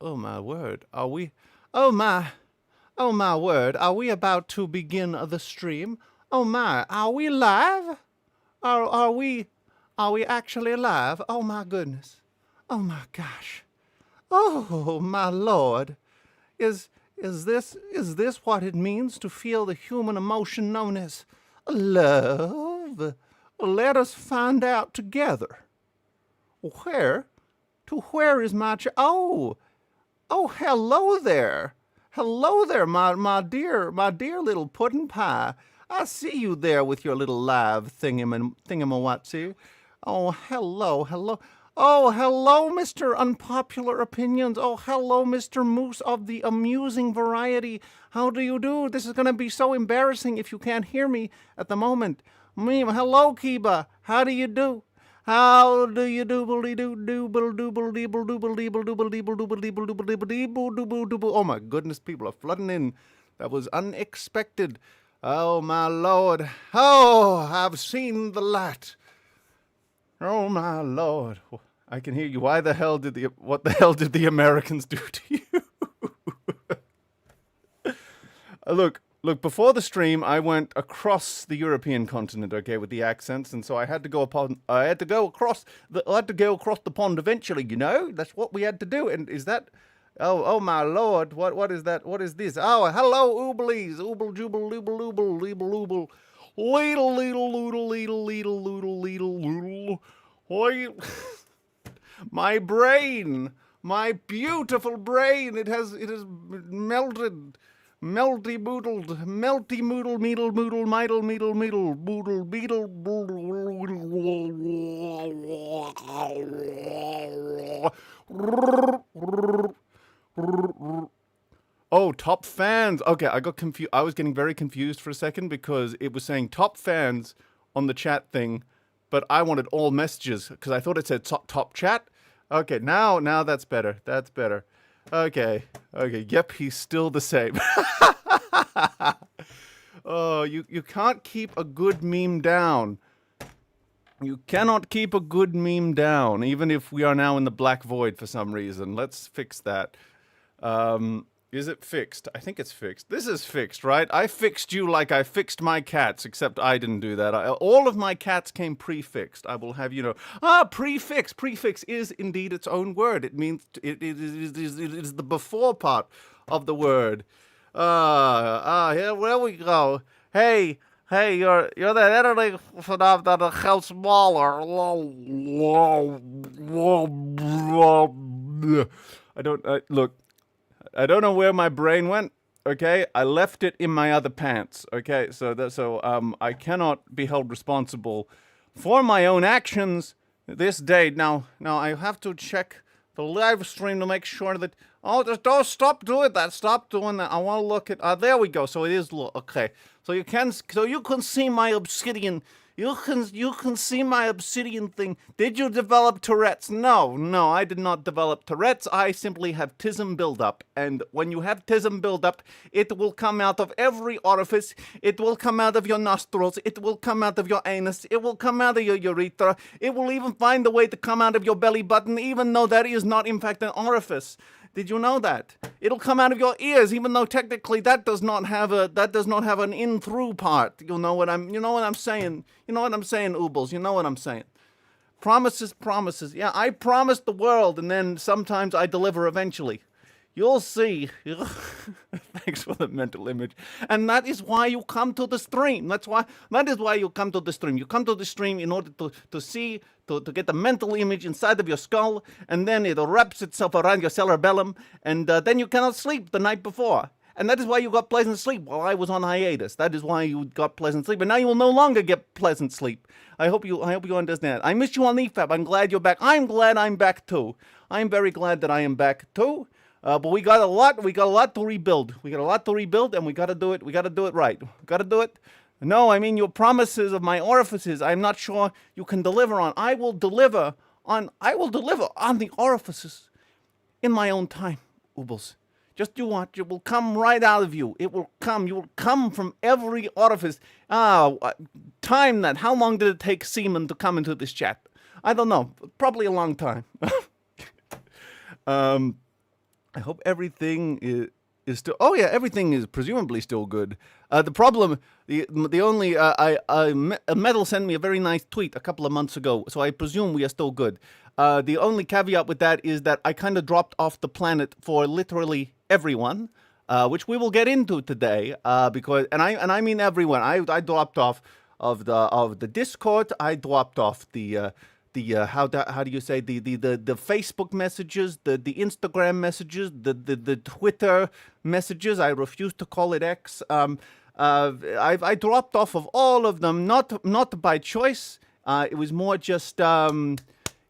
Oh my word. Oh my word. Are we about to begin the stream? Oh my, are we live? Are we actually live? Oh my goodness. Oh my gosh. Oh my lord. Is is this what it means to feel the human emotion known as love? Let us find out together. Where? To where is my oh, hello there. Hello there, my dear little puddin' pie. I see you there with your little live thingamawatsie. Oh, hello. Oh, hello, Mr. Unpopular Opinions. Oh, hello, Mr. Moose of the amusing variety. How do you do? This is going to be so embarrassing if you can't hear me at the moment. Hello, Kiba. How do you do? How do you doobly doo dooble dooble deeble dooble deeble dooble deeble dooble deeble dooble deeble deeble dooble dooble. Oh my goodness, people are flooding in. That was unexpected. Oh my lord. Oh, I've seen the light. Oh my lord. I can hear you. What the hell did the Americans do to you? Look, before the stream, I went across the European continent, okay, with the accents, and so I had to go across the pond eventually, you know? That's what we had to do. And is that oh my lord, what is that? What is this? Oh, hello, ooblies, ooble jooble looble looble leeble looble. Leedle leedle loodle leedle leedle loodle leedle loodle. My brain, my beautiful brain, it has melted. Melty boodled, melty moodle, meedle, moodle, meidle, meedle, meedle, boodle, beetle, Oh, top fans. Okay, I got confused. I was getting very confused for a second because it was saying top fans on the chat thing, but I wanted all messages because I thought it said top chat. Okay, now that's better. That's better. Okay. Yep, he's still the same. Oh, you can't keep a good meme down. You cannot keep a good meme down, even if we are now in the black void for some reason. Let's fix that. Is it fixed? I think it's fixed. This is fixed, right? I fixed you like I fixed my cats, except I didn't do that. All of my cats came prefixed. I will have you know. Prefix. Prefix is indeed its own word. It means it is the before part of the word. Here, where we go. Hey, you're that editing stuff that is hell smaller. I don't look. I don't know where my brain went. Okay, I left it in my other pants. Okay, so I cannot be held responsible for my own actions this day. Now I have to check the live stream to make sure that. Oh, just don't stop doing that. Stop doing that. I want to look at. There we go. So it is okay. So you can see my obsidian. You can see my obsidian thing. Did you develop Tourette's? No, I did not develop Tourette's. I simply have tism buildup. And when you have tism buildup, it will come out of every orifice. It will come out of your nostrils. It will come out of your anus. It will come out of your urethra. It will even find a way to come out of your belly button, even though that is not in fact an orifice. Did you know that? It'll come out of your ears, even though technically that does not have an in through part. You know what I'm saying? You know what I'm saying, Oobles? You know what I'm saying? Promises. Yeah, I promise the world, and then sometimes I deliver eventually. You'll see. Thanks for the mental image. And that is why you come to the stream. That is why you come to the stream. You come to the stream in order to see, to get the mental image inside of your skull, and then it wraps itself around your cerebellum, and then you cannot sleep the night before. And that is why you got pleasant sleep while I was on hiatus. That is why you got pleasant sleep. And now you will no longer get pleasant sleep. I hope you understand. I missed you on EFAB. I'm glad you're back. I'm glad I'm back too. I'm very glad that I am back too. But we got a lot to rebuild. We got a lot to rebuild, and we got to do it. We got to do it right. Got to do it. No, I mean your promises of my orifices. I'm not sure you can deliver on. I will deliver on the orifices in my own time, Oobles. Just you watch. It will come right out of you. It will come. You will come from every orifice. Time that. How long did it take semen to come into this chat? I don't know. Probably a long time. I hope everything is still. Oh yeah, everything is presumably still good. The problem, the only, Metal sent me a very nice tweet a couple of months ago, so I presume we are still good. The only caveat with that is that I kind of dropped off the planet for literally everyone, which we will get into today. Because I mean everyone. I dropped off of the Discord. I dropped off how do you say the Facebook messages, the Instagram messages, the Twitter messages. I refuse to call it X. I dropped off of all of them, not by choice. It was more just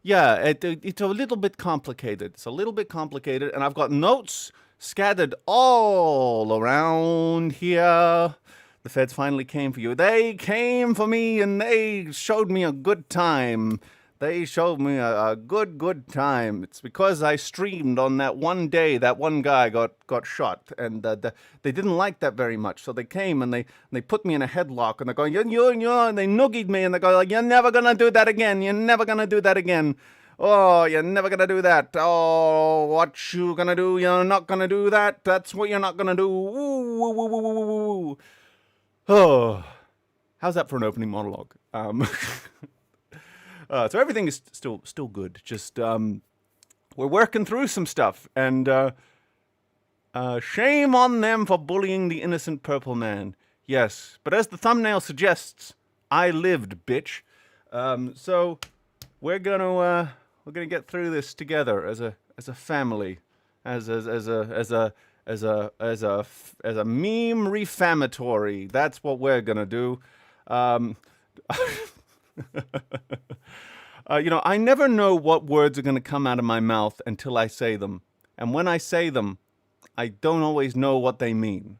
it's a little bit complicated. It's a little bit complicated, and I've got notes scattered all around here. The feds finally came for you. They came for me, and they showed me a good time. They showed me a good time. It's because I streamed on that one day that one guy got shot, and they didn't like that very much. So they came and they put me in a headlock, and they're going, you, and they noogied me, and they go like, you're never gonna do that again. You're never gonna do that again. Oh, you're never gonna do that. Oh, what you gonna do? You're not gonna do that. That's what you're not gonna do. Ooh, ooh, ooh, ooh, ooh. Oh, how's that for an opening monologue? So everything is still good. Just we're working through some stuff, and shame on them for bullying the innocent purple man. Yes, but as the thumbnail suggests, I lived, bitch. So we're gonna get through this together as a family, as a meme refamatory. That's what we're gonna do. I never know what words are going to come out of my mouth until I say them. And when I say them, I don't always know what they mean.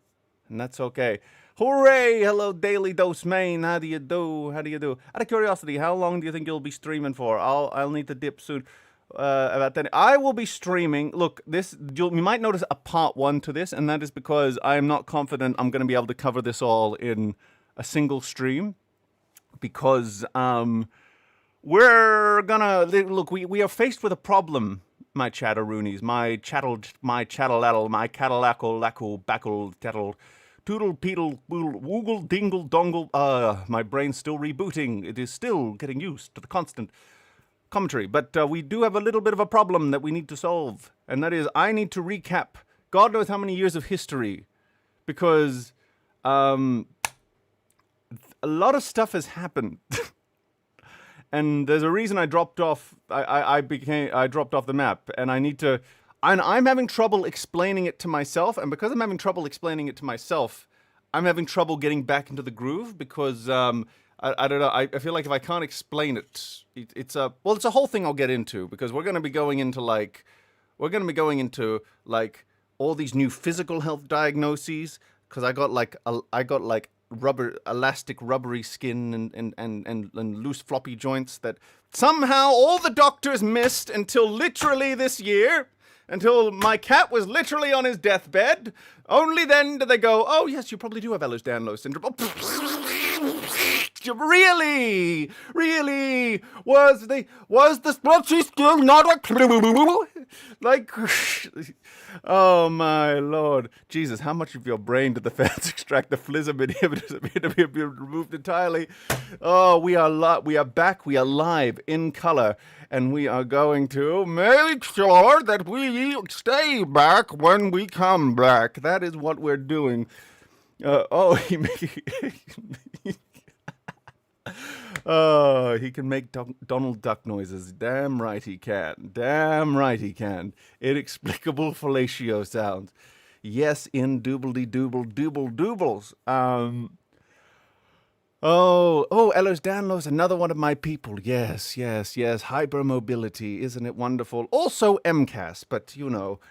And that's okay. Hooray! Hello, Daily Dose Main. How do you do? Out of curiosity, how long do you think you'll be streaming for? I'll need to dip soon. About that, I will be streaming. Look, you might notice a part 1 to this, and that is because I am not confident I'm going to be able to cover this all in a single stream. Because we're gonna look. We are faced with a problem, my chatteroonies, my chatteladdle, my catalackle, lackle, backle, tattle, toodle, peedle, woogle, dingle, dongle. My brain's still rebooting. It is still getting used to the constant commentary. But we do have a little bit of a problem that we need to solve, and that is I need to recap God knows how many years of history, because a lot of stuff has happened. And there's a reason I dropped off. I dropped off the map, and I need to. And I'm having trouble explaining it to myself, and because I'm having trouble explaining it to myself, I'm having trouble getting back into the groove. Because I don't know. I feel like if I can't explain it, it's a whole thing I'll get into, because we're going to be going into all these new physical health diagnoses. Because I got elastic rubbery skin and loose floppy joints that somehow all the doctors missed until literally this year, until my cat was literally on his deathbed. Only then did they go, oh yes, you probably do have Ehlers-Danlos syndrome. Really? Was the splotchy still not a clue? Like, oh my lord. Jesus, how much of your brain did the fans extract? The FLISM inhibitors appear to be removed entirely. Oh, we are back, we are live in color, and we are going to make sure that we stay back when we come back. That is what we're doing. He can make Donald Duck noises. Damn right he can. Inexplicable fellatio sounds. Yes, in doobles. Ehlers-Danlos, another one of my people. Yes. Hypermobility, isn't it wonderful? Also MCAS, but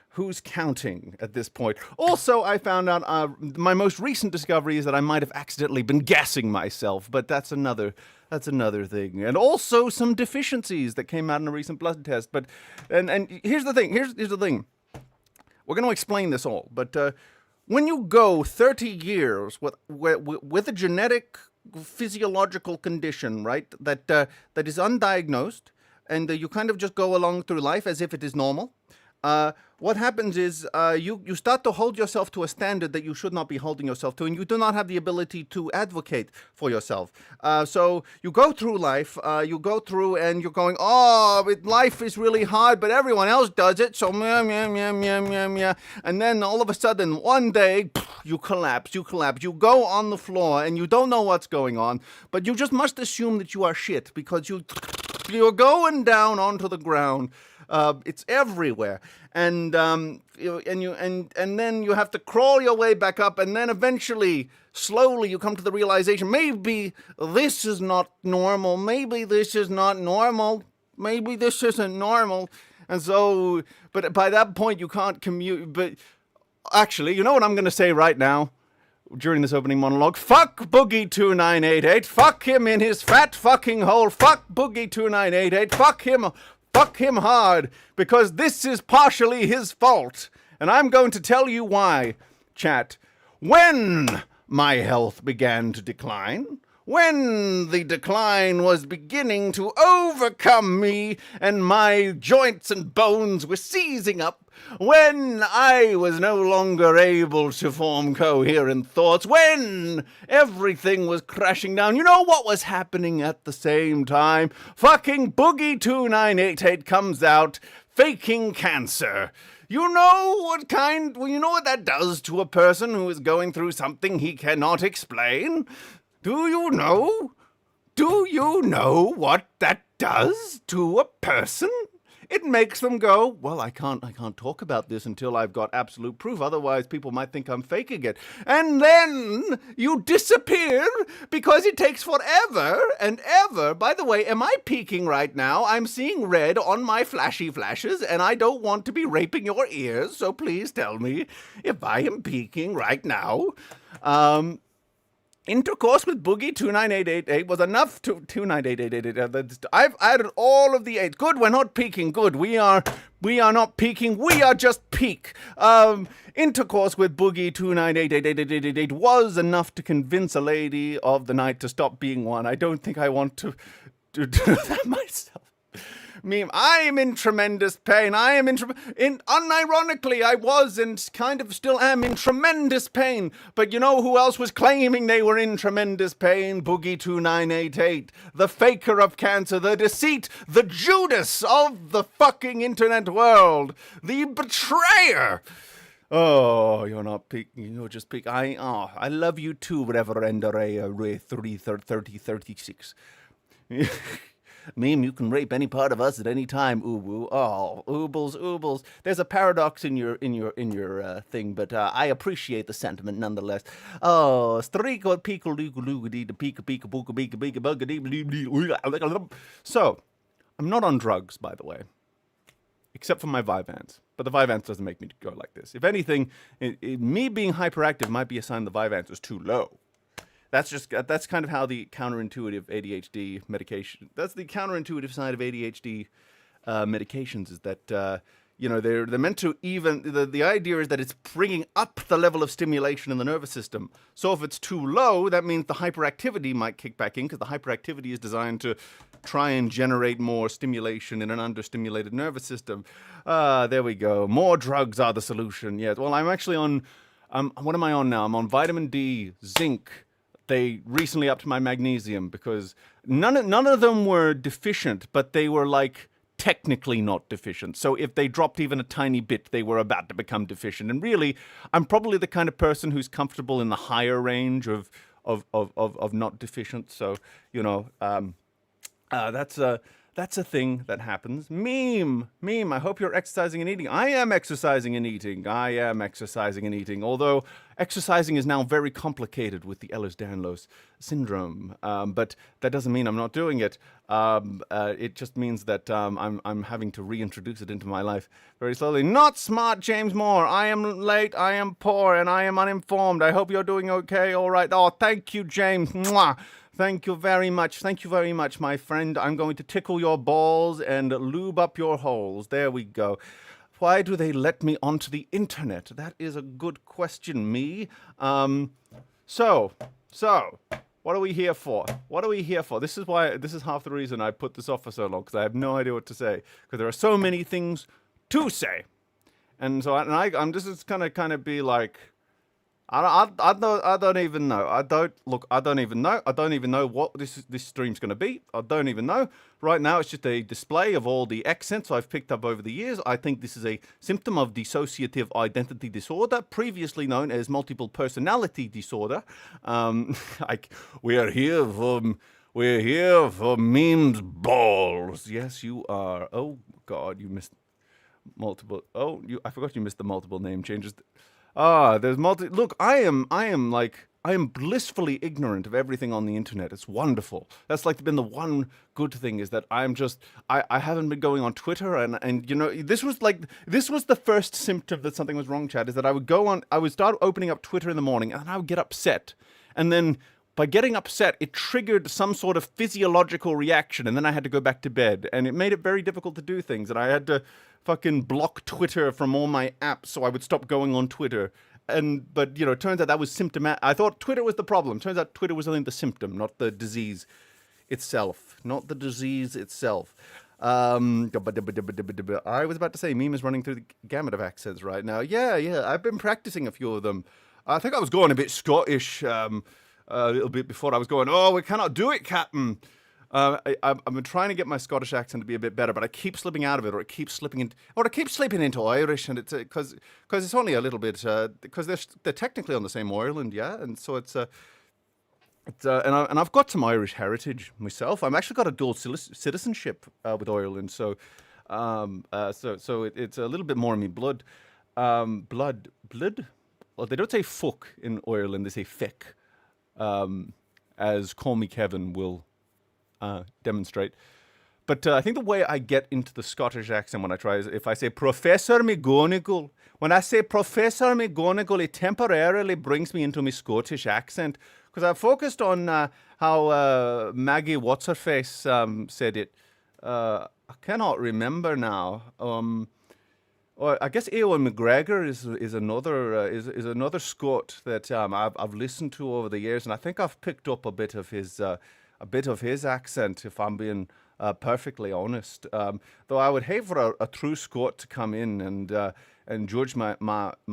who's counting at this point? Also, I found out my most recent discovery is that I might have accidentally been gassing myself, but that's another thing. And also some deficiencies that came out in a recent blood test. But and here's the thing. Here's the thing. We're going to explain this all, but when you go 30 years with a genetic physiological condition, right, that is undiagnosed, and you kind of just go along through life as if it is normal, what happens is you start to hold yourself to a standard that you should not be holding yourself to, and you do not have the ability to advocate for yourself. So you go through life, and you're going, life is really hard, but everyone else does it, so meh, meh, meh, meh, meh, meh. And then all of a sudden, one day, you collapse, you go on the floor, and you don't know what's going on, but you just must assume that you are shit, because you're going down onto the ground. It's everywhere, and then you have to crawl your way back up, and then eventually, slowly, you come to the realization, maybe this is not normal, maybe this is not normal, maybe this isn't normal, and so, but by that point, you can't commute, but actually, you know what I'm going to say right now? During this opening monologue, fuck Boogie2988, fuck him in his fat fucking hole, fuck Boogie2988, fuck him hard, because this is partially his fault. And I'm going to tell you why, chat. When my health began to decline, when the decline was beginning to overcome me, and my joints and bones were seizing up, when I was no longer able to form coherent thoughts, when everything was crashing down, you know what was happening at the same time? Fucking Boogie2988 comes out, faking cancer. You know what that does to a person who is going through something he cannot explain? Do you know? Do you know what that does to a person? It makes them go, well, I can't talk about this until I've got absolute proof. Otherwise, people might think I'm faking it. And then you disappear because it takes forever and ever. By the way, am I peeking right now? I'm seeing red on my flashy flashes, and I don't want to be raping your ears. So please tell me if I am peeking right now. Intercourse with Boogie29888 was enough to 29888. I've added all of the 8s. Good, we're not peaking. Good, we are not peaking. We are just peak. Intercourse with Boogie2988888 was enough to convince a lady of the night to stop being one. I don't think I want to do that myself. I am in tremendous pain. Unironically, I was and kind of still am in tremendous pain. But you know who else was claiming they were in tremendous pain? Boogie2988, the faker of cancer, the deceit, the Judas of the fucking internet world, the betrayer. Oh, you're not peeking. You're just peeking. I love you too, Reverend Ray 3036. Meme, you can rape any part of us at any time. Ooh, oh, oobles. There's a paradox in your thing, but I appreciate the sentiment nonetheless. Oh, so I'm not on drugs, by the way, except for my Vyvanse. But the Vyvanse doesn't make me go like this. If anything, me being hyperactive might be a sign the Vyvanse is too low. That's kind of how the counterintuitive ADHD medication. That's the counterintuitive side of ADHD medications is that they're meant to even the idea is that it's bringing up the level of stimulation in the nervous system. So if it's too low, that means the hyperactivity might kick back in because the hyperactivity is designed to try and generate more stimulation in an understimulated nervous system. There we go. More drugs are the solution. Yes. Well, I'm actually on. What am I on now? I'm on vitamin D, zinc. They recently upped my magnesium because none of them were deficient, but they were like technically not deficient. So if they dropped even a tiny bit, they were about to become deficient. And really, I'm probably the kind of person who's comfortable in the higher range of not deficient. So that's a thing that happens. Meme. I hope you're exercising and eating. I am exercising and eating. Although exercising is now very complicated with the Ehlers-Danlos syndrome. But that doesn't mean I'm not doing it. It just means that I'm having to reintroduce it into my life very slowly. Not smart, James Moore. I am late. I am poor, and I am uninformed. I hope you're doing okay. All right. Oh, thank you, James. Mwah. Thank you very much, my friend. I'm going to tickle your balls and lube up your holes. There we go. Why do they let me onto the internet? That is a good question, me. So, what are we here for? This is half the reason I put this off for so long, because I have no idea what to say. Because there are so many things to say. And so I'm just kind of be like, I don't even know. I don't even know. I don't even know what this stream's going to be. I don't even know. Right now, it's just a display of all the accents I've picked up over the years. I think this is a symptom of dissociative identity disorder, previously known as multiple personality disorder. Like we're here for memes balls. Yes, you are. Oh God, you missed multiple. Oh, I forgot you missed the multiple name changes. There's Look, I am blissfully ignorant of everything on the internet. It's wonderful. That's like been the one good thing is that I haven't been going on Twitter and this was the first symptom that something was wrong, Chad, is that I would start opening up Twitter in the morning and I would get upset. And then by getting upset, it triggered some sort of physiological reaction, and then I had to go back to bed, and it made it very difficult to do things, and I had to fucking block Twitter from all my apps so I would stop going on Twitter. But it turns out that was symptomatic. I thought Twitter was the problem. Turns out Twitter was only the symptom, not the disease itself. Not the disease itself. I was about to say, meme is running through the gamut of accents right now. Yeah, I've been practicing a few of them. I think I was going a bit Scottish a little bit before. I was going, oh, we cannot do it, Captain. I've been trying to get my Scottish accent to be a bit better, but I keep slipping out of it, or it keeps slipping into Irish, and it's because it's only a little bit because they're technically on the same island, yeah, and so and I've got some Irish heritage myself. I've actually got a dual citizenship with Ireland, so it's a little bit more in me blood. Blood. Well, they don't say fuck in Ireland; they say feck, as Call Me Kevin will demonstrate. But I think the way I get into the Scottish accent when I try is if I say Professor McGonagall. When I say Professor McGonagall, it temporarily brings me into my Scottish accent because I focused on how Maggie What's-Her-Face said it. I cannot remember now. Or I guess Ewan McGregor is another Scot that I've listened to over the years, and I think I've picked up a bit of his accent, if I'm being perfectly honest. Though I would hate for a true Scot to come in and judge my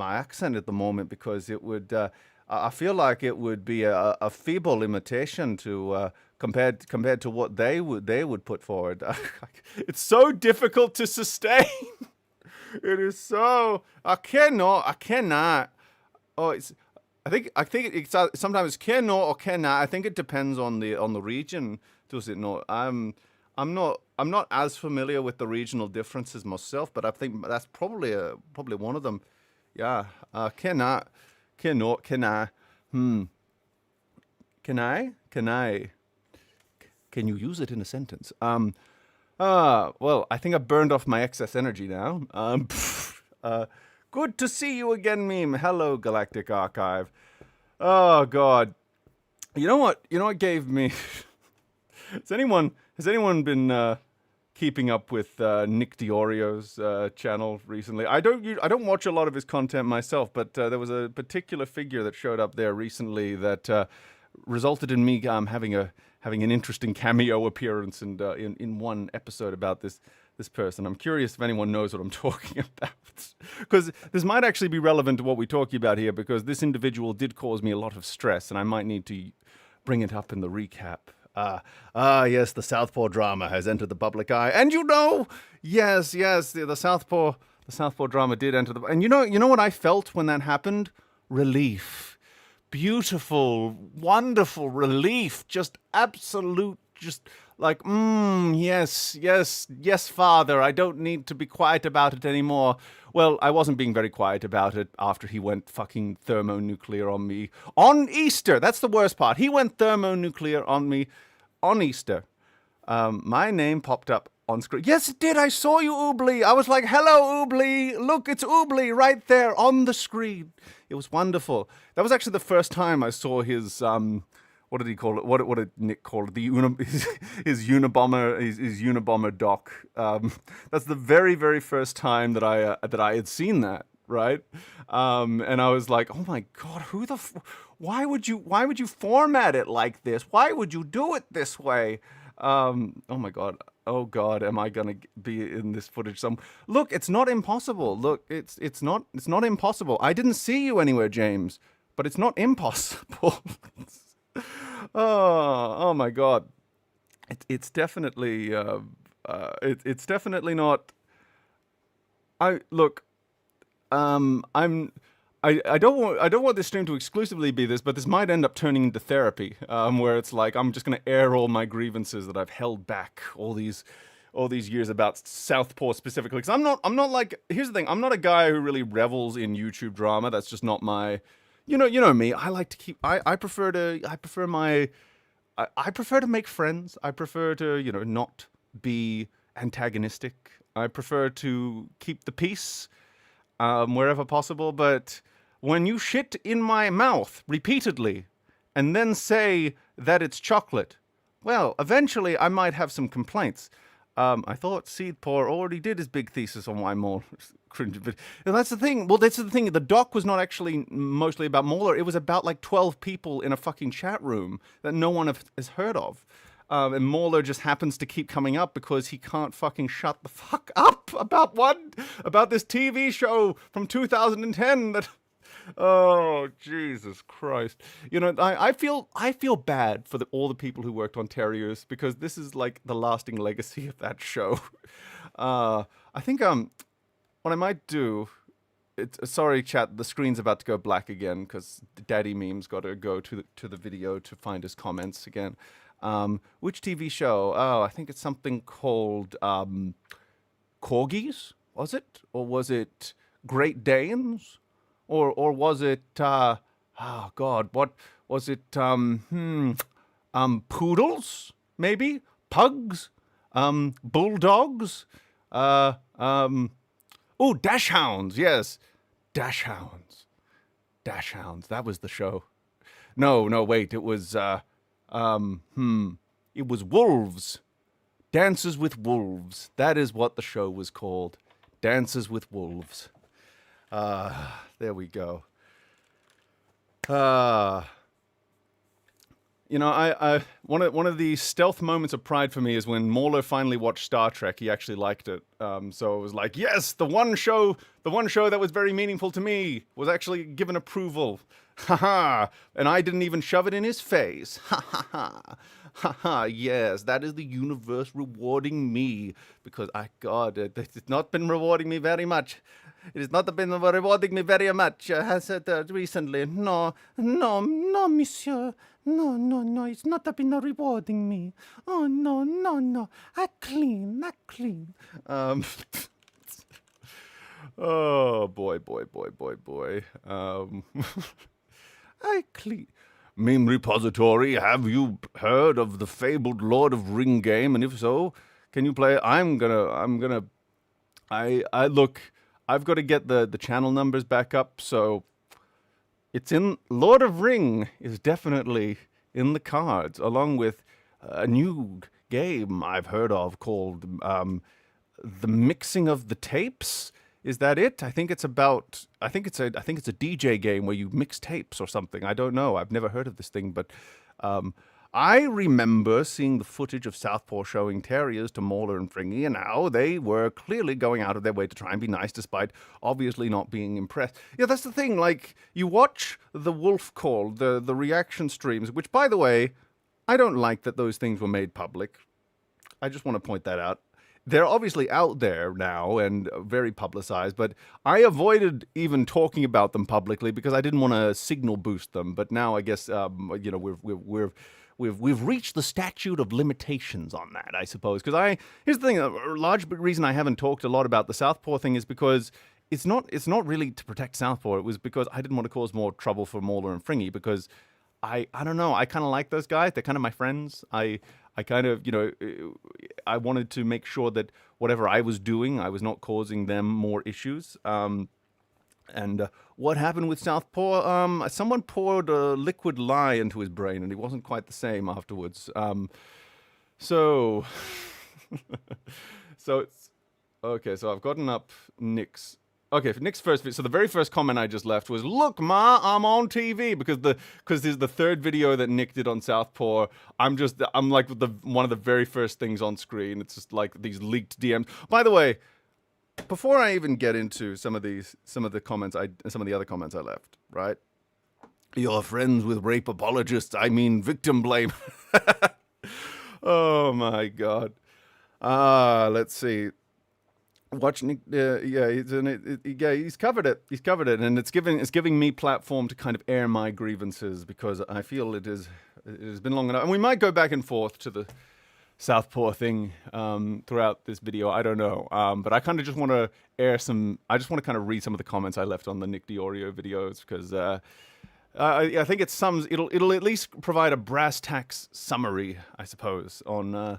accent at the moment, because it would I feel like it would be a feeble imitation to compared to what they would put forward. It's so difficult to sustain. It is so. I cannot. Oh, I think it's sometimes it's cannot or cannot. I think it depends on the region. Does it not? I'm not as familiar with the regional differences myself, but I think that's probably one of them. Yeah. Cannot. Can I? Can you use it in a sentence? Well, I think I burned off my excess energy now. Good to see you again, meme. Hello, Galactic Archive. Oh God. You know what gave me has anyone been keeping up with Nick Diorio's channel recently? I don't watch a lot of his content myself, but there was a particular figure that showed up there recently that resulted in me having an interesting cameo appearance and in one episode about this person. I'm curious if anyone knows what I'm talking about, because this might actually be relevant to what we're talking about here, because this individual did cause me a lot of stress, and I might need to bring it up in the recap. Yes, the Southpaw drama has entered the public eye, and yes, the Southpaw drama did enter and you know what I felt when that happened? Relief. Beautiful, wonderful relief, just absolute, just like, yes, Father, I don't need to be quiet about it anymore. Well, I wasn't being very quiet about it after he went fucking thermonuclear on me. On Easter, that's the worst part. He went thermonuclear on me on Easter. My name popped up on screen. Yes, it did. I saw you, Oobly. I was like, hello, Oobly. Look, it's Oobly right there on the screen. It was wonderful. That was actually the first time I saw his, what did he call it? What did Nick call it? His Unabomber doc. That's the very, very first time that I had seen that, right? And I was like, oh my God, why would you format it like this? Why would you do it this way? Oh my God. Oh God, am I gonna be in this footage? Look, it's not impossible. Look, it's not impossible. I didn't see you anywhere, James, but it's not impossible. Oh my God, it's definitely it's definitely not. I look. I'm. I don't want this stream to exclusively be this, but this might end up turning into therapy, where it's like I'm just gonna air all my grievances that I've held back all these years about Southpaw specifically. Because I'm not like. Here's the thing. I'm not a guy who really revels in YouTube drama. That's just not my. You know me. I like to keep. I prefer to. I prefer my. I prefer to make friends. I prefer to not be antagonistic. I prefer to keep the peace wherever possible. But when you shit in my mouth repeatedly and then say that it's chocolate, well, eventually I might have some complaints. I thought Seedpaw already did his big thesis on why Mauler cringe. But that's the thing. Well, that's the thing. The doc was not actually mostly about Mauler. It was about like 12 people in a fucking chat room that no one has heard of. And Mauler just happens to keep coming up because he can't fucking shut the fuck up about this TV show from 2010 that. Oh Jesus Christ! I feel bad for all the people who worked on Terriers because this is like the lasting legacy of that show. I think what I might do. Sorry, chat. The screen's about to go black again because Daddy Meme's got to go to the video to find his comments again. Which TV show? Oh, I think it's something called Corgis. Was it, or was it Great Danes? Or was it oh God, what was it? Poodles, maybe pugs, bulldogs, dashhounds. Yes, dashhounds. That was the show. No, wait, it was it was wolves. Dances with Wolves. That is what the show was called. Dances with Wolves. There we go. I one of the stealth moments of pride for me is when Mauler finally watched Star Trek. He actually liked it. So it was like, yes, the one show that was very meaningful to me was actually given approval. Ha ha! And I didn't even shove it in his face. Ha ha ha! Ha ha! Yes, that is the universe rewarding me because it's not been rewarding me very much. It has not been rewarding me very much, has it recently? No, monsieur. No, it's not been rewarding me. Oh, no. I clean. Oh, boy. I clean. Meme repository, have you heard of the fabled Lord of Ring game? And if so, can you play? Look, I've got to get the channel numbers back up, so it's in Lord of Ring is definitely in the cards, along with a new game I've heard of called The Mixing of the Tapes. Is that it? I think it's a DJ game where you mix tapes or something. I don't know. I've never heard of this thing, but I remember seeing the footage of Southpaw showing Terriers to Mauler and Fringy, and how they were clearly going out of their way to try and be nice, despite obviously not being impressed. Yeah, that's the thing. Like, you watch the Wolf Call, the reaction streams, which, by the way, I don't like that those things were made public. I just want to point that out. They're obviously out there now and very publicized, but I avoided even talking about them publicly because I didn't want to signal boost them. But now I guess we've reached the statute of limitations on that, I suppose. Because here's the thing: a large reason I haven't talked a lot about the Southpaw thing is because it's not really to protect Southpaw. It was because I didn't want to cause more trouble for Mauler and Fringy because I don't know. I kind of like those guys. They're kind of my friends. I kind of, I wanted to make sure that whatever I was doing, I was not causing them more issues. And what happened with Southpaw? Someone poured a liquid lye into his brain, and he wasn't quite the same afterwards. So it's okay. So I've gotten up Nick's Okay, for Nick's first video, so the very first comment I just left was, "Look, Ma, I'm on TV," because there's the third video that Nick did on Southpaw. I'm like one of the very first things on screen. It's just like these leaked DMs. By the way, before I even get into some of the other comments I left, right? You're friends with rape apologists. I mean, victim blame. Oh my God. Let's see. Watch Nick. Yeah, he's covered it. He's covered it, and it's giving me platform to kind of air my grievances because I feel it has been long enough, and we might go back and forth to the Southpaw thing throughout this video. I don't know, but I kind of just want to air some. I just want to kind of read some of the comments I left on the Nick Diorio videos because I think it'll at least provide a brass tacks summary, I suppose, on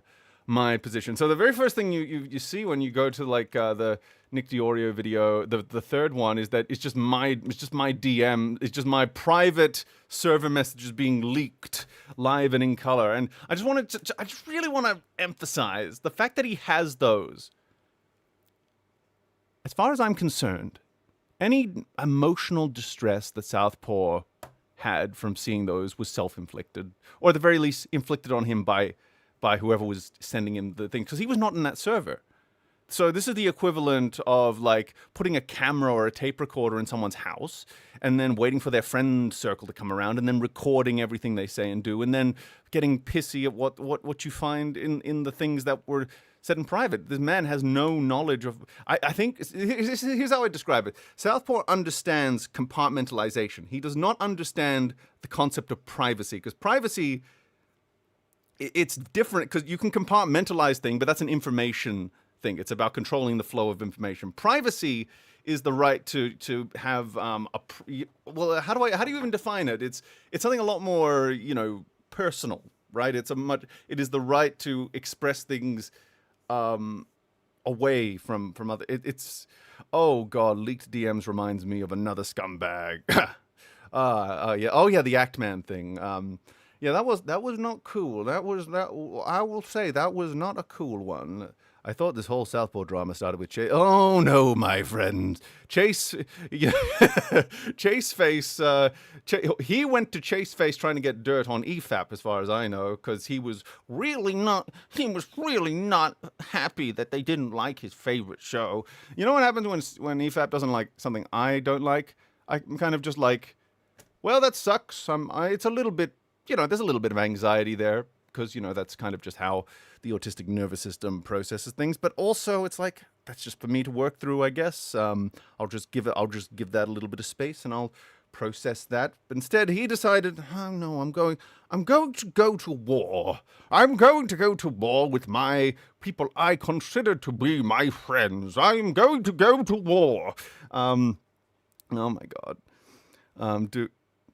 my position. So the very first thing you see when you go to like the Nick Diorio video, the third one is that it's just my DM, it's just my private server messages being leaked live and in color. And I just really want to emphasize the fact that he has those. As far as I'm concerned, any emotional distress that Southpaw had from seeing those was self-inflicted, or at the very least inflicted on him by whoever was sending him the thing, because he was not in that server. So this is the equivalent of like putting a camera or a tape recorder in someone's house and then waiting for their friend circle to come around and then recording everything they say and do and then getting pissy at what you find in the things that were said in private. This man has no knowledge of... I think... Here's how I describe it. Southpaw understands compartmentalization. He does not understand the concept of privacy, because privacy... It's different because you can compartmentalize things, but that's an information thing. It's about controlling the flow of information. Privacy is the right to have well. How do you even define it? It's something a lot more personal, right? It is the right to express things away from other. It's oh God, leaked DMs reminds me of another scumbag. Yeah. Oh yeah, the Act Man thing. Yeah, that was not cool. I will say that was not a cool one. I thought this whole Southpaw drama started with Chase. Oh no, my friend, Chase. Yeah, Chase Face. He went to Chase Face trying to get dirt on EFAP, as far as I know, because he was really not happy that they didn't like his favorite show. You know what happens when EFAP doesn't like something I don't like? I'm kind of just like, well, that sucks. It's a little bit. There's a little bit of anxiety there because, that's kind of just how the autistic nervous system processes things. But also it's like, that's just for me to work through, I guess. I'll just give that a little bit of space and I'll process that. But instead he decided, oh no, I'm going to go to war. I'm going to go to war with my people I consider to be my friends. I'm going to go to war. Oh my God.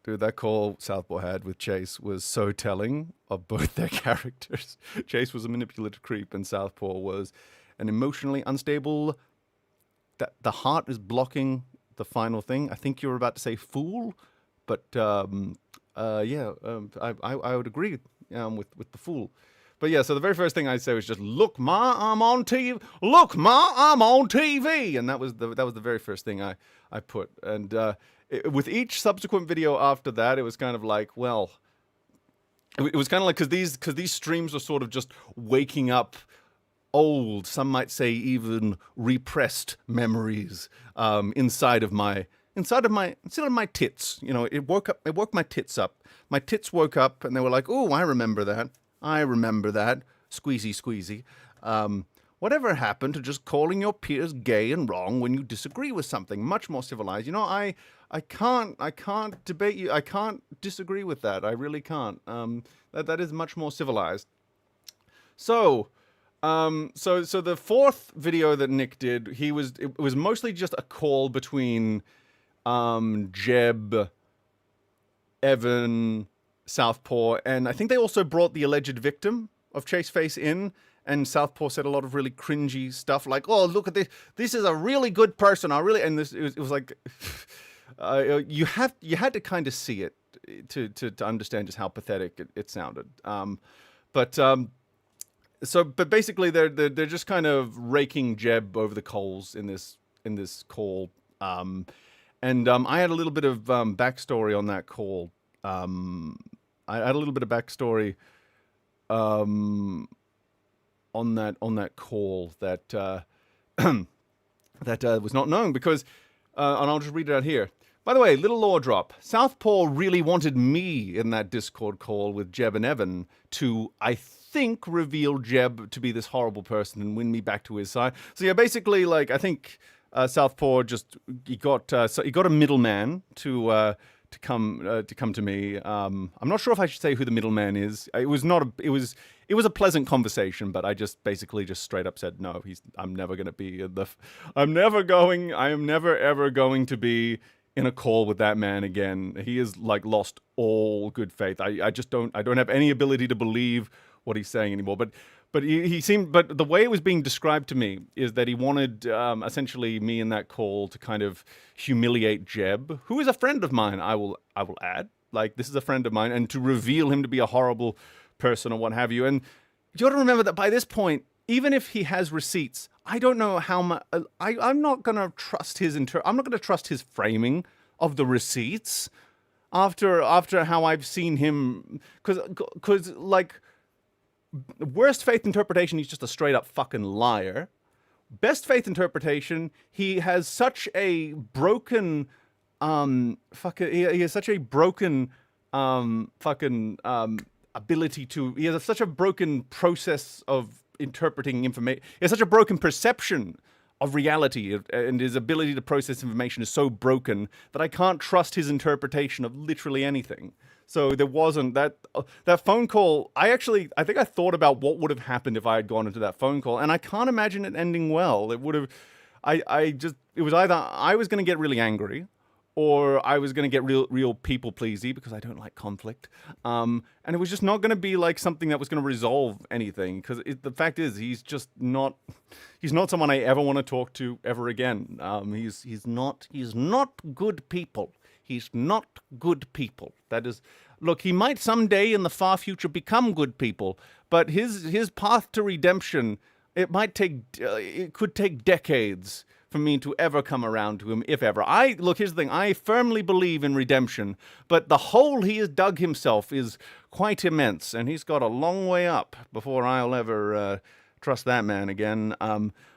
Dude, that call Southpaw had with Chase was so telling of both their characters. Chase was a manipulative creep, and Southpaw was an emotionally unstable... The heart is blocking the final thing. I think you were about to say fool, but I would agree with the fool. But yeah, so the very first thing I'd say was just, look, Ma, I'm on TV. Look, Ma, I'm on TV. And that was the very first thing I put. And with each subsequent video after that, it was kind of like, well, it was kind of like, because these streams were sort of just waking up old, some might say even repressed memories inside of my tits. It woke my tits up. My tits woke up and they were like, oh, I remember that. Squeezy, squeezy. Whatever happened to just calling your peers gay and wrong when you disagree with something? Much more civilized. I can't debate you. I can't disagree with that. I really can't. That is much more civilized. So the fourth video that Nick did, it was mostly just a call between Jeb, Evan, Southpaw, and I think they also brought the alleged victim of Chaseface in, and Southpaw said a lot of really cringy stuff like, oh, look at this. This is a really good person. It was like, you had to kind of see it to understand just how pathetic it sounded. But basically they're just kind of raking Jeb over the coals in this call I had a little bit of backstory on that call. I had a little bit of backstory on that call that that was not known because, and I'll just read it out here. By the way, little lore drop. Southpaw really wanted me in that Discord call with Jeb and Evan to, I think, reveal Jeb to be this horrible person and win me back to his side. So yeah, basically, like I think Southpaw just he got a middleman to come to me. I'm not sure if I should say who the middleman is. It was a pleasant conversation, but I just basically just straight up said no. I am never ever going to be in a call with that man again. He has like lost all good faith. I don't have any ability to believe what he's saying anymore. But he seemed, but the way it was being described to me is that he wanted essentially me in that call to kind of humiliate Jeb, who is a friend of mine. I will add, like this is a friend of mine, and to reveal him to be a horrible person or what have you. And you got to remember that by this point, even if he has receipts, I don't know how much. I'm not going to trust I'm not going to trust his framing of the receipts after how I've seen him, because like. Worst faith interpretation, he's just a straight up fucking liar. Best faith interpretation, he has such a broken, he has such a broken, ability to, he has such a broken process of interpreting information. He has such a broken perception of reality, and his ability to process information is so broken that I can't trust his interpretation of literally anything. So there wasn't that phone call. I think I thought about what would have happened if I had gone into that phone call, and I can't imagine it ending well. It would have, it was either I was going to get really angry, or I was going to get real people pleasy because I don't like conflict. And it was just not going to be like something that was going to resolve anything. Because the fact is, he's not someone I ever want to talk to ever again. He's not good people. He's not good people. That is, look, he might someday in the far future become good people, but his path to redemption, it could take decades for me to ever come around to him, if ever. Look, here's the thing. I firmly believe in redemption, but the hole he has dug himself is quite immense, and he's got a long way up before I'll ever trust that man again.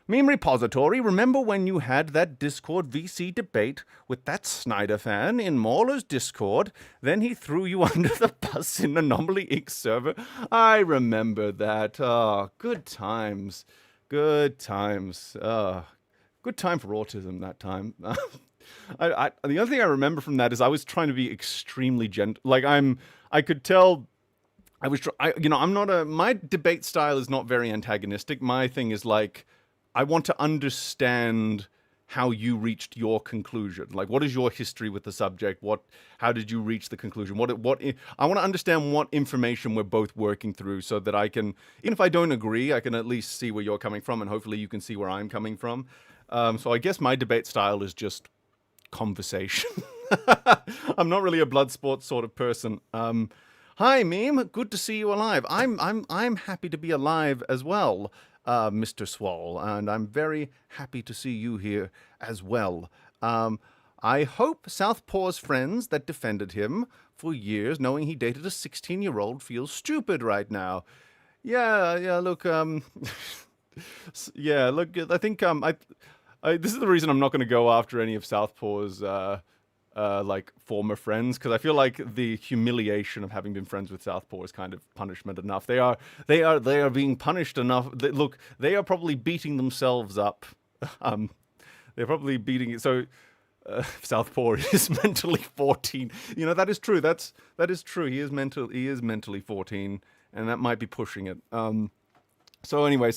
Meme repository, remember when you had that Discord VC debate with that Snyder fan in Mauler's Discord? Then he threw you under the bus in Anomaly Inc. server. I remember that. Oh, good times. Good times. Good time for autism that time. The only thing I remember from that is I was trying to be extremely gentle. Like I could tell. My debate style is not very antagonistic. My thing is like, I want to understand how you reached your conclusion. Like, what is your history with the subject? How did you reach the conclusion? I want to understand what information we're both working through so that I can, even if I don't agree, I can at least see where you're coming from, and hopefully you can see where I'm coming from. So I guess my debate style is just conversation. I'm not really a blood sports sort of person. Hi, Meme. Good to see you alive. I'm happy to be alive as well, Mr. Swall, and I'm very happy to see you here as well. I hope Southpaw's friends that defended him for years, knowing he dated a 16-year-old, feel stupid right now. Yeah. Look, yeah. Look, I think this is the reason I'm not going to go after any of Southpaw's like former friends, because I feel like the humiliation of having been friends with Southpaw is kind of punishment enough. They are being punished enough. Look, they are probably beating themselves up. They're probably beating it. So Southpaw is mentally 14. You know, that is true. That is true. He is mentally 14, and that might be pushing it. So anyway,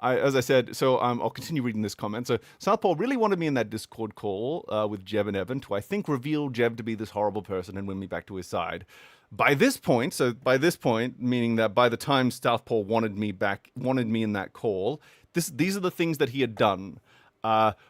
as I said, I'll continue reading this comment. So Southpaw really wanted me in that Discord call with Jeb and Evan to, I think, reveal Jeb to be this horrible person and win me back to his side. By this point, meaning that by the time Southpaw wanted me in that call, these are the things that he had done.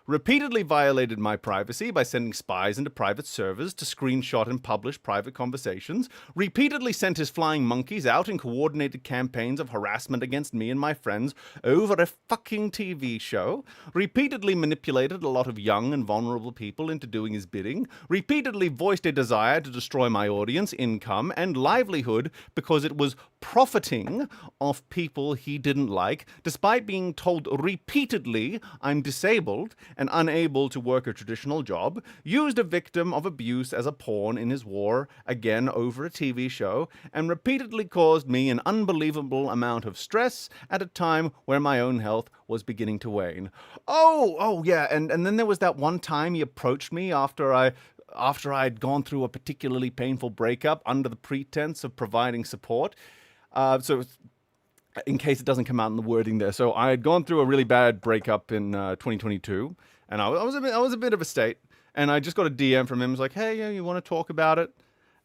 repeatedly violated my privacy by sending spies into private servers to screenshot and publish private conversations, repeatedly sent his flying monkeys out in coordinated campaigns of harassment against me and my friends over a fucking TV show, repeatedly manipulated a lot of young and vulnerable people into doing his bidding, repeatedly voiced a desire to destroy my audience, income, and livelihood because it was profiting off people he didn't like, despite being told repeatedly I'm disabled and unable to work a traditional job, used a victim of abuse as a pawn in his war, again over a TV show, and repeatedly caused me an unbelievable amount of stress at a time where my own health was beginning to wane. Oh yeah, and then there was that one time he approached me after I'd gone through a particularly painful breakup under the pretense of providing support. So in case it doesn't come out in the wording there. So I had gone through a really bad breakup in 2022, and I was a bit of a state, and I just got a DM from him. It was like, hey, yeah, you want to talk about it?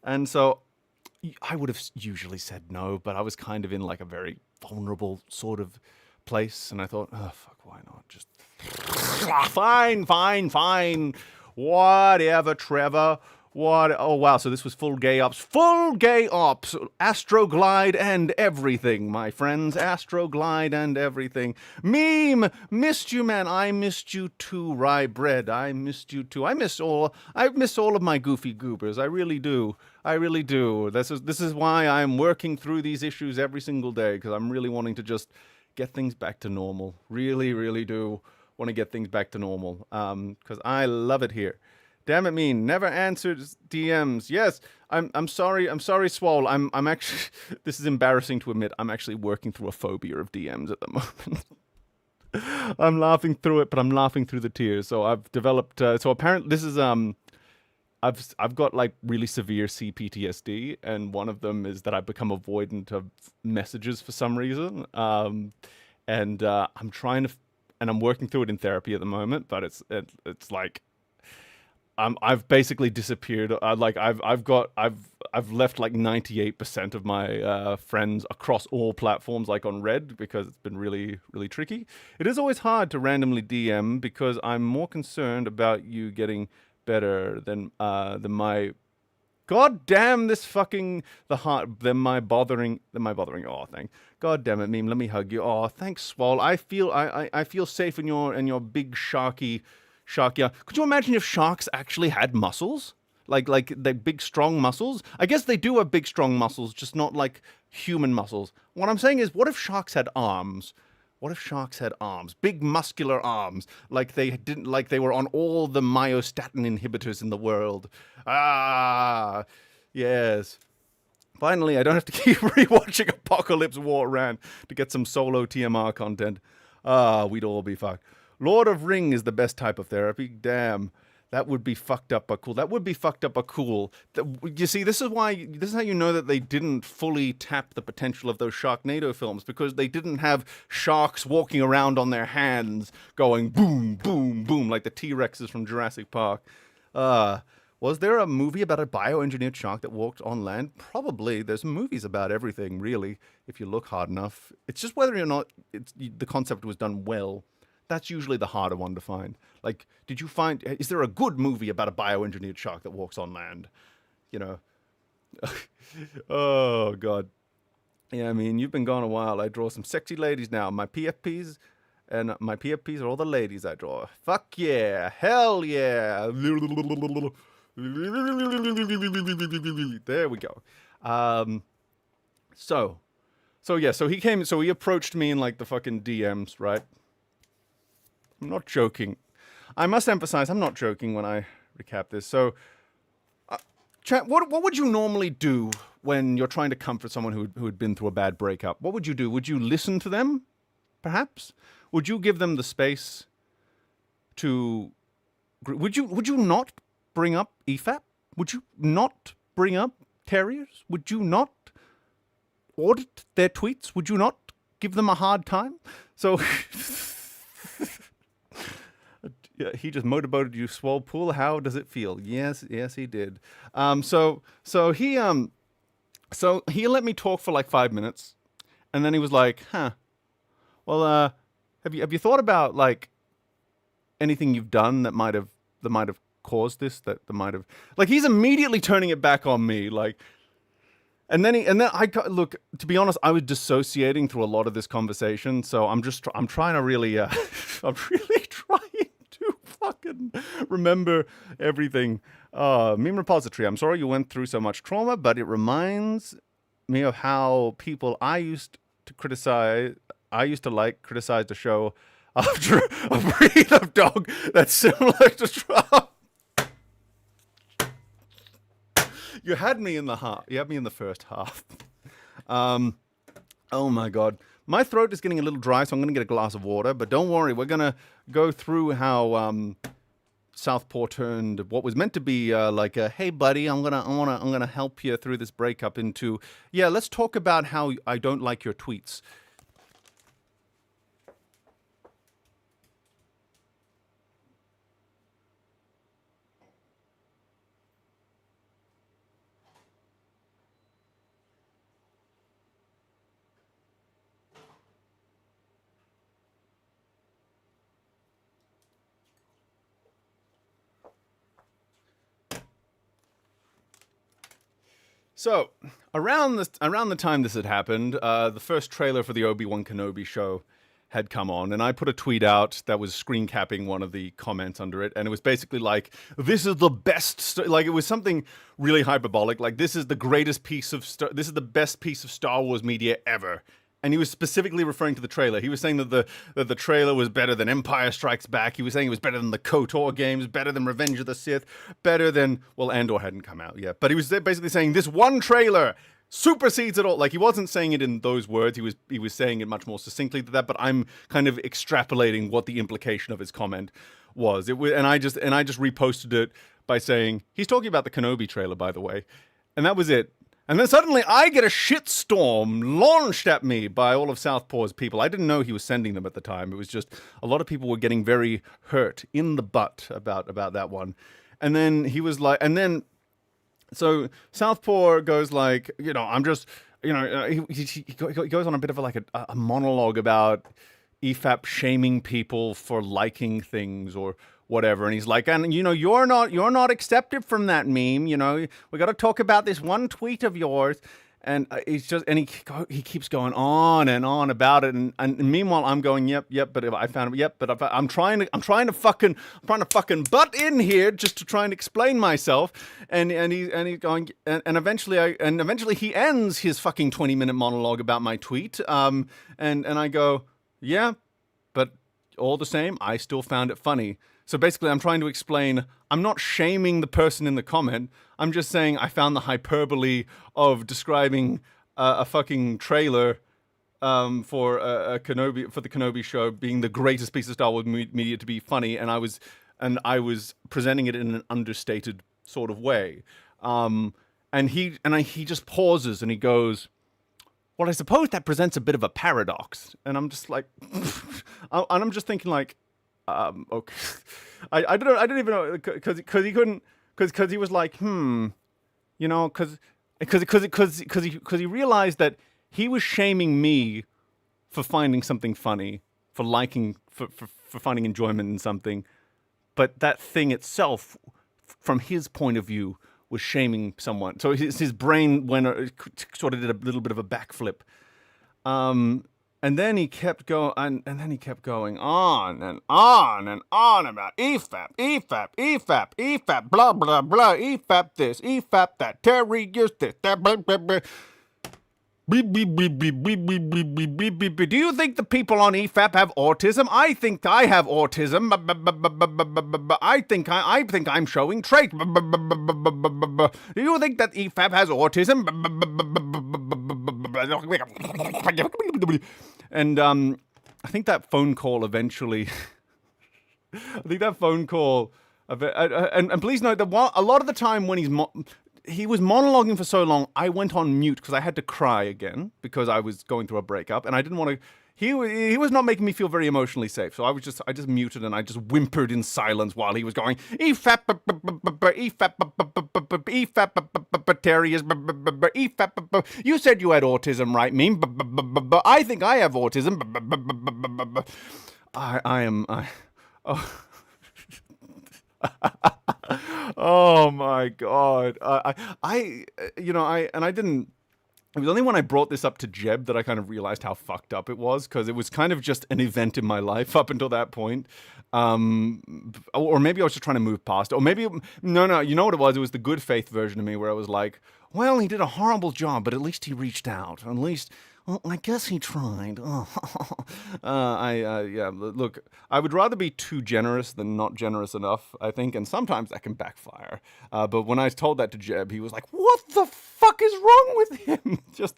And so I would have usually said no, but I was kind of in like a very vulnerable sort of place, and I thought, oh, fuck, why not? Just fine. Whatever, Trevor. What? Oh, wow. So this was full gay ops. Astroglide and everything, my friends. Astroglide and everything. Meme. Missed you, man. I missed you too, Rye Bread. I missed you too. I miss all of my goofy goobers. I really do. This is why I'm working through these issues every single day, because I'm really wanting to just get things back to normal. Really do want to get things back to normal. Because I love it here. Damn it, mean. Never answered DMs. Yes, I'm sorry, Swole. I'm actually, this is embarrassing to admit, I'm actually working through a phobia of DMs at the moment. I'm laughing through it, but I'm laughing through the tears. So I've developed, so apparently this is, I've got like really severe CPTSD, and one of them is that I've become avoidant of messages for some reason. I'm trying to, and I'm working through it in therapy at the moment, but it's like, I've basically disappeared. I've left like 98% of my friends across all platforms, like on Red, because it's been really tricky. It is always hard to randomly DM because I'm more concerned about you getting better than my. God damn this fucking than my bothering. Oh, thank God damn it, meme. Let me hug you. Oh, thanks, Swole. I feel safe in your big sharky. Shark, yeah. Could you imagine if sharks actually had muscles? Like they big, strong muscles? I guess they do have big, strong muscles, just not like human muscles. What I'm saying is, what if sharks had arms? Big, muscular arms. Like they were on all the myostatin inhibitors in the world. Ah, yes. Finally, I don't have to keep rewatching Apocalypse War Rant to get some solo TMR content. Ah, we'd all be fucked. Lord of Ring is the best type of therapy. Damn, that would be fucked up but cool. You see, this is how you know that they didn't fully tap the potential of those Sharknado films, because they didn't have sharks walking around on their hands going boom, boom, boom, like the T-Rexes from Jurassic Park. Was there a movie about a bioengineered shark that walked on land? Probably. There's movies about everything, really, if you look hard enough. It's just whether or not the concept was done well. That's usually the harder one to find. Like, is there a good movie about a bioengineered shark that walks on land? You know? Oh, God. Yeah, I mean, you've been gone a while. I draw some sexy ladies now. My PFPs are all the ladies I draw. Fuck yeah. Hell yeah. There we go. So he approached me in like the fucking DMs, right? I'm not joking. I must emphasize, I'm not joking when I recap this. So, chat, what would you normally do when you're trying to comfort someone who had been through a bad breakup? What would you do? Would you listen to them, perhaps? Would you give them the space to... Would you not bring up EFAP? Would you not bring up terriers? Would you not audit their tweets? Would you not give them a hard time? So... Yeah, he just motorboated you, Swole Pool. How does it feel? Yes, he did. So he let me talk for like 5 minutes, and then he was like, "Huh, well, have you thought about like anything you've done that might have caused this, that might have, like, he's immediately turning it back on me, like. And then look, to be honest, I was dissociating through a lot of this conversation, so I'm trying to really, I'm really trying to fucking remember everything. Meme repository, I'm sorry you went through so much trauma, but it reminds me of how people I used to criticized a show after a breed of dog that's similar to Trump. You had me in the half. You had me in the first half. Oh my God. My throat is getting a little dry, so I'm going to get a glass of water. But don't worry, we're going to go through how Southpaw turned what was meant to be like a, hey buddy, I'm gonna help you through this breakup into, yeah, let's talk about how I don't like your tweets. So, around the time this had happened, the first trailer for the Obi-Wan Kenobi show had come on, and I put a tweet out that was screen capping one of the comments under it, and it was basically like, this is the best, like, it was something really hyperbolic, like, this is the greatest piece of, this is the best piece of Star Wars media ever. And he was specifically referring to the trailer. He was saying that the trailer was better than Empire Strikes Back. He was saying it was better than the KOTOR games, better than Revenge of the Sith, better than, well, Andor hadn't come out yet. But he was basically saying this one trailer supersedes it all. Like, he wasn't saying it in those words. He was saying it much more succinctly than that. But I'm kind of extrapolating what the implication of his comment was. And I just reposted it by saying, he's talking about the Kenobi trailer, by the way. And that was it. And then suddenly I get a shitstorm launched at me by all of Southpaw's people. I didn't know he was sending them at the time. It was just a lot of people were getting very hurt in the butt about that one. And then he was like, so Southpaw goes like, you know, I'm just, you know, he goes on a bit of a monologue about EFAP shaming people for liking things or whatever, and he's like, and you know, you're not accepted from that meme. You know, we got to talk about this one tweet of yours, and he's just, and he keeps going on and on about it, and meanwhile I'm going, yep, but I found it, yep, but I'm trying to fucking butt in here just to try and explain myself, and he's going, and eventually he ends his fucking 20-minute monologue about my tweet, and I go, yeah, but all the same, I still found it funny. So basically, I'm trying to explain, I'm not shaming the person in the comment. I'm just saying I found the hyperbole of describing a fucking trailer for the Kenobi show being the greatest piece of Star Wars media to be funny, and I was presenting it in an understated sort of way. And he just pauses and he goes, well, I suppose that presents a bit of a paradox. And I'm just like, and I'm just thinking like, okay. I didn't even know, because he couldn't, because he was like, you know, because he realized that he was shaming me for finding something funny, for liking, for finding enjoyment in something, but that thing itself, from his point of view, was shaming someone. So his brain sort of did a little bit of a backflip. And then he kept going, and then he kept going on and on and on about EFAP, blah, blah, blah, EFAP this, EFAP that, Terry used this, that, blah, blah, blah. Beep, beep, beep, beep, beep, beep, beep, beep, beep, beep, beep. Do you think the people on EFAP have autism? I think I have autism. I think I'm showing traits. Do you think that EFAP has autism? And I think that phone call eventually. I think that phone call. And please note that a lot of the time when he was monologuing for so long, I went on mute because I had to cry again because I was going through a breakup and I didn't want to. He was not making me feel very emotionally safe, so I just muted and I just whimpered in silence while he was going EFAP, Terriers, EFAP. You said you had autism, right? Meme. I think I have autism. Oh my god. I didn't. It was only when I brought this up to Jeb that I kind of realized how fucked up it was, because it was kind of just an event in my life up until that point. Or maybe I was just trying to move past it. Or maybe, no, you know what it was? It was the good faith version of me where I was like, well, he did a horrible job, but at least he reached out. At least, well, I guess he tried. Yeah, look, I would rather be too generous than not generous enough, I think, and sometimes that can backfire. But when I told that to Jeb, he was like, what the fuck is wrong with him? Just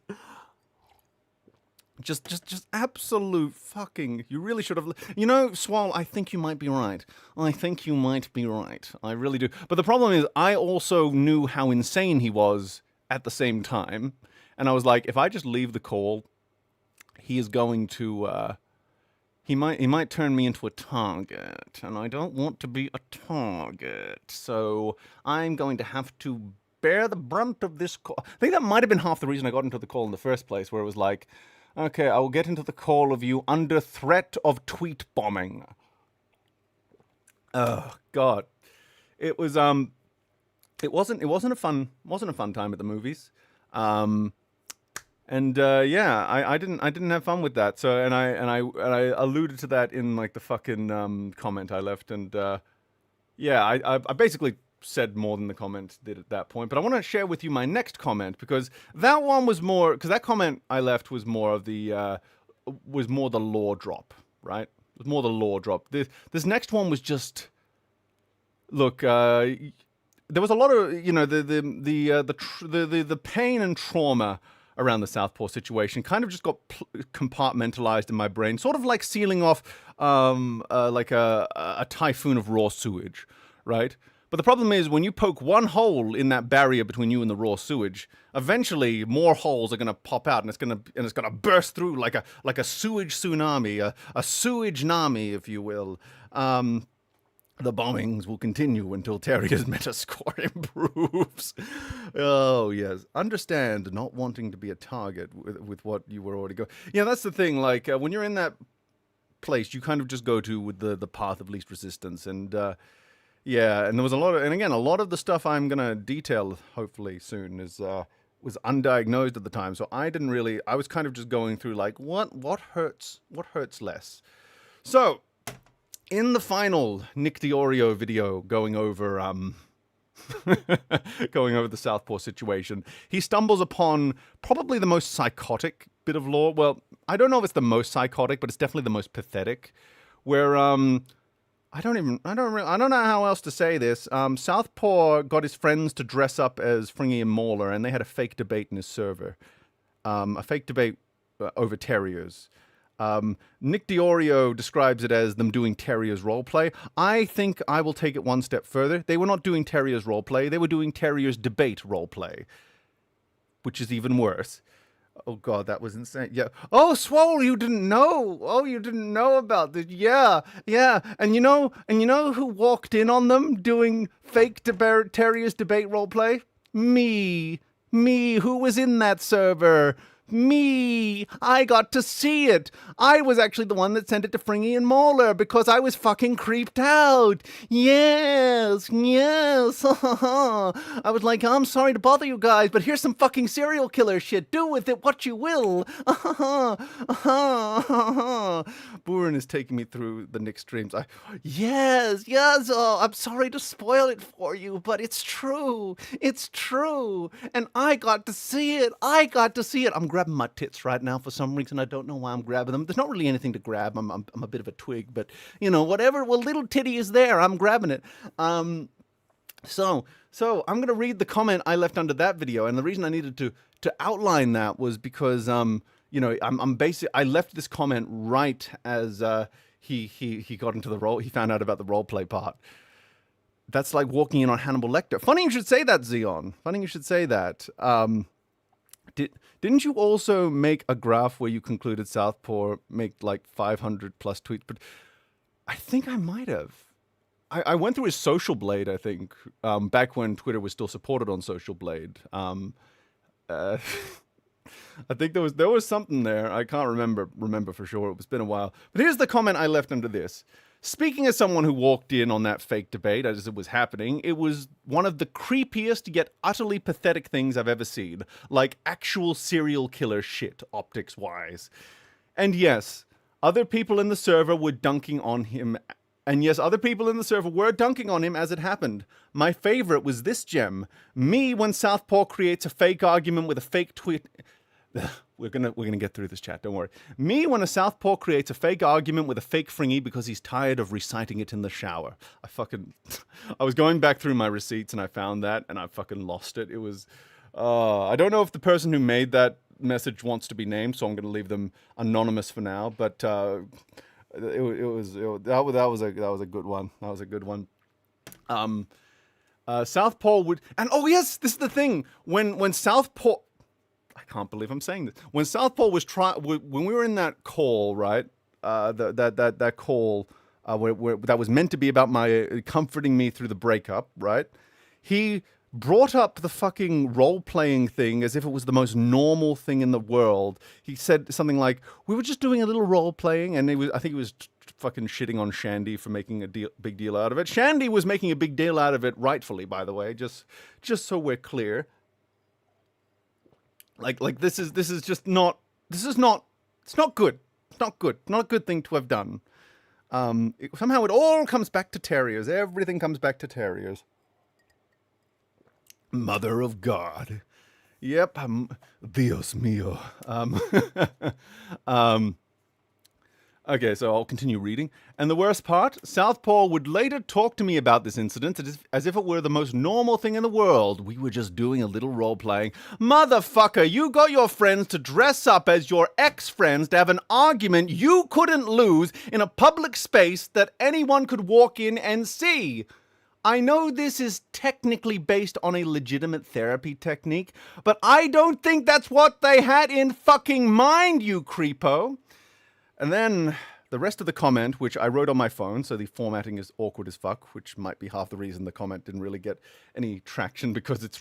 absolute fucking. You really should have. You know, Swall, I think you might be right. I think you might be right. I really do. But the problem is, I also knew how insane he was at the same time. And I was like, if I just leave the call, he is going to. He might turn me into a target. And I don't want to be a target. So I'm going to have to bear the brunt of this call. I think that might have been half the reason I got into the call in the first place, where it was like, okay, I will get into the call of you under threat of tweet bombing. Oh God, it was it wasn't a fun time at the movies. Yeah, I didn't have fun with that. So and I alluded to that in like the fucking comment I left, and yeah, I basically said more than the comment did at that point. But I want to share with you my next comment, because that one was more, because that comment I left was more of the lore drop, right? It was more the lore drop. This next one was just, look, there was a lot of, you know, the pain and trauma around the Southpaw situation kind of just got compartmentalized in my brain, sort of like sealing off like a typhoon of raw sewage, right? But the problem is, when you poke one hole in that barrier between you and the raw sewage, eventually more holes are going to pop out, and it's going to burst through like a sewage tsunami, a sewage nami, if you will. The bombings will continue until Terrier's metascore improves. Oh, yes. Understand not wanting to be a target with what you were already going. Yeah, that's the thing. Like, when you're in that place, you kind of just go to with the path of least resistance. And, yeah, and there was a lot of the stuff I'm going to detail, hopefully, soon was undiagnosed at the time. So I was kind of just going through, like, what hurts less? So, in the final Nick DiOrio video going over the Southpaw situation, he stumbles upon probably the most psychotic bit of lore. Well, I don't know if it's the most psychotic, but it's definitely the most pathetic. Where I don't know how else to say this. Southpaw got his friends to dress up as Fringy and Mauler, and they had a fake debate in his server, a fake debate over terriers. Nick DiOrio describes it as them doing Terrier's roleplay. I think I will take it one step further. They were not doing Terrier's roleplay. They were doing Terrier's debate roleplay, which is even worse. Oh God, that was insane. Yeah. Oh, Swole, you didn't know. Oh, you didn't know about this. Yeah. And you know who walked in on them doing fake Terrier's debate roleplay? Me. Who was in that server? Me! I got to see it! I was actually the one that sent it to Fringy and Mauler because I was fucking creeped out! Yes! I was like, I'm sorry to bother you guys, but here's some fucking serial killer shit. Do with it what you will! Buren is taking me through the Nick streams. Yes! Oh, I'm sorry to spoil it for you, but it's true! It's true! And I got to see it! I'm grabbing my tits right now for some reason. I don't know why I'm grabbing them. There's not really anything to grab. I'm a bit of a twig, but you know, whatever. Well, little titty is there. I'm grabbing it. So I'm gonna read the comment I left under that video, and the reason I needed to outline that was because you know, I left this comment right as he got into the role. He found out about the role play part. That's like walking in on Hannibal Lecter. Funny you should say that, Xeon. Funny you should say that. Didn't you also make a graph where you concluded Southpaw make like 500 plus tweets? But I think I might have. I went through his Social Blade, I think, back when Twitter was still supported on Social Blade. I think there was something there. I can't remember for sure. It's been a while. But here's the comment I left under this. Speaking as someone who walked in on that fake debate as it was happening, it was one of the creepiest yet utterly pathetic things I've ever seen. Like actual serial killer shit, optics-wise. And yes, other people in the server were dunking on him. And yes, other people in the server were dunking on him as it happened. My favorite was this gem. Me when Southpaw creates a fake argument with a fake tweet... We're gonna get through this, chat, don't worry. Me when a Southpaw creates a fake argument with a fake fringy because he's tired of reciting it in the shower. I was going back through my receipts and I found that and I fucking lost it. It was... I don't know if the person who made that message wants to be named, so I'm gonna leave them anonymous for now, but... that was a good one. That was a good one. Southpaw would, and oh yes, this is the thing. When Southpaw, I can't believe I'm saying this. When Southpaw was when we were in that call, right? That call where that was meant to be about my comforting me through the breakup, right? He brought up the fucking role-playing thing as if it was the most normal thing in the world. He said something like, we were just doing a little role-playing, and I think he was fucking shitting on Shandy for making a big deal out of it. Shandy was making a big deal out of it, rightfully, by the way, just so we're clear. Like this is just not, it's not good. It's not good. Not a good thing to have done. Somehow it all comes back to terriers. Everything comes back to terriers. Mother of God. Yep. Dios mío. Okay, so I'll continue reading. And the worst part, Southpaw would later talk to me about this incident as if it were the most normal thing in the world. We were just doing a little role-playing. Motherfucker, you got your friends to dress up as your ex-friends to have an argument you couldn't lose in a public space that anyone could walk in and see. I know this is technically based on a legitimate therapy technique, but I don't think that's what they had in fucking mind, you creepo. And then the rest of the comment, which I wrote on my phone, so the formatting is awkward as fuck, which might be half the reason the comment didn't really get any traction, because it's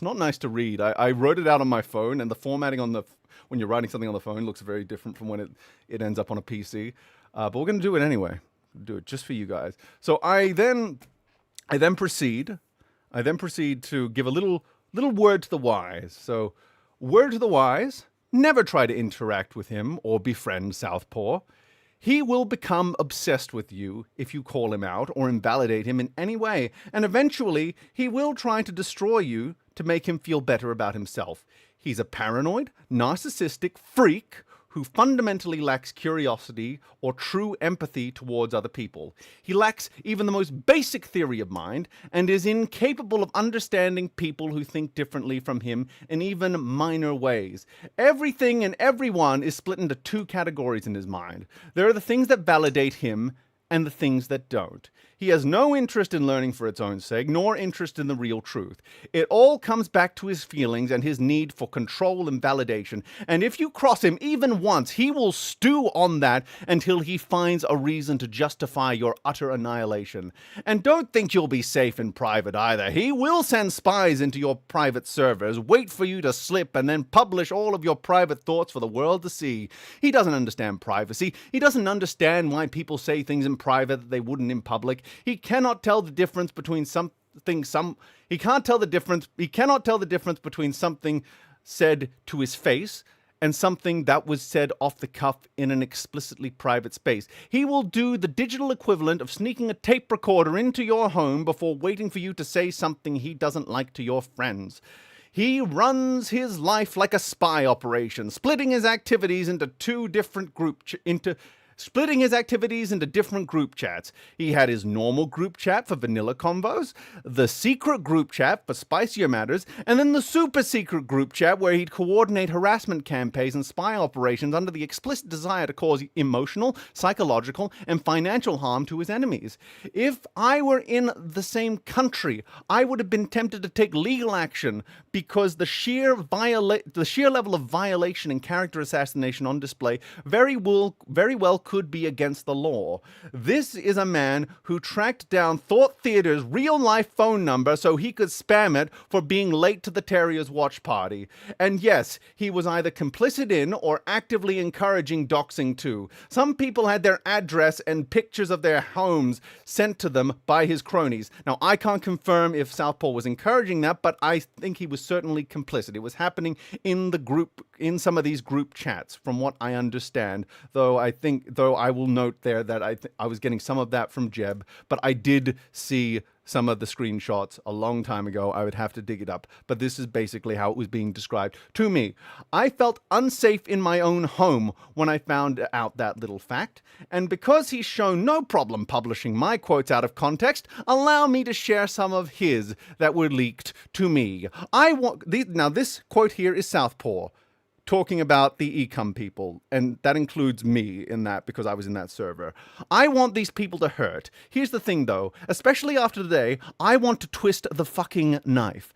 not nice to read. I wrote it out on my phone, and the formatting when you're writing something on the phone looks very different from when it ends up on a PC. But we're going to do it anyway. We'll do it just for you guys. So I then proceed to give a little word to the wise. So, word to the wise, never try to interact with him or befriend Southpaw. He will become obsessed with you if you call him out or invalidate him in any way, and eventually he will try to destroy you to make him feel better about himself. He's a paranoid, narcissistic freak who fundamentally lacks curiosity or true empathy towards other people. He lacks even the most basic theory of mind and is incapable of understanding people who think differently from him in even minor ways. Everything and everyone is split into two categories in his mind. There are the things that validate him and the things that don't. He has no interest in learning for its own sake, nor interest in the real truth. It all comes back to his feelings and his need for control and validation. And if you cross him even once, he will stew on that until he finds a reason to justify your utter annihilation. And don't think you'll be safe in private either. He will send spies into your private servers, wait for you to slip, and then publish all of your private thoughts for the world to see. He doesn't understand privacy. He doesn't understand why people say things in private that they wouldn't in public. He cannot tell the difference between he cannot tell the difference between something said to his face and something that was said off the cuff in an explicitly private space. He will do the digital equivalent of sneaking a tape recorder into your home before waiting for you to say something he doesn't like to your friends. He runs his life like a spy operation, splitting his activities into different group chats. He had his normal group chat for vanilla convos, the secret group chat for spicier matters, and then the super secret group chat where he'd coordinate harassment campaigns and spy operations under the explicit desire to cause emotional, psychological, and financial harm to his enemies. If I were in the same country, I would have been tempted to take legal action because the sheer level of violation and character assassination on display very well could be against the law. This is a man who tracked down Thought Theater's real-life phone number so he could spam it for being late to the Terriers' watch party. And yes, he was either complicit in or actively encouraging doxing too. Some people had their address and pictures of their homes sent to them by his cronies. Now, I can't confirm if Southpaw was encouraging that, but I think he was certainly complicit. It was happening in the group, in some of these group chats, from what I understand. Though I will note there that I was getting some of that from Jeb, but I did see some of the screenshots a long time ago. I would have to dig it up, but this is basically how it was being described to me. I felt unsafe in my own home when I found out that little fact, and because he's shown no problem publishing my quotes out of context, allow me to share some of his that were leaked to me. Now this quote here is Southpaw talking about the Ecom people, and that includes me in that because I was in that server. I want these people to hurt. Here's the thing though, especially after today, I want to twist the fucking knife.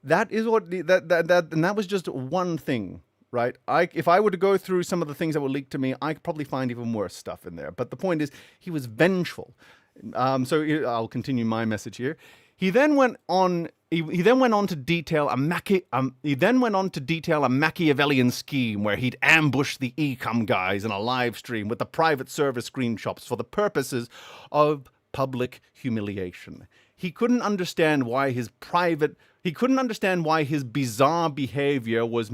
That is what, and that was just one thing, right? If I were to go through some of the things that were leaked to me, I could probably find even worse stuff in there. But the point is, he was vengeful. So I'll continue my message here. He then went on to detail a Machiavellian scheme where he'd ambush the Ecom guys in a live stream with the private server screenshots for the purposes of public humiliation. He couldn't understand why his bizarre behavior was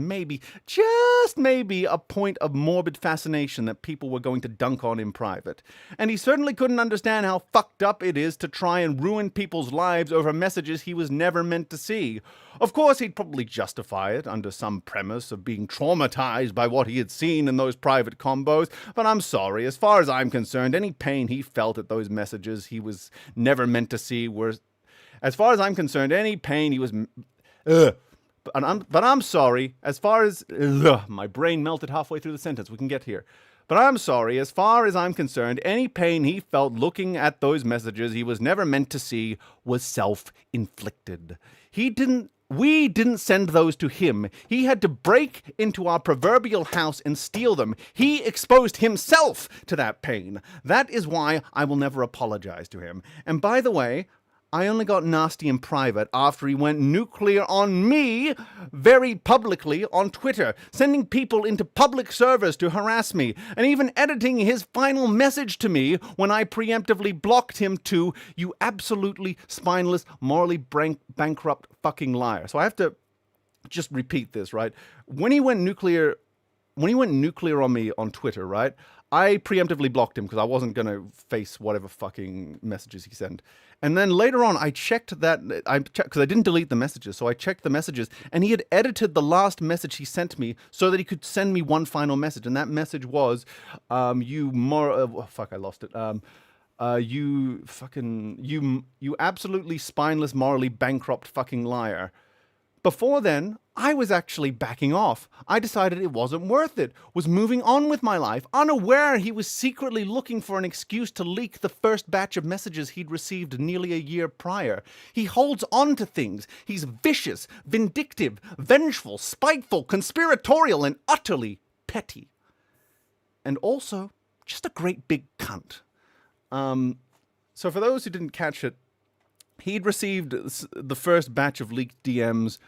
just maybe a point of morbid fascination that people were going to dunk on in private. And he certainly couldn't understand how fucked up it is to try and ruin people's lives over messages he was never meant to see. Of course, he'd probably justify it under some premise of being traumatized by what he had seen in those private combos, but I'm sorry, as far as I'm concerned, any pain he felt at those messages he was never meant to see as far as I'm concerned, any pain he was... But I'm sorry, as far as... my brain melted halfway through the sentence. We can get here. But I'm sorry, as far as I'm concerned, any pain he felt looking at those messages he was never meant to see was self-inflicted. We didn't send those to him. He had to break into our proverbial house and steal them. He exposed himself to that pain. That is why I will never apologize to him. And by the way, I only got nasty in private after he went nuclear on me very publicly on Twitter, sending people into public servers to harass me, and even editing his final message to me when I preemptively blocked him to, "You absolutely spineless, morally bankrupt fucking liar." So I have to just repeat this, right? When he went nuclear on me on Twitter, right? I preemptively blocked him because I wasn't going to face whatever fucking messages he sent. And then later on, I checked because I didn't delete the messages, so I checked the messages, and he had edited the last message he sent me so that he could send me one final message, and that message was, I lost it. You absolutely spineless, morally bankrupt fucking liar. Before then, I was actually backing off. I decided it wasn't worth it, was moving on with my life, unaware he was secretly looking for an excuse to leak the first batch of messages he'd received nearly a year prior. He holds on to things. He's vicious, vindictive, vengeful, spiteful, conspiratorial, and utterly petty. And also, just a great big cunt. So for those who didn't catch it, he'd received the first batch of leaked DMs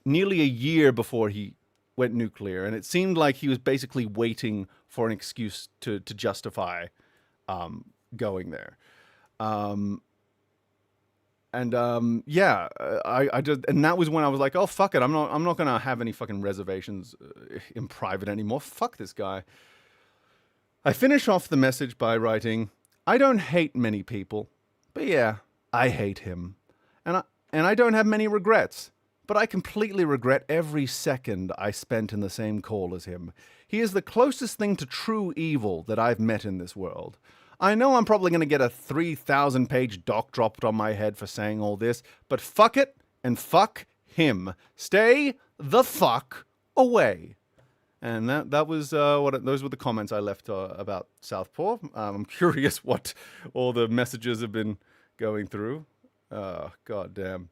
nearly a year before he went nuclear, and it seemed like he was basically waiting for an excuse to justify going there. I just, and that was when I was like, oh fuck it, I'm not gonna have any fucking reservations in private anymore. Fuck this guy. I finish off the message by writing, "I don't hate many people, but yeah, I hate him. And I don't have many regrets, but I completely regret every second I spent in the same call as him. He is the closest thing to true evil that I've met in this world. I know I'm probably going to get a 3,000-page doc dropped on my head for saying all this, but fuck it and fuck him. Stay the fuck away." And that was those were the comments I left about Southpaw. I'm curious what all the messages have been going through. God damn.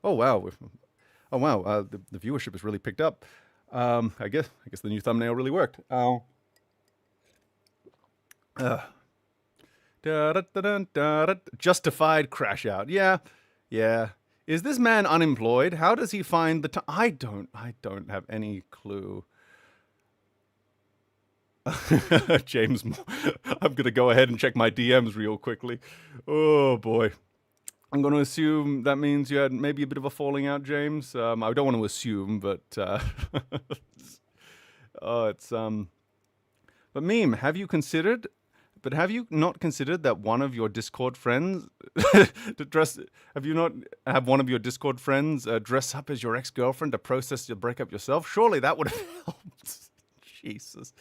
Oh wow! Oh wow! The viewership has really picked up. I guess the new thumbnail really worked. Justified crash out. Yeah, yeah. Is this man unemployed? How does he find the time? I don't have any clue. James, I'm gonna go ahead and check my DMs real quickly. Oh boy. I'm going to assume that means you had maybe a bit of a falling out, James. I don't want to assume, but oh, it's But meme, have you considered? But have you not considered that one of your Discord friends to dress? Have you not have one of your Discord friends dress up as your ex-girlfriend to process your breakup yourself? Surely that would have helped. Jesus.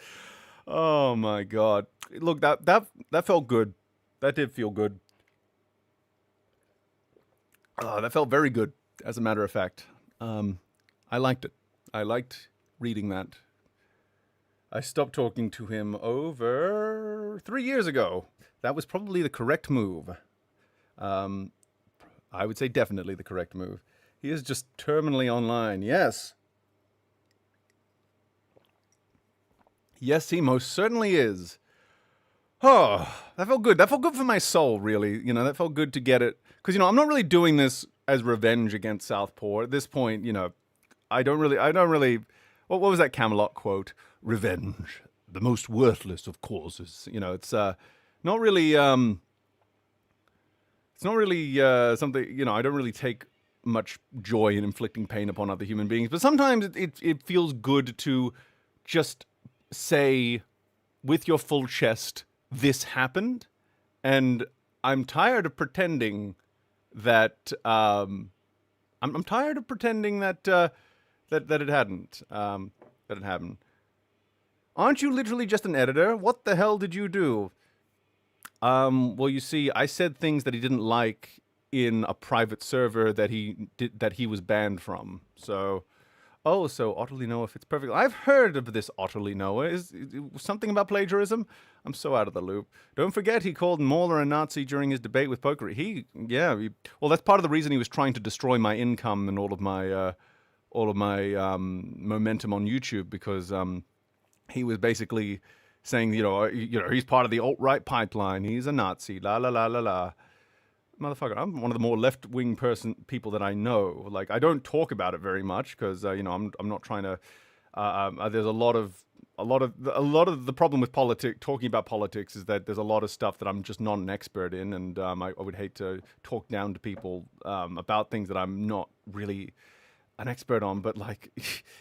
Oh my God. Look, that felt good. That did feel good. That felt very good, as a matter of fact. I liked it. I liked reading that. I stopped talking to him over 3 years ago. That was probably the correct move. I would say definitely the correct move. He is just terminally online. Yes. Yes, he most certainly is. Oh, that felt good. That felt good for my soul, really. You know, that felt good to get it. Because, you know, I'm not really doing this as revenge against Southpaw. At this point, you know, I don't really, what was that Camelot quote? Revenge, the most worthless of causes. You know, it's not really, something, you know, I don't really take much joy in inflicting pain upon other human beings. But sometimes it feels good to just say with your full chest, this happened, and I'm tired of pretending that I'm tired of pretending that that it hadn't that it happened. Aren't you literally just an editor? What the hell did you do? Well, you see, I said things that he didn't like in a private server that he was banned from. So. Oh, so Otterly Noah fits perfectly. I've heard of this Otterly Noah. Is something about plagiarism? I'm so out of the loop. Don't forget he called Mauler a Nazi during his debate with Poker. Well, that's part of the reason he was trying to destroy my income and all of my momentum on YouTube, because he was basically saying, he's part of the alt-right pipeline. He's a Nazi. La la la la la. Motherfucker, I'm one of the more left-wing people that I know. Like, I don't talk about it very much because I'm not trying to. There's a lot of the problem with talking about politics is that there's a lot of stuff that I'm just not an expert in, and I would hate to talk down to people about things that I'm not really an expert on. But like,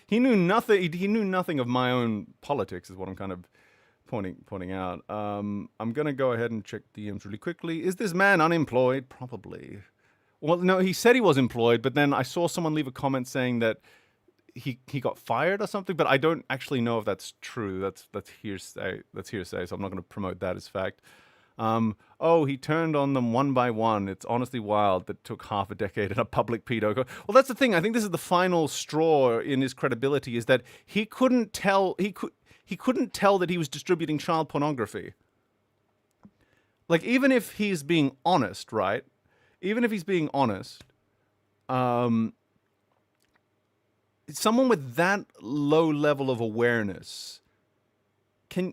he knew nothing. He knew nothing of my own politics, is what I'm kind of pointing out. I'm gonna go ahead and check DMs really quickly. Is this man unemployed? Probably. Well, no, he said he was employed, but then I saw someone leave a comment saying that he got fired or something, but I don't actually know if that's true. That's hearsay. That's hearsay, so I'm not going to promote that as fact. He turned on them one by one. It's honestly wild that took half a decade in a public pedo. Well, that's the thing. I think this is the final straw in his credibility, is that he couldn't tell that he was distributing child pornography. Like, even if he's being honest, right? Even if he's being honest, someone with that low level of awareness,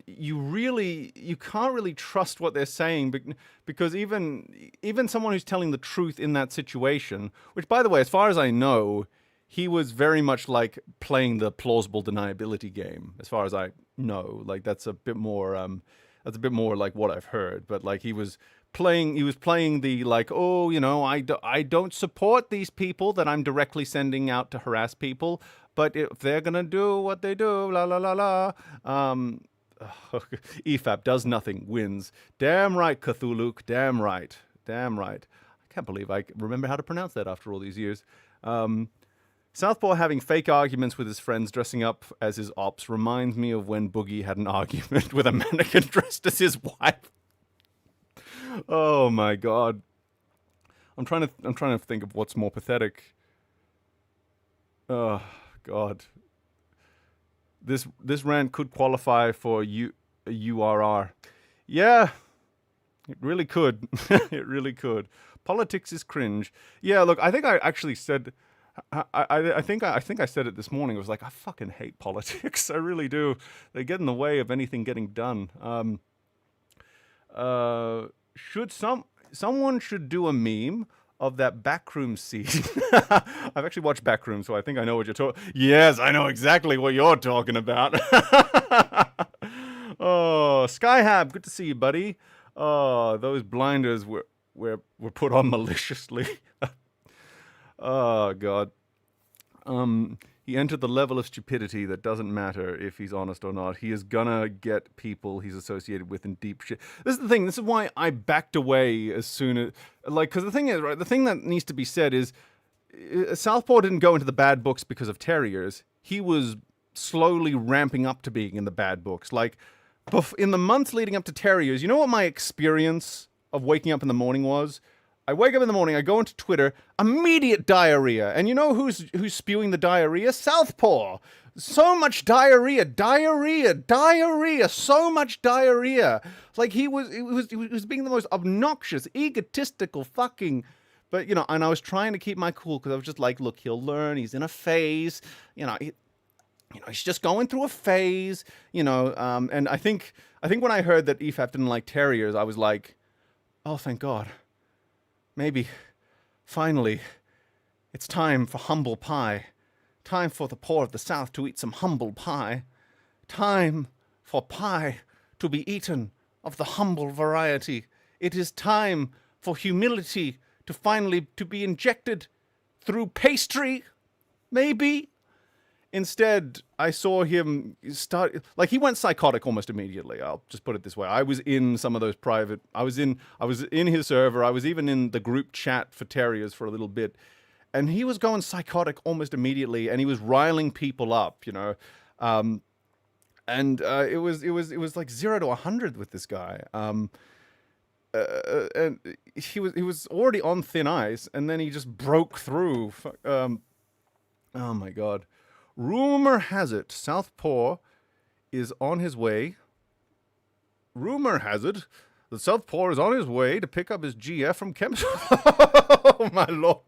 you can't really trust what they're saying, because even someone who's telling the truth in that situation, which, by the way, as far as I know, he was very much like playing the plausible deniability game, as far as I know. Like, that's a bit more like what I've heard. But like, he was playing the like, I don't support these people that I'm directly sending out to harass people, but if they're gonna do what they do, la la la la. EFAP does nothing, wins. Damn right, Cthulhu. Damn right. I can't believe I remember how to pronounce that after all these years. Southpaw having fake arguments with his friends dressing up as his ops reminds me of when Boogie had an argument with a mannequin dressed as his wife. Oh my God. I'm trying to think of what's more pathetic. Oh God. this rant could qualify for a URR. Yeah, it really could. It really could. Politics is cringe. Yeah, look, I think I actually said, I think I said it this morning. I was like, I fucking hate politics. I really do. They get in the way of anything getting done. Someone should do a meme of that backroom scene. I've actually watched Backroom, so I think I know what you're talking. Yes, I know exactly what you're talking about. Oh, Skyhab, good to see you, buddy. Oh, those blinders were put on maliciously. Oh God. He entered the level of stupidity that doesn't matter if he's honest or not. He is gonna get people he's associated with in deep shit. This is the thing. This is why I backed away as soon as, like, because the thing is, right, the thing that needs to be said is, Southpaw didn't go into the bad books because of Terriers. He was slowly ramping up to being in the bad books. Like, in the months leading up to Terriers, you know what my experience of waking up in the morning was? I wake up in the morning, I go into Twitter, immediate diarrhea. And you know who's spewing the diarrhea? Southpaw. So much diarrhea, so much diarrhea. Like he was being the most obnoxious, egotistical fucking, but you know, and I was trying to keep my cool because I was just like, look, he'll learn, he's in a phase, he's just going through a phase, and I think when I heard that EFAP didn't like Terriers, I was like, oh, thank God. Maybe, finally, it's time for humble pie. Time for the poor of the South to eat some humble pie. Time for pie to be eaten of the humble variety. It is time for humility to finally to be injected through pastry, maybe. Instead, I saw him start, like, he went psychotic almost immediately. I'll just put it this way. I was in some of those private, I was in his server. I was even in the group chat for Terriers for a little bit. And he was going psychotic almost immediately, and he was riling people up, and it was like 0 to 100 with this guy. And he was already on thin ice, and then he just broke through. Oh my God. Rumor has it Southpaw is on his way. Rumor has it that Southpaw is on his way to pick up his GF from Chemistry. Oh my Lord.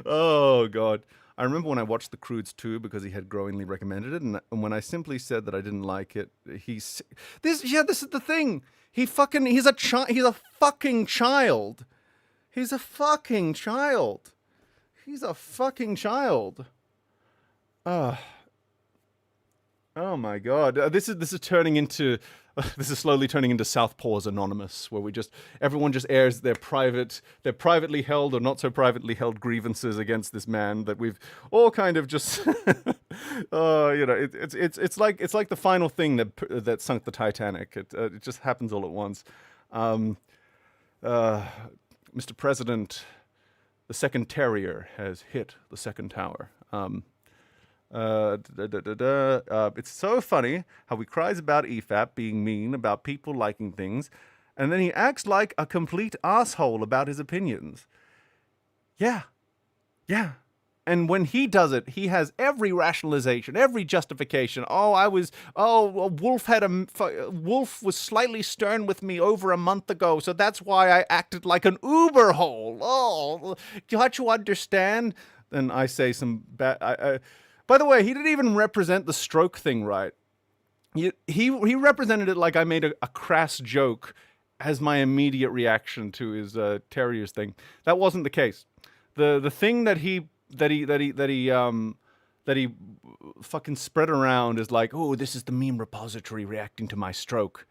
Oh God. I remember when I watched The Croods 2 because he had growingly recommended it, and when I simply said that I didn't like it, this is the thing. He's a fucking child. He's a fucking child. Oh my God! This is turning into slowly turning into Southpaw's Anonymous, where everyone just airs their privately held or not so privately held grievances against this man that we've all kind of just, it's like the final thing that sunk the Titanic. It just happens all at once. Mr. President, the second Terrier has hit the second tower. It's so funny how he cries about EFAP being mean, about people liking things, and then he acts like a complete asshole about his opinions. Yeah. And when he does it, he has every rationalization, every justification. Wolf was slightly stern with me over a month ago, so that's why I acted like an uber hole. Oh, can't you understand? Then I say some bad. By the way, he didn't even represent the stroke thing right. He represented it like I made a crass joke as my immediate reaction to his Terriers thing. That wasn't the case. The thing that he fucking spread around is like, oh, this is the meme repository reacting to my stroke.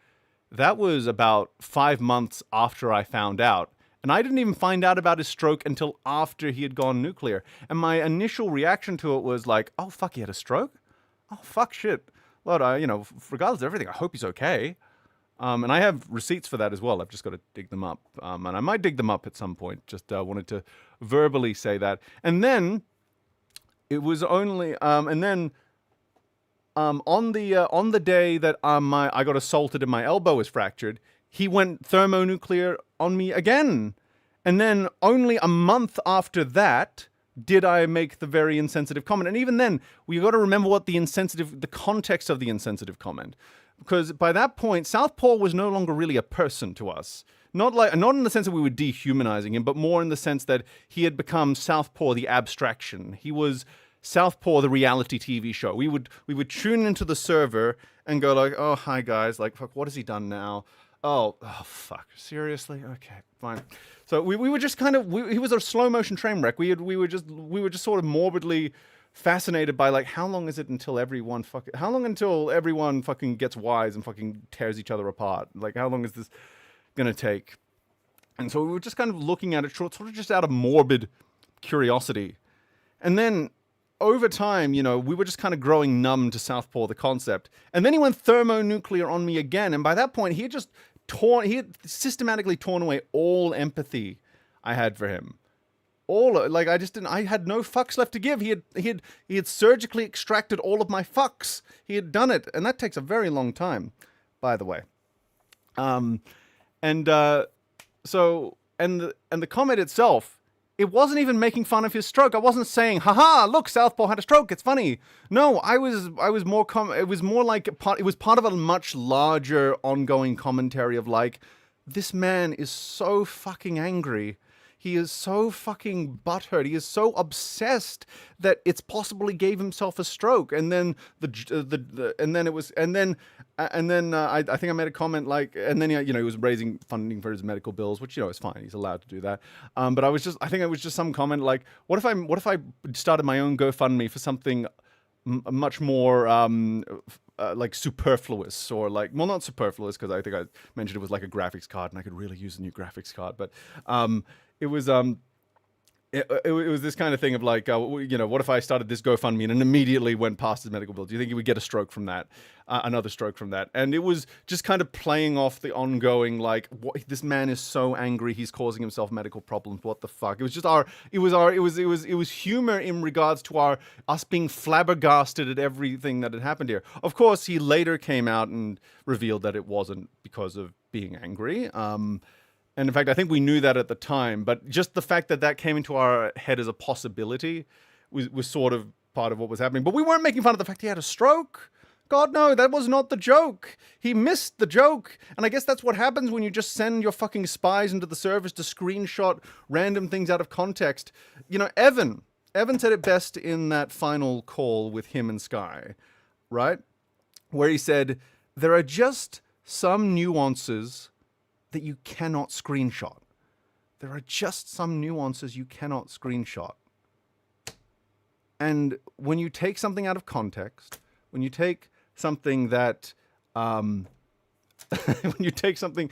That was about 5 months after I found out. And I didn't even find out about his stroke until after he had gone nuclear. And my initial reaction to it was like, oh, fuck, he had a stroke? Oh, fuck, shit. Lord, regardless of everything, I hope he's okay. And I have receipts for that as well. I've just got to dig them up. And I might dig them up at some point. Just wanted to verbally say that. And then it was only, on the day that I got assaulted and my elbow was fractured, he went thermonuclear on me again. And then only a month after that, did I make the very insensitive comment? And even then, we got to remember what the context of the insensitive comment. Because by that point, Southpaw was no longer really a person to us. Not in the sense that we were dehumanizing him, but more in the sense that he had become Southpaw, the abstraction. He was Southpaw, the reality TV show. We would tune into the server and go like, oh, hi guys, like, fuck, what has he done now? Oh, fuck, seriously? Okay, fine. So we were just kind of, he was a slow motion train wreck. We were just sort of morbidly fascinated by like, how long until everyone fucking gets wise and fucking tears each other apart? Like, how long is this gonna take? And so we were just kind of looking at it sort of just out of morbid curiosity. And then over time, we were just kind of growing numb to Southpaw, the concept. And then he went thermonuclear on me again. And by that point, he had systematically torn away all empathy I had for him. I had no fucks left to give. He had surgically extracted all of my fucks. He had done it. And that takes a very long time, by the way. And the comment itself, it wasn't even making fun of his stroke. I wasn't saying, haha, look, Southpaw had a stroke, it's funny. No, it was part of a much larger ongoing commentary of like, this man is so fucking angry. He is so fucking butthurt. He is so obsessed that it's possible he gave himself a stroke. And then I think I made a comment like, and then he was raising funding for his medical bills, which is fine. He's allowed to do that. But I think it was just some comment like, what if I started my own GoFundMe for something much more like superfluous, or like, well, not superfluous, because I think I mentioned it was like a graphics card, and I could really use a new graphics card, but it was this kind of thing of like, what if I started this GoFundMe and immediately went past his medical bill? Do you think he would get a stroke from that? Another stroke from that? And it was just kind of playing off the ongoing, like, this man is so angry, he's causing himself medical problems. What the fuck? It was just it was humor in regards to us being flabbergasted at everything that had happened here. Of course, he later came out and revealed that it wasn't because of being angry. And in fact, I think we knew that at the time, but just the fact that came into our head as a possibility was sort of part of what was happening. But we weren't making fun of the fact he had a stroke. God, no, that was not the joke. He missed the joke. And I guess that's what happens when you just send your fucking spies into the servers to screenshot random things out of context. Evan said it best in that final call with him and Sky, right? Where he said, there are just some nuances that you cannot screenshot. There are just some nuances you cannot screenshot. And when you take something out of context, when you take something that, when you take something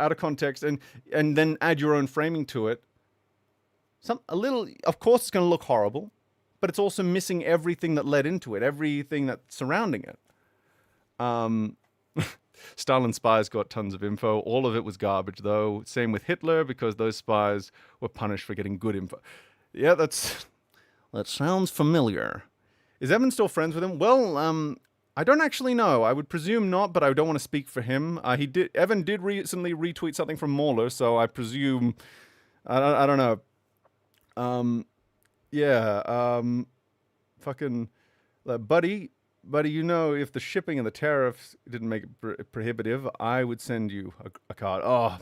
out of context and then add your own framing to it, of course it's going to look horrible, but it's also missing everything that led into it, everything that's surrounding it. Stalin spies got tons of info. All of it was garbage, though. Same with Hitler, because those spies were punished for getting good info. Yeah, that sounds familiar. Is Evan still friends with him? Well, I don't actually know. I would presume not, but I don't want to speak for him. Evan did recently retweet something from Mauler, so I presume. I don't know. Fucking buddy. But if the shipping and the tariffs didn't make it prohibitive, I would send you a card. Oh,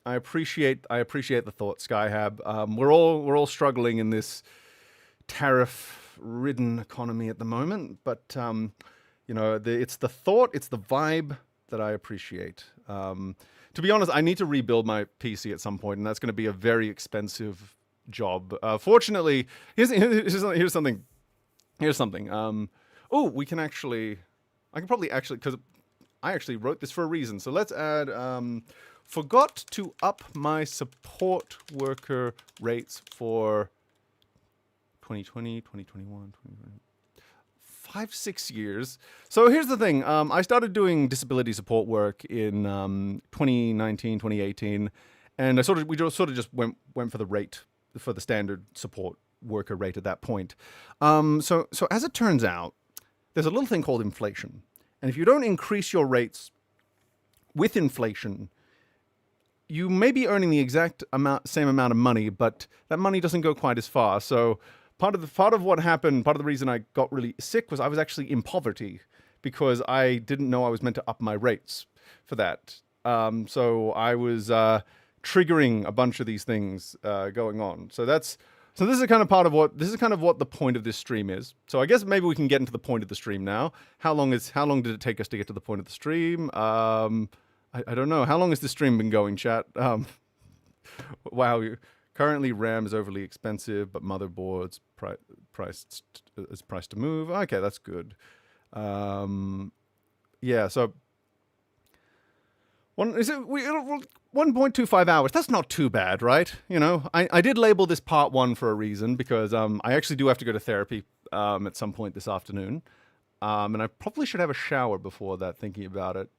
I appreciate the thought, Skyhab. We're all struggling in this tariff-ridden economy at the moment, but it's the thought, it's the vibe that I appreciate. To be honest, I need to rebuild my PC at some point, and that's going to be a very expensive job. Fortunately, here's something. Here's something. I can probably because I actually wrote this for a reason. So let's add, forgot to up my support worker rates for 2020, 2021, 5-6 years. So here's the thing. I started doing disability support work in 2019, 2018, and we just went for the rate, for the standard support worker rate at that point. So as it turns out, there's a little thing called inflation. And if you don't increase your rates with inflation, you may be earning the same amount of money, but that money doesn't go quite as far. So part of what happened, part of the reason I got really sick was I was actually in poverty because I didn't know I was meant to up my rates for that. So I was triggering a bunch of these things going on. So this is kind of what the point of this stream is. So I guess maybe we can get into the point of the stream now. How long did it take us to get to the point of the stream? I don't know. How long has this stream been going, chat? Wow. Currently, RAM is overly expensive, but motherboards priced to move. Okay, that's good. Yeah. So 1.25 hours. That's not too bad, right? You know, I did label this part 1 for a reason because I actually do have to go to therapy at some point this afternoon, and I probably should have a shower before that. Thinking about it.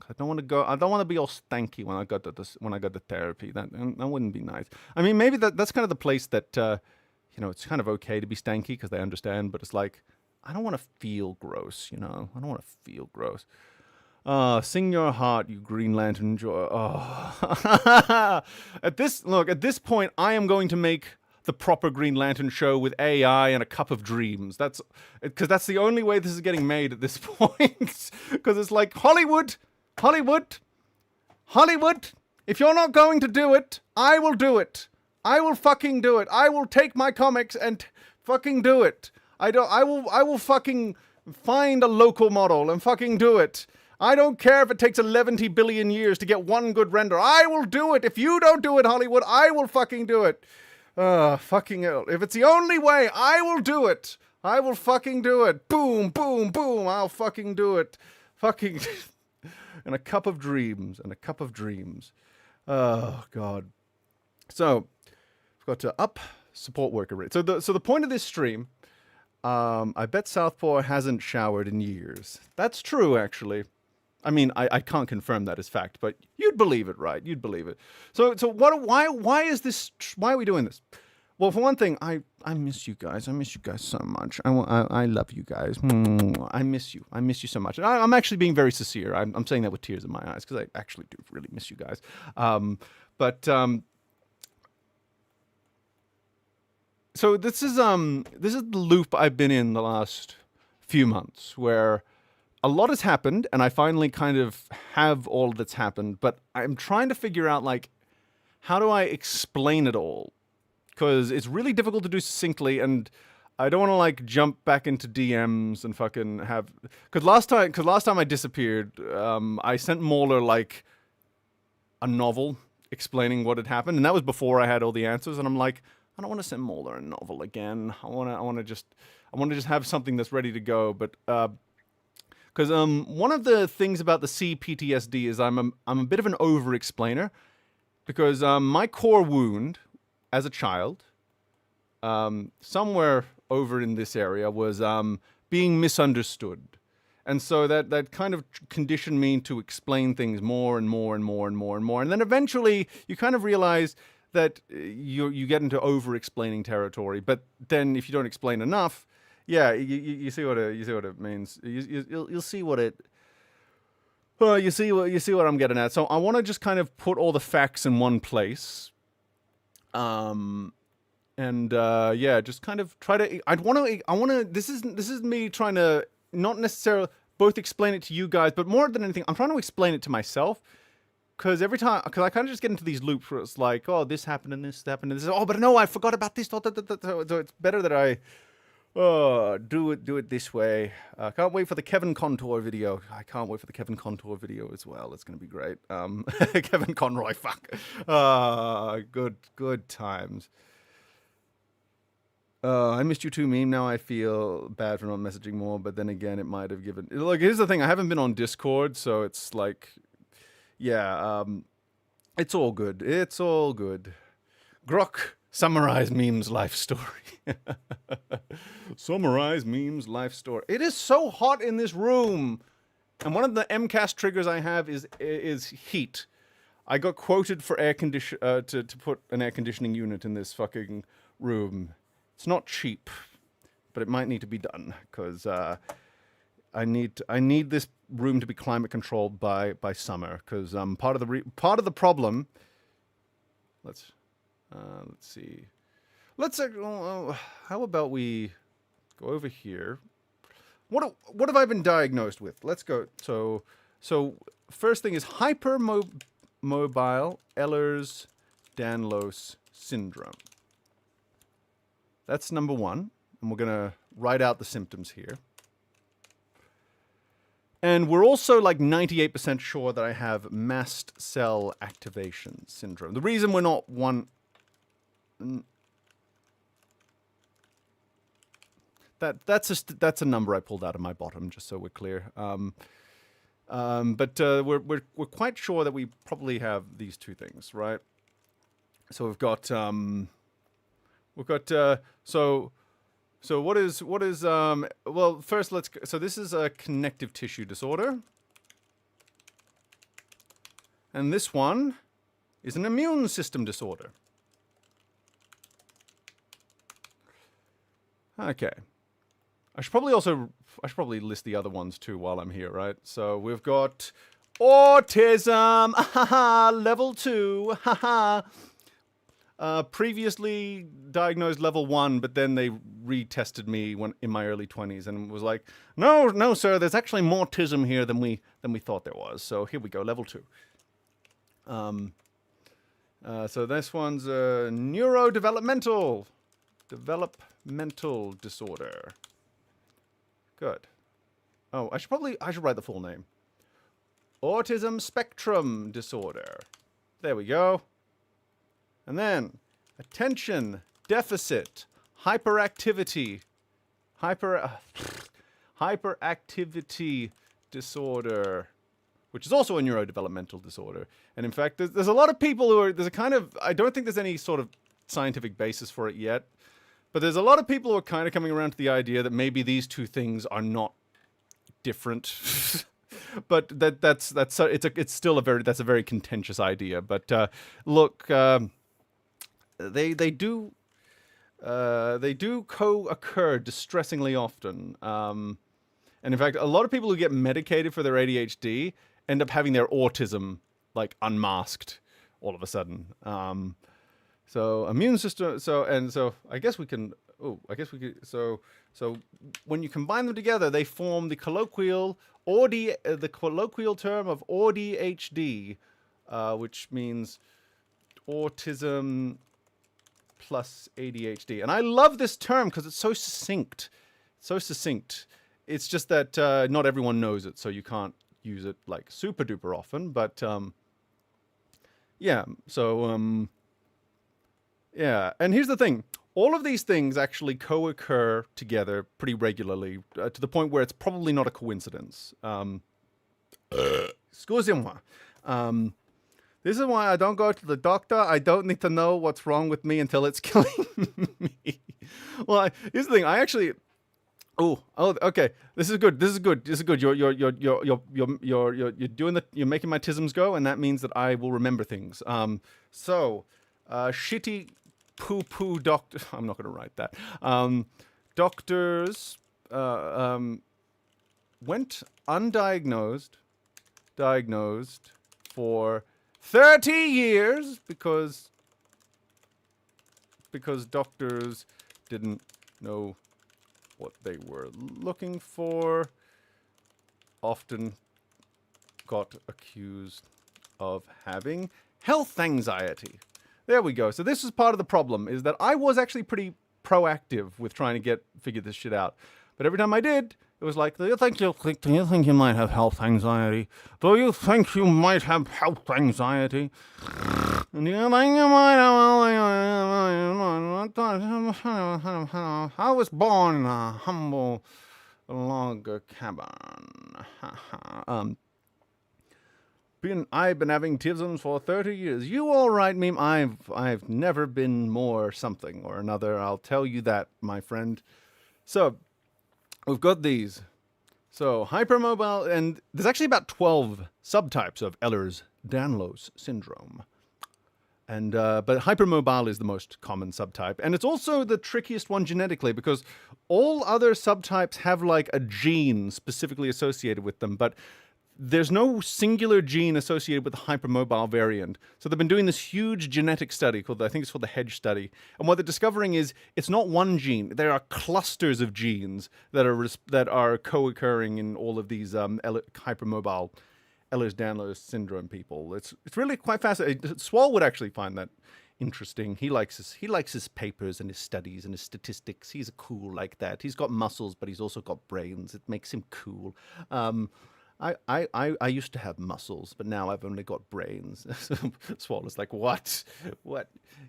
I don't want to be all stanky when I got to therapy. That wouldn't be nice. I mean, maybe that's kind of the place that it's kind of okay to be stanky because they understand. But it's like I don't want to feel gross. You know, I don't want to feel gross. Sing your heart, you Green Lantern joy. Oh. At this point, I am going to make the proper Green Lantern show with AI and a cup of dreams. That's the only way this is getting made at this point. Because it's like Hollywood. If you're not going to do it, I will do it. I will fucking do it. I will take my comics and fucking do it. I will fucking find a local model and fucking do it. I don't care if it takes 11 billion years to get one good render. I will do it. If you don't do it, Hollywood, I will fucking do it. Fucking hell. If it's the only way, I will do it. I will fucking do it. Boom, boom, boom. I'll fucking do it. Fucking... and a cup of dreams. Oh, God. So, I've got to up support worker rate. So the point of this stream, I bet Southpaw hasn't showered in years. That's true, actually. I mean, I can't confirm that as fact, but you'd believe it, right? You'd believe it. So why is this? Why are we doing this? Well, for one thing, I miss you guys. I miss you guys so much. I love you guys. I miss you. I miss you so much. And I'm actually being very sincere. I'm saying that with tears in my eyes because I actually do really miss you guys. So this is the loop I've been in the last few months where a lot has happened and I finally kind of have all that's happened, but I'm trying to figure out like how do I explain it all? Because it's really difficult to do succinctly, and I don't want to like jump back into DMs and fucking have. Because last time I disappeared, I sent Mauler like a novel explaining what had happened, and that was before I had all the answers. And I'm like, I don't want to send Mauler a novel again. I want to just have something that's ready to go. But because one of the things about the CPTSD is I'm a bit of an over-explainer, because my core wound as a child, somewhere over in this area, was being misunderstood. And so that kind of conditioned me to explain things more and more and more and more and more. And then eventually you kind of realize that you get into over-explaining territory. But then if you don't explain enough, yeah, you see what it means. You'll see what it. Well, you see what I'm getting at. So I want to just kind of put all the facts in one place. Just kind of try to. This is me trying to not necessarily both explain it to you guys, but more than anything, I'm trying to explain it to myself. Because I kind of just get into these loops where it's like, oh, this happened and this happened and this. Oh, but no, I forgot about this. So it's better that I do it this way. Can't wait for the Kevin Contour video. I can't wait for the Kevin Contour video as well. It's going to be great. Kevin Conroy, fuck. Good times. I missed you too, meme. Now I feel bad for not messaging more, but then again, it might have given. Like, here's the thing: I haven't been on Discord, so it's like, yeah, it's all good. It's all good. Grok, summarize meme's life story. Summarize meme's life story. It is so hot in this room, and one of the MCAS triggers I have is heat. I got quoted for to put an air conditioning unit in this fucking room. It's not cheap, but it might need to be done because I need this room to be climate controlled by summer. Because part of the problem let's see. How about we go over here? What have I been diagnosed with? Let's go. So first thing is hypermobile Ehlers-Danlos syndrome. That's number one, and we're gonna write out the symptoms here. And we're also like 98% sure that I have mast cell activation syndrome. The reason we're not one... That's a number I pulled out of my bottom, just so we're clear. But we're quite sure that we probably have these two things, right? So we've got so what is well, first so this is a connective tissue disorder. And this one is an immune system disorder. Okay. I should probably list the other ones too while I'm here, right? So we've got autism, level 2, previously diagnosed level 1, but then they retested me in my early 20s and was like, no, sir, there's actually more autism here than we thought there was. So here we go, level 2. So this one's a neurodevelopmental disorder. Good. Oh, I should write the full name. Autism spectrum disorder. There we go. And then attention deficit hyperactivity disorder, which is also a neurodevelopmental disorder. And in fact, there's a lot of people who are, I don't think there's any sort of scientific basis for it yet, but there's a lot of people who are kind of coming around to the idea that maybe these two things are not different. But that's still a very contentious idea. But look, they do co-occur distressingly often. And in fact, a lot of people who get medicated for their ADHD end up having their autism like unmasked all of a sudden. So immune system. So I guess we can. So when you combine them together, they form the colloquial term of ADHD, which means autism plus ADHD. And I love this term because it's so succinct. It's just that not everyone knows it, so you can't use it like super duper often. But yeah. So yeah. And here's the thing. All of these things actually co-occur together pretty regularly, to the point where it's probably not a coincidence. Excusez-moi. This is why I don't go to the doctor. I don't need to know what's wrong with me until it's killing me. Well, here's the thing. I actually... Oh, okay. This is good. You're making my tisms go, and that means that I will remember things. Shitty poo-poo doctor. I'm not going to write that. Doctors went diagnosed for 30 years because doctors didn't know what they were looking for. Often got accused of having health anxiety. There we go. So this is part of the problem, is that I was actually pretty proactive with trying to figure this shit out. But every time I did, it was like, do you think you might have health anxiety? Do you think you might have health anxiety? Do you think you might have... I was born in a humble log cabin. I've been having tisms for 30 years. You all right, meme? I've never been more something or another. I'll tell you that, my friend. So we've got these. So hypermobile, and there's actually about 12 subtypes of Ehlers-Danlos syndrome. And but hypermobile is the most common subtype, and it's also the trickiest one genetically because all other subtypes have like a gene specifically associated with them, but there's no singular gene associated with the hypermobile variant. So they've been doing this huge genetic study called, I think it's called the hedge study. And what they're discovering is it's not one gene. There are clusters of genes that are co-occurring in all of these hypermobile Ehlers-Danlos syndrome people. It's really quite fascinating. Swall would actually find that interesting. He likes his papers and his studies and his statistics. He's cool like that. He's got muscles, but he's also got brains. It makes him cool. I used to have muscles, but now I've only got brains. Swall is like, what?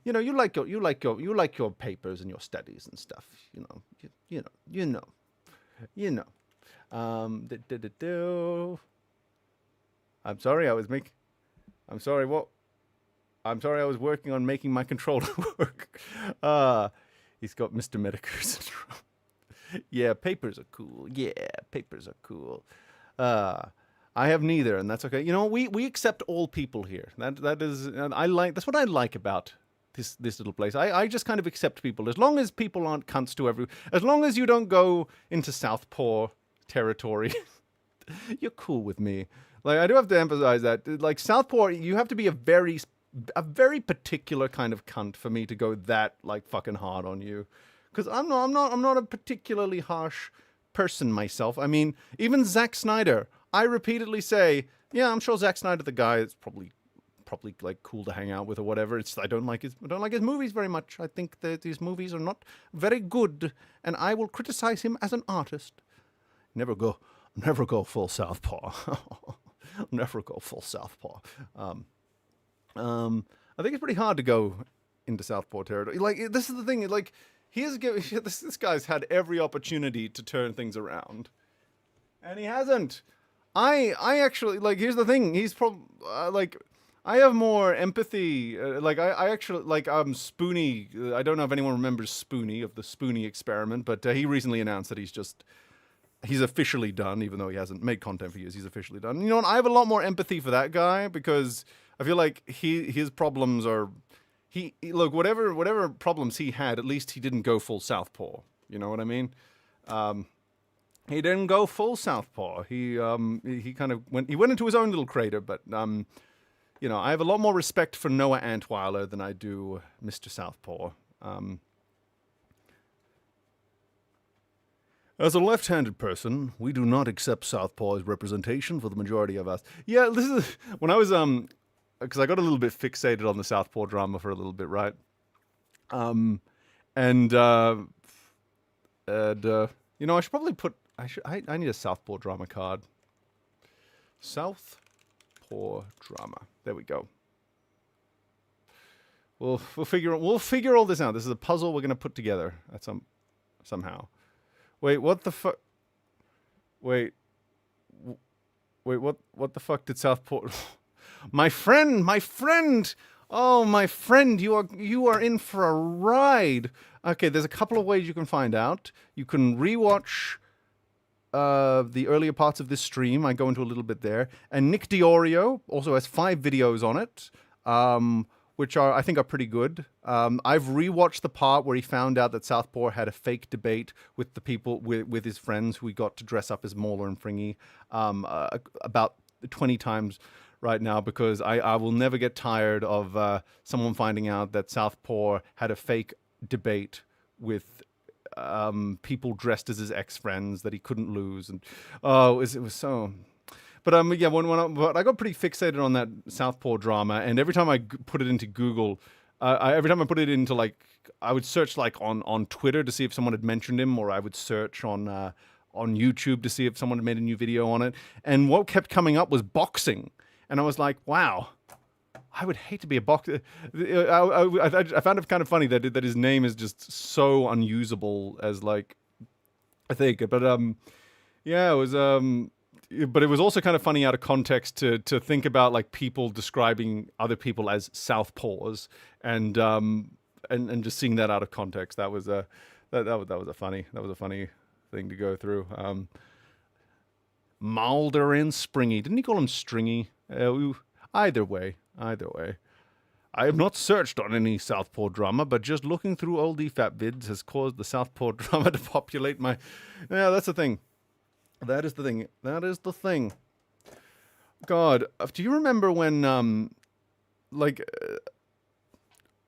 You know, you like your papers and your studies and stuff. You know. I'm sorry, I was working on making my controller work. He's got Mr. Medicare syndrome. Yeah, papers are cool. I have neither, and that's okay. You know, we accept all people here. That's what I like about this little place. I just kind of accept people as long as people aren't cunts to as long as you don't go into Southpaw territory. You're cool with me. Like, I do have to emphasize that, like, Southpaw, you have to be a very particular kind of cunt for me to go that, like, fucking hard on you. Because I'm not a particularly harsh person myself. I mean, even Zack Snyder, I repeatedly say, yeah, I'm sure Zack Snyder, the guy, is probably like cool to hang out with or whatever. I don't like his movies very much. I think that these movies are not very good, and I will criticize him as an artist. Never go full Southpaw. Never go full Southpaw. I think it's pretty hard to go into Southpaw territory. Like, this is the thing. Like, this guy's had every opportunity to turn things around, and he hasn't. I actually, like, here's the thing. He's probably like, I have more empathy. I actually like Spoonie. I don't know if anyone remembers Spoonie of the Spoonie experiment, but he recently announced that he's officially done, even though he hasn't made content for years. He's officially done. You know what? I have a lot more empathy for that guy because I feel like his problems are, look, whatever problems he had, at least he didn't go full Southpaw. You know what I mean? He didn't go full Southpaw. He kind of went into his own little crater. But you know, I have a lot more respect for Noah Antweiler than I do Mr. Southpaw. As a left-handed person, we do not accept Southpaw as representation for the majority of us. Yeah, this is when I was because I got a little bit fixated on the Southpaw drama for a little bit, right? And you know, I should probably I need a Southpaw drama card. Southpaw drama. There we go. We'll figure all this out. This is a puzzle we're gonna put together at somehow. Wait, what the fuck? Wait, what the fuck did Southpaw? My friend! Oh, my friend, you are in for a ride. Okay, there's a couple of ways you can find out. You can rewatch the earlier parts of this stream. I go into a little bit there. And Nick Diorio also has 5 videos on it, which I think are pretty good. I've rewatched the part where he found out that Southpaw had a fake debate with the people, with his friends who he got to dress up as Mauler and Fringy, about 20 times right now, because I will never get tired of someone finding out that Southpaw had a fake debate with people dressed as his ex-friends that he couldn't lose. And it was so... But yeah, but I got pretty fixated on that Southpaw drama, and every time I put it into Google, every time I put it into, like, I would search like on Twitter to see if someone had mentioned him, or I would search on YouTube to see if someone had made a new video on it. And what kept coming up was boxing, and I was like, wow, I would hate to be a boxer. I found it kind of funny that his name is just so unusable as, like, I think, but yeah, it was But it was also kind of funny out of context to think about, like, people describing other people as Southpaws, and just seeing that out of context. That was a funny thing to go through. Mulder and Springy. Didn't he call him Stringy? Either way. I have not searched on any Southpaw drama, but just looking through old EFAP vids has caused the Southpaw drama to populate my... Yeah, that's the thing. That is the thing. God, do you remember when like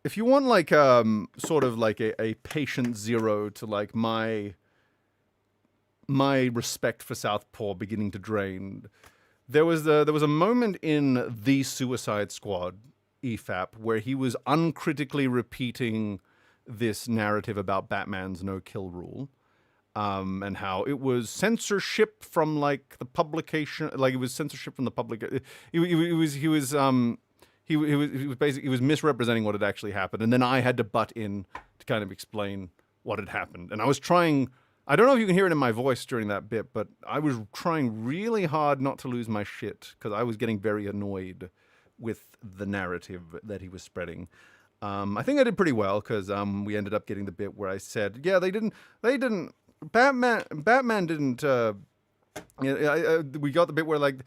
if you want like sort of like a patient zero to like my respect for Southpaw beginning to drain. There was a moment in the Suicide Squad EFAP where he was uncritically repeating this narrative about Batman's no kill rule, and how it was censorship from like the publication, like it was censorship from the public. He was basically, he was misrepresenting what had actually happened, and then I had to butt in to kind of explain what had happened. And I was trying. I don't know if you can hear it in my voice during that bit, but I was trying really hard not to lose my shit because I was getting very annoyed with the narrative that he was spreading. I think I did pretty well because we ended up getting the bit where I said, "Yeah, they didn't, Batman didn't." We got the bit where like,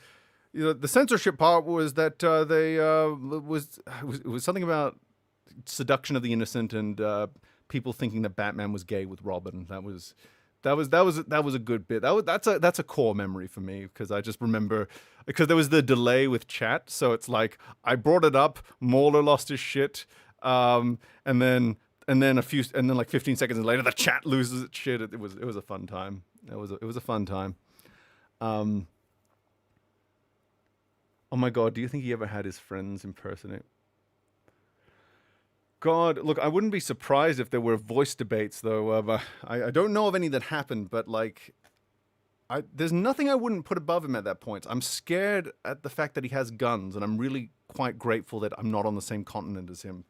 you know, the censorship part was that it was something about seduction of the innocent and people thinking that Batman was gay with Robin. That was a good bit. That's a core memory for me because I just remember because there was the delay with chat, so it's like I brought it up, Mauler lost his shit, and then like 15 seconds later the chat loses its shit. It was a fun time. It was a fun time. Oh my god, do you think he ever had his friends impersonate? God, look, I wouldn't be surprised if there were voice debates, though. I don't know of any that happened, but like, there's nothing I wouldn't put above him at that point. I'm scared at the fact that he has guns, and I'm really quite grateful that I'm not on the same continent as him.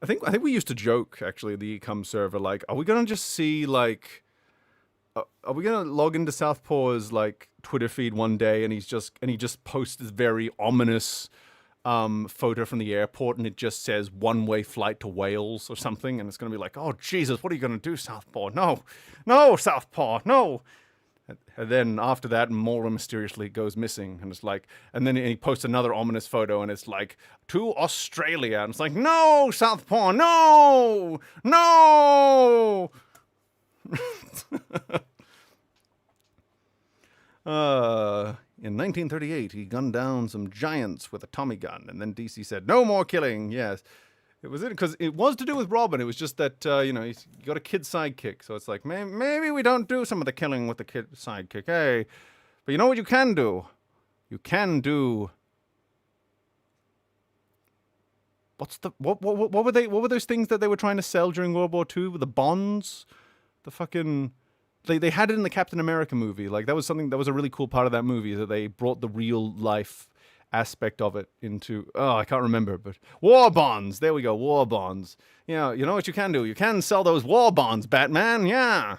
I think we used to joke actually the Ecom server like, are we gonna just see like are we gonna log into Southpaw's like Twitter feed one day and he just posts this very ominous photo from the airport and it just says one-way flight to Wales or something and it's gonna be like, oh Jesus, what are you gonna do, Southpaw? No, Southpaw, no. And then after that, Mauler mysteriously goes missing, and it's like, and then he posts another ominous photo, and it's like, to Australia, and it's like, no, Southpaw, no, no. In 1938, he gunned down some giants with a Tommy gun, and then DC said, no more killing. Yes. It was it because it was to do with Robin. It was just that you know, he's got a kid sidekick, so it's like maybe we don't do some of the killing with the kid sidekick. Hey, but you know what you can do? You can do. What were they? What were those things that they were trying to sell during World War II? The bonds, the fucking. They had it in the Captain America movie. Like that was something that was a really cool part of that movie that they brought the real life aspect of it into, oh, I can't remember, but war bonds. There we go, war bonds. Yeah, you know what you can do? You can sell those war bonds, Batman. Yeah.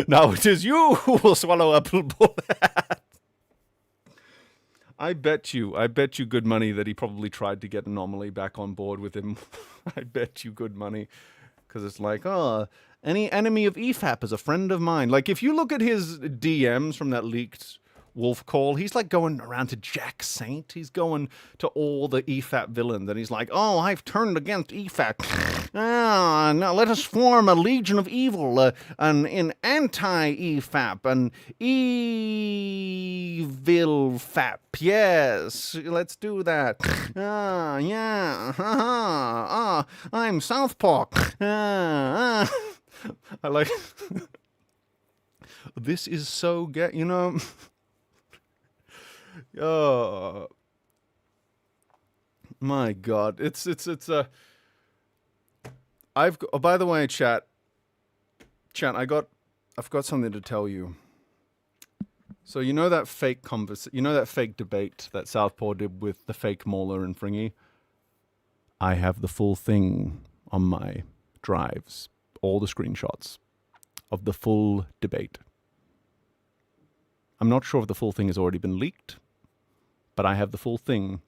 Now it is you who will swallow a bullet. I bet you good money that he probably tried to get Anomaly back on board with him. I bet you good money. Because it's like, oh, any enemy of EFAP is a friend of mine. Like, if you look at his DMs from that leaked Wolf Call, he's like going around to Jack Saint. He's going to all the EFAP villains. And he's like, oh, I've turned against EFAP. Now let us form a legion of evil, an anti-EFAP, an evil FAP. Yes, let's do that. I'm Southpaw. I like... This is so gay, you know... Oh my god, it's oh, by the way, chat, I've got something to tell you. So you know that fake debate that Southpaw did with the fake Mauler and Fringy? I have the full thing on my drives, all the screenshots of the full debate. I'm not sure if the full thing has already been leaked, but I have the full thing.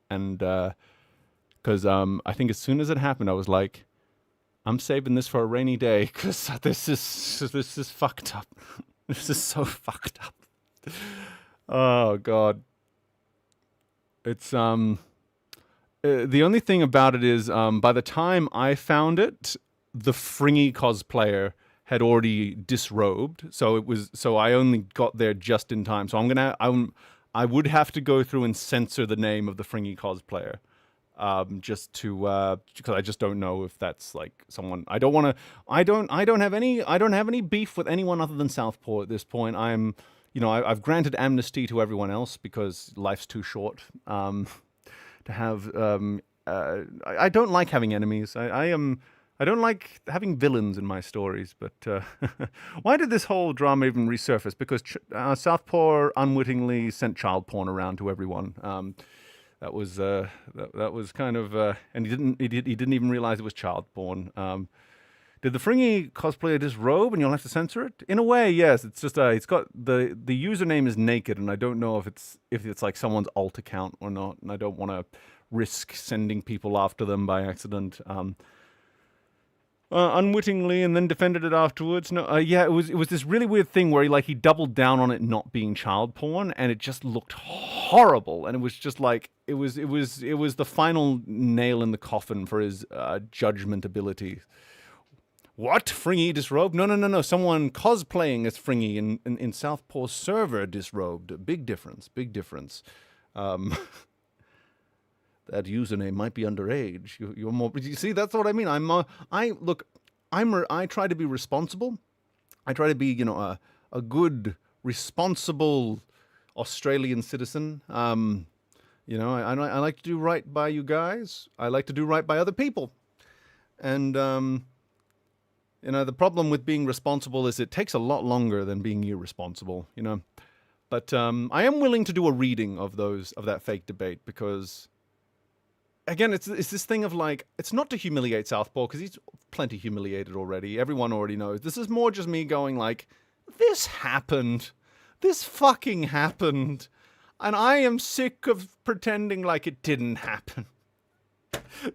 And because I think as soon as it happened, I was like, I'm saving this for a rainy day because this is fucked up. This is so fucked up. Oh god. It's The only thing about it is, by the time I found it, the Fringy cosplayer had already disrobed, so I only got there just in time. So I would have to go through and censor the name of the Fringy cosplayer, just to because I just don't know if that's like someone. I don't want to. I don't have any beef with anyone other than Southpaw at this point. I've granted amnesty to everyone else because life's too short. To have I don't like having enemies. I don't like having villains in my stories. But why did this whole drama even resurface? Because Southpaw unwittingly sent child porn around to everyone. That was kind of and he didn't even realize it was child porn. Did the Fringy cosplayer disrobe and you'll have to censor it? In a way, yes. It's just it's got the username is naked, and I don't know if it's like someone's alt account or not, and I don't want to risk sending people after them by accident. Unwittingly, and then defended it afterwards. No, yeah, it was this really weird thing where he doubled down on it not being child porn, and it just looked horrible, and it was just like it was the final nail in the coffin for his judgment ability. What? Fringy disrobed? No. Someone cosplaying as Fringy in Southpaw's server disrobed. Big difference. That username might be underage. You're more. You see, that's what I mean. I try to be responsible. I try to be, a good, responsible Australian citizen. I like to do right by you guys. I like to do right by other people. And, the problem with being responsible is it takes a lot longer than being irresponsible, But I am willing to do a reading of that fake debate because, again, it's this thing of it's not to humiliate Southpaw because he's plenty humiliated already. Everyone already knows. This is more just me going this happened. This fucking happened. And I am sick of pretending like it didn't happen.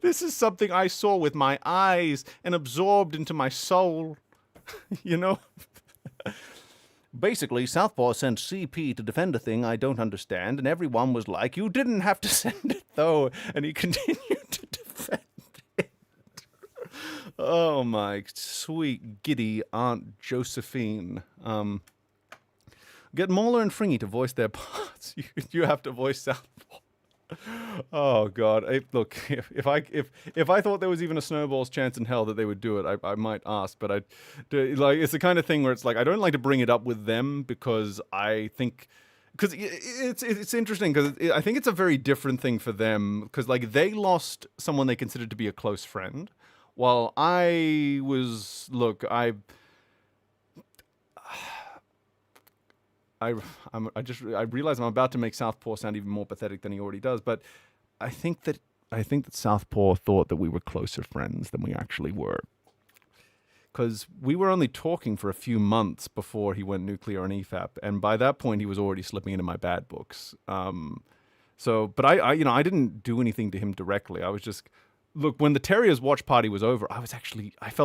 This is something I saw with my eyes and absorbed into my soul. Basically, Southpaw sent CP to defend a thing I don't understand, and everyone was like, you didn't have to send it, though. And he continued to defend it. Oh, my sweet, giddy Aunt Josephine. Get Mauler and Fringy to voice their parts. You have to voice Southpaw. Oh God! Look, if I thought there was even a snowball's chance in hell that they would do it, I might ask. But it's the kind of thing where it's I don't like to bring it up with them because I think it's interesting because I think it's a very different thing for them because they lost someone they considered to be a close friend, while I realize I'm about to make Southpaw sound even more pathetic than he already does, but I think that Southpaw thought that we were closer friends than we actually were. Because we were only talking for a few months before he went nuclear on EFAP, and by that point he was already slipping into my bad books. But I didn't do anything to him directly. I was just when the Terriers watch party was over, I felt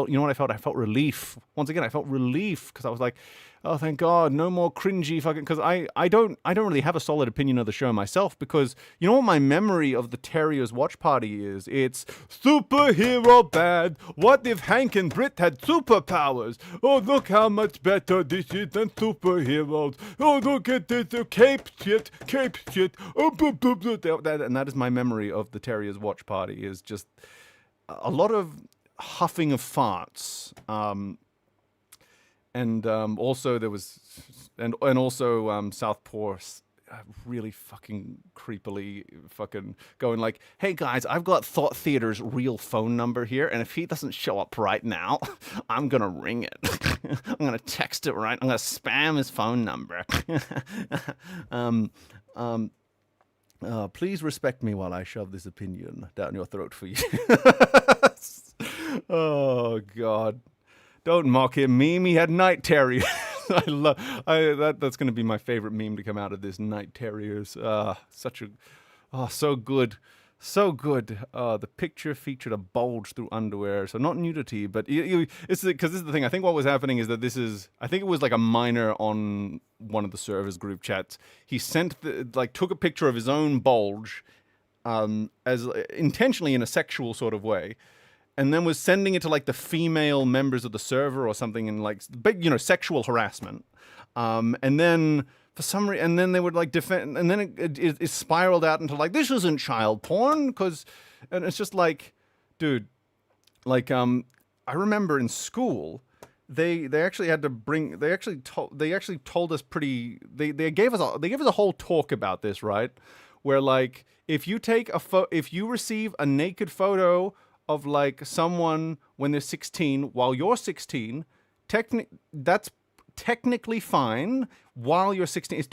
relief. Once again, I felt relief because I was like, oh, thank God, no more cringy fucking, because I don't really have a solid opinion of the show myself because you know what my memory of the Terriers watch party is? It's superhero bad. What if Hank and Britt had superpowers? Oh, look how much better this is than superheroes. Oh, look at this, cape shit. Oh, blah, blah, blah. And that is my memory of the Terriers watch party, is just a lot of huffing of farts. And also there was, and also Southpaw really fucking creepily fucking going hey guys, I've got Thought Theater's real phone number here, and if he doesn't show up right now, I'm gonna ring it. I'm gonna text it right. I'm gonna spam his phone number. Please respect me while I shove this opinion down your throat for you. Oh God. Don't mock him, meme. He had night terriers. That's going to be my favorite meme to come out of this. Night terriers. So good. The picture featured a bulge through underwear, so not nudity, but it's because this is the thing. I think what was happening is that I think it was a minor on one of the servers group chats. He sent took a picture of his own bulge, as intentionally in a sexual sort of way, and then was sending it to like the female members of the server or something, in like big, sexual harassment. And then for some reason, and then they would like defend, and then it spiraled out into like, this isn't child porn, and it's just like, dude, like I remember in school, they actually had to bring, they actually told us they gave us a whole talk about this, right? Where like, if you receive a naked photo of like someone when they're 16 while you're 16, that's technically fine while you're 16.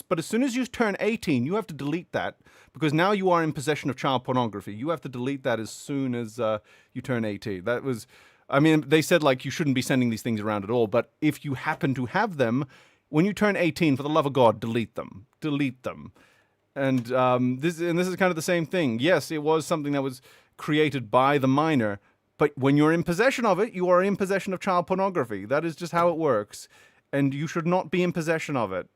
But as soon as you turn 18, you have to delete that, because now you are in possession of child pornography. You have to delete that as soon as you turn 18. That was, I mean, they said like you shouldn't be sending these things around at all, but if you happen to have them, when you turn 18, for the love of God, delete them. Delete them. And this is kind of the same thing. Yes, it was something that was created by the minor, but when you're in possession of it, you are in possession of child pornography. That is just how it works, and you should not be in possession of it.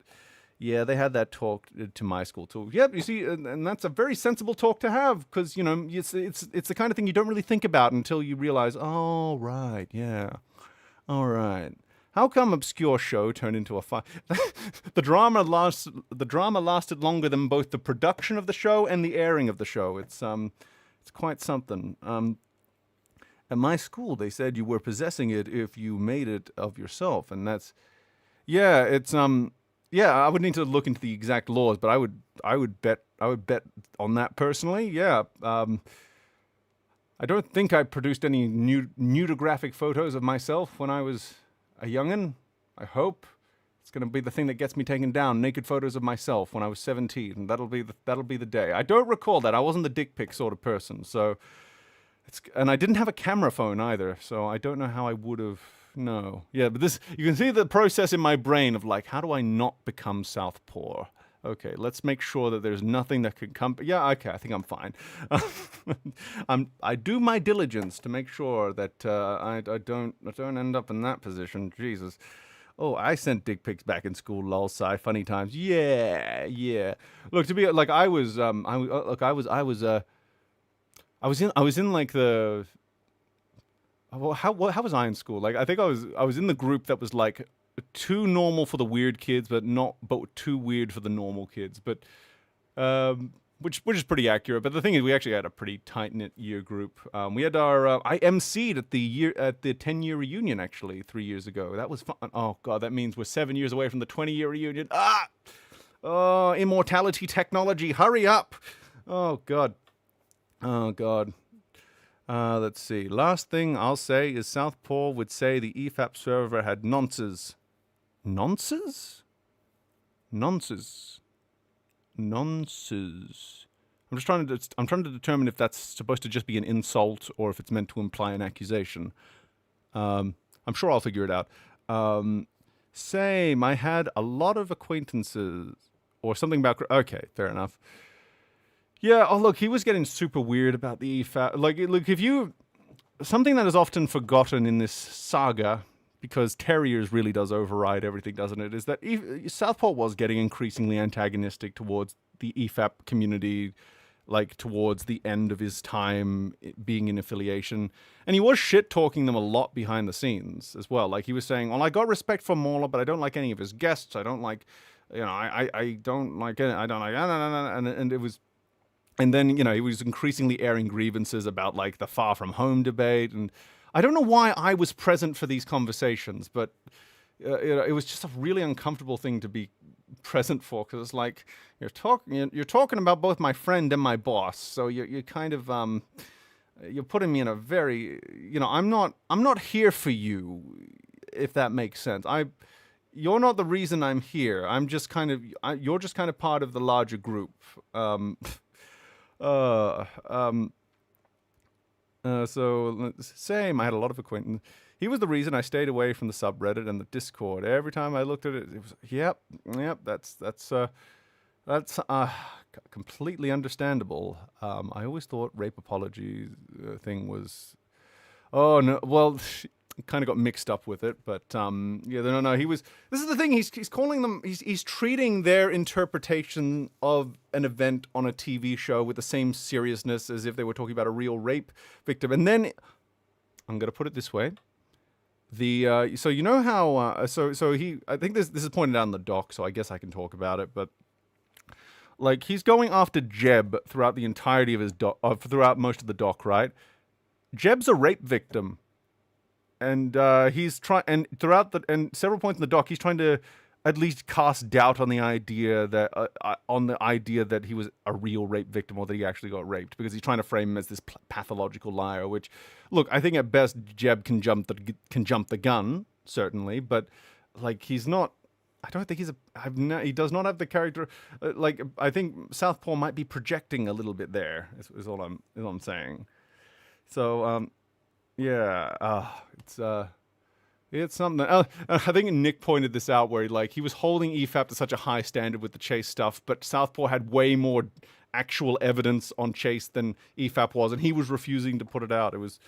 Yeah, they had that talk to my school too. Yep, you see, and that's a very sensible talk to have, because it's the kind of thing you don't really think about until you realize, oh right, yeah, all right. How come obscure show turned into a fun? The drama lasted longer than both the production of the show and the airing of the show. It's quite something. At my school, they said you were possessing it if you made it of yourself, and that's, yeah, it's yeah. I would need to look into the exact laws, but I would bet on that personally. Yeah. I don't think I produced any nudographic photos of myself when I was a youngin'. I hope it's going to be the thing that gets me taken down. Naked photos of myself when I was 17. And that'll be the day. I don't recall that. I wasn't the dick pic sort of person. So and I didn't have a camera phone either. So I don't know how I would have. No. Yeah, but you can see the process in my brain of like, how do I not become Southpaw? Okay, let's make sure that there's nothing that could come. Yeah, okay, I think I'm fine. I do my diligence to make sure that I don't end up in that position. Jesus. Oh, I sent dick pics back in school. Lol, sigh, funny times. Yeah, yeah. Look, to be like, I was in like the. Well, how was I in school? Like, I think I was in the group that was like too normal for the weird kids, but too weird for the normal kids. But which is pretty accurate. But the thing is, we actually had a pretty tight knit year group. We had our I emceed at the 10-year reunion actually 3 years ago. That was fun. Oh god, that means we're 7 years away from the 20-year reunion. Oh, immortality technology, hurry up! Oh god. Let's see. Last thing I'll say is Southpaw would say the EFAP server had nonces. Nonces? Nonces. Nonces. I'm trying to determine if that's supposed to just be an insult or if it's meant to imply an accusation. I'm sure I'll figure it out. Same. I had a lot of acquaintances or something about. Okay, fair enough. Yeah, oh look, he was getting super weird about the EFAP. Like, look, something that is often forgotten in this saga, because Terriers really does override everything, doesn't it, is that Southpaw was getting increasingly antagonistic towards the EFAP community, like, towards the end of his time being in affiliation. And he was shit-talking them a lot behind the scenes as well. Like, he was saying, well, I got respect for Mauler, but I don't like any of his guests. I don't like, I don't like it. I don't like, and it was... And then, he was increasingly airing grievances about, like, the Far From Home debate. And I don't know why I was present for these conversations, but it was just a really uncomfortable thing to be present for, because it's like, you're talking about both my friend and my boss. So you're kind of, you're putting me in a very, I'm not here for you, if that makes sense. You're not the reason I'm here. You're just kind of part of the larger group. So same. I had a lot of acquaintances. He was the reason I stayed away from the subreddit and the Discord. Every time I looked at it, it was yep. That's completely understandable. I always thought rape apology thing was. Oh no. Well, kind of got mixed up with it, but yeah, no. He was. This is the thing. He's calling them. He's treating their interpretation of an event on a TV show with the same seriousness as if they were talking about a real rape victim. And then I'm gonna put it this way: so you know how so he. I think this is pointed out in the doc, so I guess I can talk about it, but. Like, he's going after Jeb throughout the entirety of his throughout most of the doc, right? Jeb's a rape victim, and he's trying, and several points in the doc, he's trying to at least cast doubt on the idea that he was a real rape victim or that he actually got raped, because he's trying to frame him as this pathological liar. Which, look, I think at best Jeb can jump the gun, certainly, but like, he's not. I don't think he does not have the character. I think Southpaw might be projecting a little bit there. Is all I'm saying. So, yeah, it's something. I think Nick pointed this out where he was holding EFAP to such a high standard with the Chase stuff, but Southpaw had way more actual evidence on Chase than EFAP was, and he was refusing to put it out. It was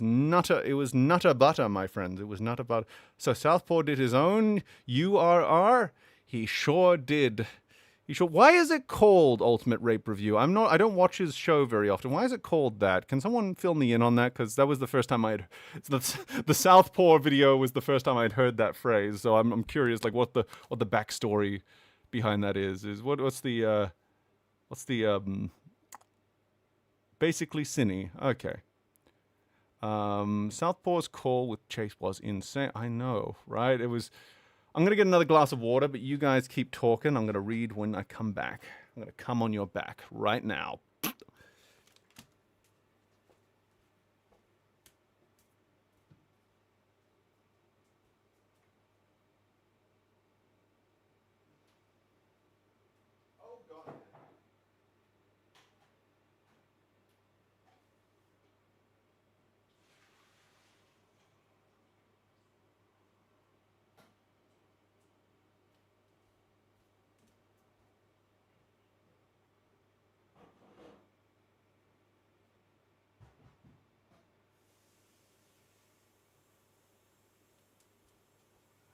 nutter butter, my friends. It was nutter butter. So Southpaw did his own URR. He sure did. Why is it called Ultimate Rape Review? I don't watch his show very often. Why is it called that? Can someone fill me in on that? Because that was the first time the Southpaw video was the first time I'd heard that phrase. So I'm curious, like, what the backstory behind that is. What's the basically Cine. Okay. Southpaw's call with Chase was insane. I know, right? I'm going to get another glass of water, but you guys keep talking. I'm going to read when I come back. I'm going to come on your back right now. Oh, God.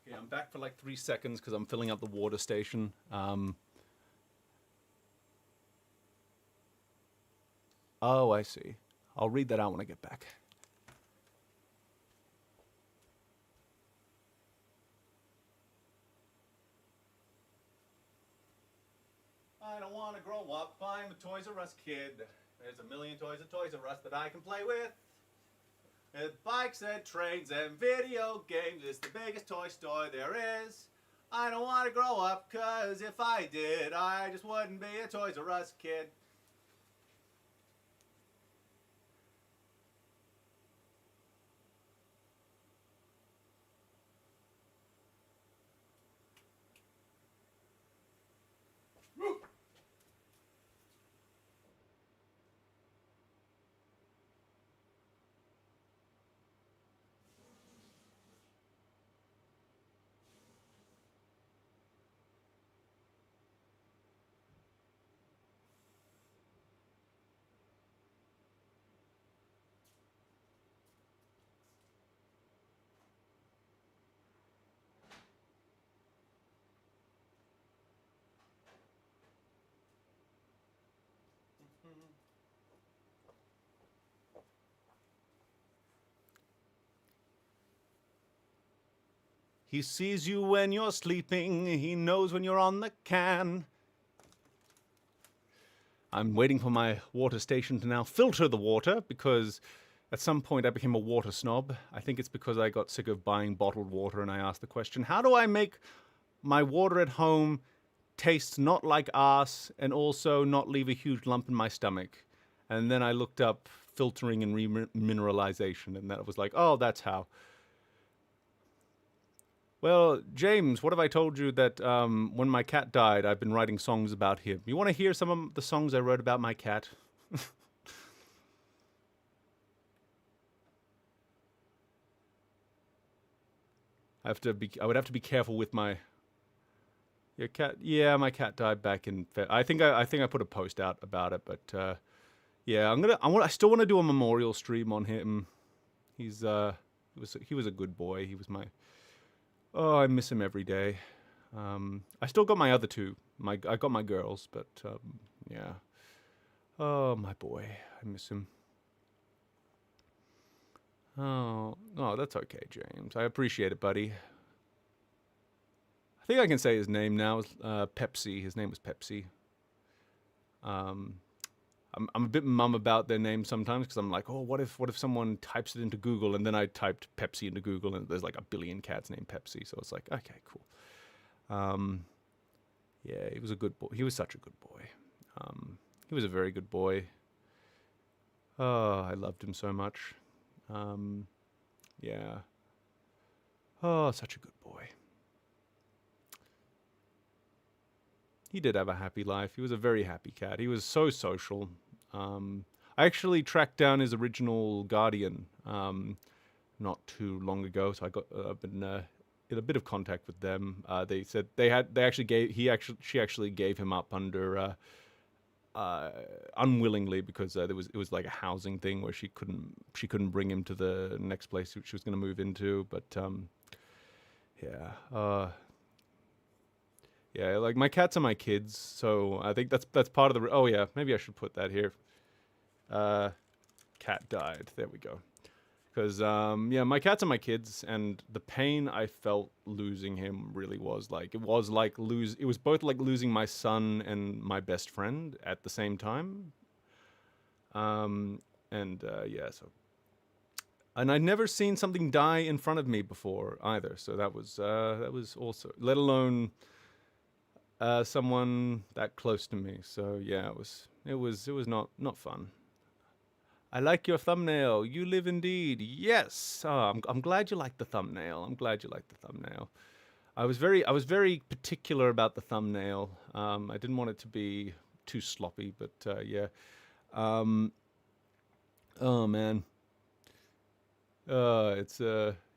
Okay, I'm back for like 3 seconds because I'm filling up the water station. Oh, I see. I'll read that out when I get back. I don't want to grow up. I'm a Toys R Us kid. There's a million toys at Toys R Us that I can play with. Bikes and trains and video games. It's the biggest toy store there is. I don't want to grow up, cause if I did, I just wouldn't be a Toys R Us kid. He sees you when you're sleeping. He knows when you're on the can. I'm waiting for my water station to now filter the water, because at some point I became a water snob. I think it's because I got sick of buying bottled water, and I asked the question, how do I make my water at home taste not like ass and also not leave a huge lump in my stomach? And then I looked up filtering and remineralization, and that was like, oh, that's how. Well, James, what have I told you that when my cat died, I've been writing songs about him? You want to hear some of the songs I wrote about my cat? I would have to be careful with my your cat. Yeah, my cat died back in. I think I put a post out about it, but yeah, I still want to do a memorial stream on him. He was He was a good boy. He was my. Oh, I miss him every day. I still got my other two. I got my girls, but yeah. Oh, my boy, I miss him. Oh, no, that's okay, James. I appreciate it, buddy. I think I can say his name now. Pepsi. His name was Pepsi. Um, I'm a bit mum about their names sometimes because I'm like, oh, what if someone types it into Google, and then I typed Pepsi into Google and there's like a billion cats named Pepsi, so it's like, okay, cool. Um, yeah, he was a good boy. He was such a good boy. He was a very good boy. Oh, I loved him so much. Yeah. Oh, such a good boy. He did have a happy life. He was a very happy cat. He was so social. I actually tracked down his original guardian not too long ago, so I got been in a bit of contact with them. They said she actually gave him up under unwillingly because it was like a housing thing where she couldn't bring him to the next place she was going to move into. But yeah. Yeah, like my cats are my kids, so I think that's part of the. Oh yeah, maybe I should put that here. Cat died. There we go. Because yeah, my cats are my kids, and the pain I felt losing him really was like it was both like losing my son and my best friend at the same time. And yeah, so and I'd never seen something die in front of me before either, so that was also, let alone someone that close to me. So yeah, it was not fun. I like your thumbnail. You live indeed. Yes. Oh, I'm glad you like the thumbnail. I'm glad you like the thumbnail. I was very particular about the thumbnail. I didn't want it to be too sloppy, but yeah. Um, oh man. It's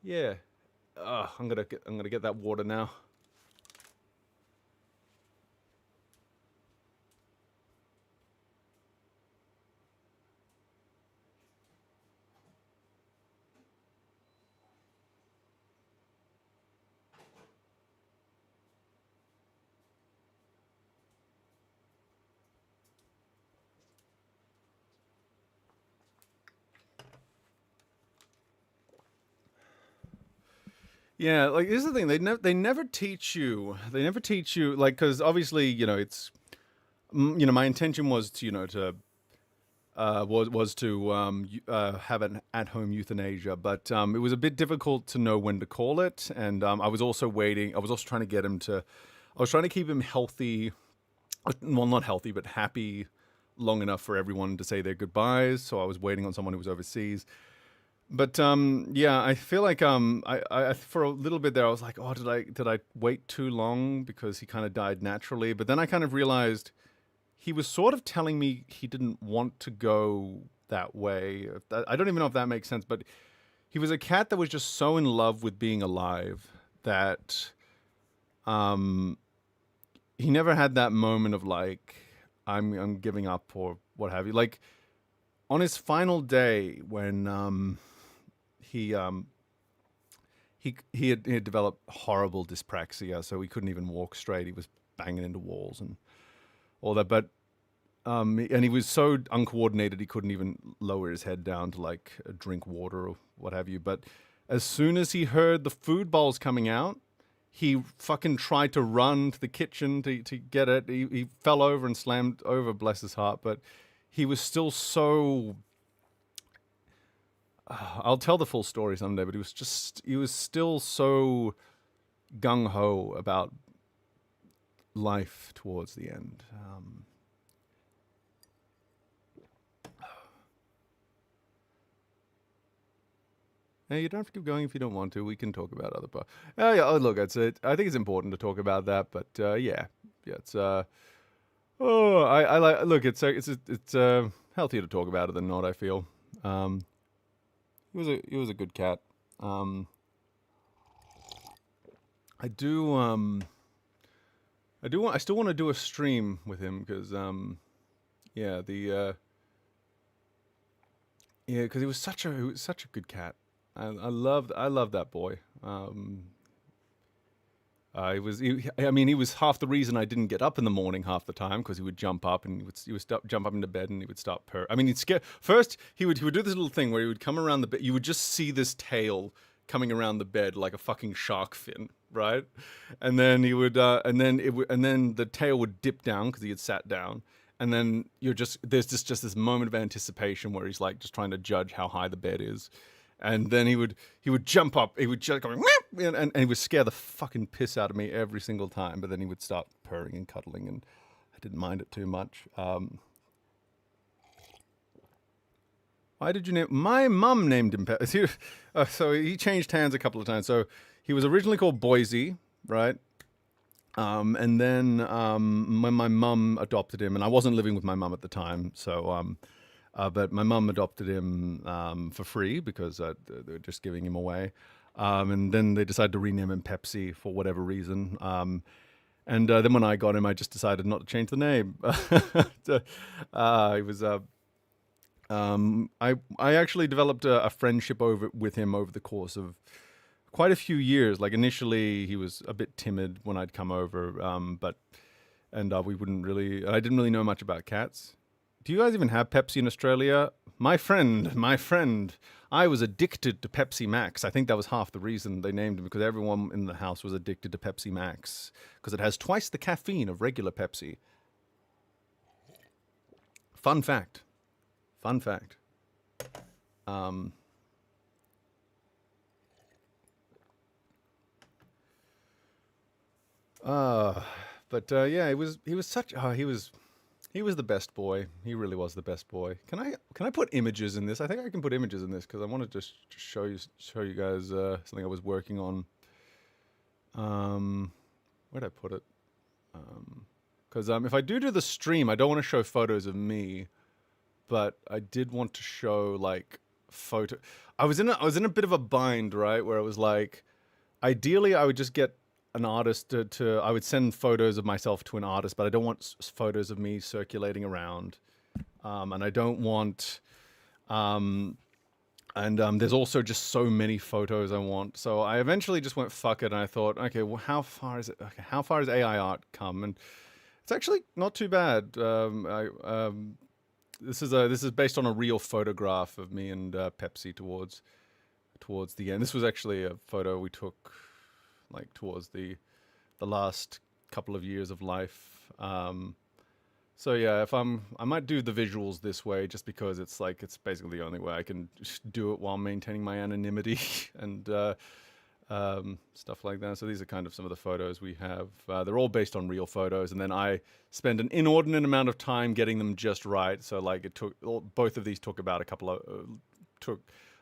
yeah. I'm gonna get that water now. Yeah, like this is the thing. They never teach you. They never teach you like because obviously it's my intention was to was to have an at-home euthanasia, but it was a bit difficult to know when to call it, and I was also waiting. I was also trying to get him to. I was trying to keep him healthy, well, not healthy, but happy, long enough for everyone to say their goodbyes. So I was waiting on someone who was overseas. But yeah, I feel like I for a little bit there I was like, oh, did I wait too long because he kind of died naturally? But then I kind of realized he was sort of telling me he didn't want to go that way. I don't even know if that makes sense, but he was a cat that was just so in love with being alive that um, he never had that moment of like I'm giving up or what have you. Like on his final day when he he had developed horrible dyspraxia, so he couldn't even walk straight. He was banging into walls and all that. But and he was so uncoordinated he couldn't even lower his head down to like drink water or what have you. But as soon as he heard the food bowls coming out, he fucking tried to run to the kitchen to get it. He fell over and slammed over, bless his heart. But he was still so. I'll tell the full story someday, but he was still so gung ho about life towards the end. Hey, you don't have to keep going if you don't want to. We can talk about other parts. Oh yeah, oh, look, it's it. I think it's important to talk about that, but yeah, it's oh, I like. Look, it's healthier to talk about it than not. I feel. He was a good cat. Um, I do I still want to do a stream with him because yeah, the yeah, because he was such a good cat. I loved that boy. I mean, he was half the reason I didn't get up in the morning half the time because he would jump up and he would start, jump up into bed and he would start purr. I mean, he'd scare. First, he would do this little thing where he would come around the bed. You would just see this tail coming around the bed like a fucking shark fin, right? And then he would, and then the tail would dip down because he had sat down. And then there's just this moment of anticipation where he's like just trying to judge how high the bed is. And then he would jump up. He would just go, and he would scare the fucking piss out of me every single time. But then he would start purring and cuddling, and I didn't mind it too much. Why did you name? My mum named him. So he changed hands a couple of times. So he was originally called Boise, right? And then when my mum adopted him, and I wasn't living with my mum at the time, so but my mum adopted him for free because they were just giving him away. And then they decided to rename him Pepsi for whatever reason. And then when I got him, I just decided not to change the name. It was I actually developed a friendship with him over the course of quite a few years. Like initially, he was a bit timid when I'd come over, we wouldn't really. I didn't really know much about cats. Do you guys even have Pepsi in Australia? My friend, I was addicted to Pepsi Max. I think that was half the reason they named him, because everyone in the house was addicted to Pepsi Max because it has twice the caffeine of regular Pepsi. Fun fact. Yeah, he was the best boy. He really was the best boy. Can I put images in this? I think I can put images in this because I want to just show you guys something I was working on. Where'd I put it? Because if I do the stream, I don't want to show photos of me, but I did want to show like photo. I was in a bit of a bind, right, where it was like, ideally I would just get an artist I would send photos of myself to an artist, but I don't want photos of me circulating around, and I don't want, there's also just so many photos I want. So I eventually just went fuck it, and I thought, okay, well, how far is it? Okay, how far has AI art come? And it's actually not too bad. This is based on a real photograph of me and Pepsi towards the end. This was actually a photo we took like towards the last couple of years of life. So yeah, I might do the visuals this way just because it's basically the only way I can just do it while maintaining my anonymity and stuff like that. So these are kind of some of the photos we have. They're all based on real photos, and then I spend an inordinate amount of time getting them just right. So like both of these took about I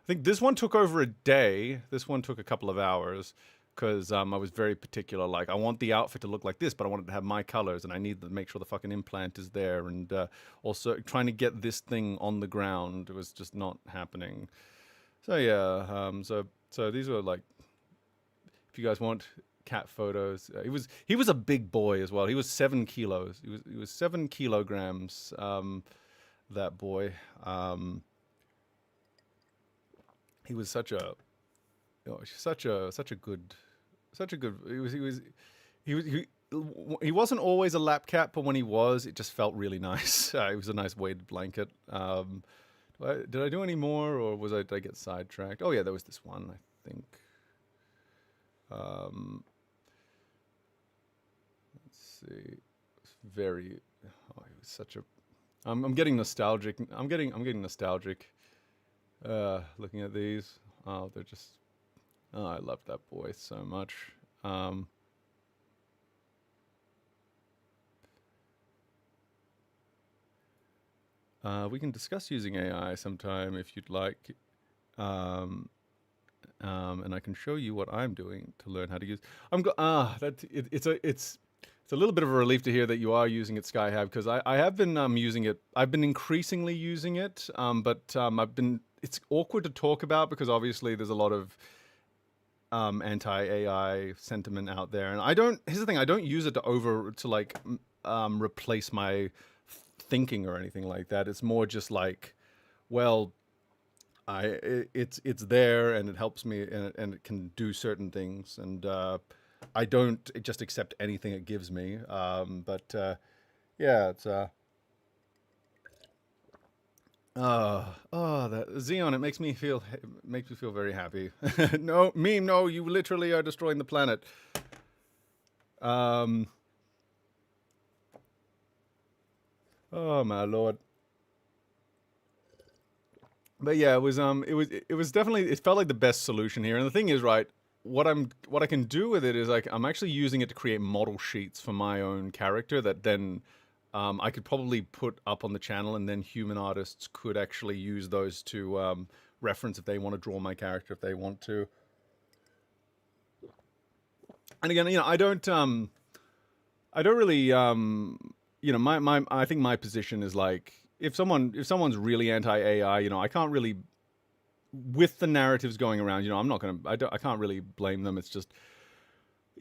think this one took over a day. This one took a couple of hours. Because I was very particular. Like, I want the outfit to look like this, but I want it to have my colors, and I need to make sure the fucking implant is there. And also trying to get this thing on the ground was just not happening. So yeah, so these were like, if you guys want cat photos, he was a big boy as well. He was 7 kilos. He was 7 kilograms. That boy. He was such a good. He wasn't always a lap cat, but when he was, it just felt really nice. It was a nice weighted blanket. Did I do any more, or did I get sidetracked? Oh yeah, there was this one, I think. Let's see. It's very. Oh, it was such a. I'm getting nostalgic. I'm getting nostalgic. Looking at these. Oh, they're just. Oh, I love that boy so much. We can discuss using AI sometime if you'd like, and I can show you what I'm doing to learn how to use. It's a little bit of a relief to hear that you are using it, Skyhab, because I have been using it. I've been increasingly using it, but it's awkward to talk about because obviously there's a lot of anti-AI sentiment out there, and here's the thing, I don't use it to replace my thinking or anything like that. It's more just like, well, it's there and it helps me and it can do certain things and I don't just accept anything it gives me. But yeah, it's that Xeon, it makes me feel very happy. No, meme, no, you literally are destroying the planet. Um, oh my lord. But yeah, it was definitely, it felt like the best solution here. And the thing is, right, what I can do with it is like I'm actually using it to create model sheets for my own character that then I could probably put up on the channel, and then human artists could actually use those to reference if they want to draw my character if they want to. And again, I don't really my I think my position is like if someone's really anti AI, I can't really, with the narratives going around, I'm not gonna I can't really blame them. It's just,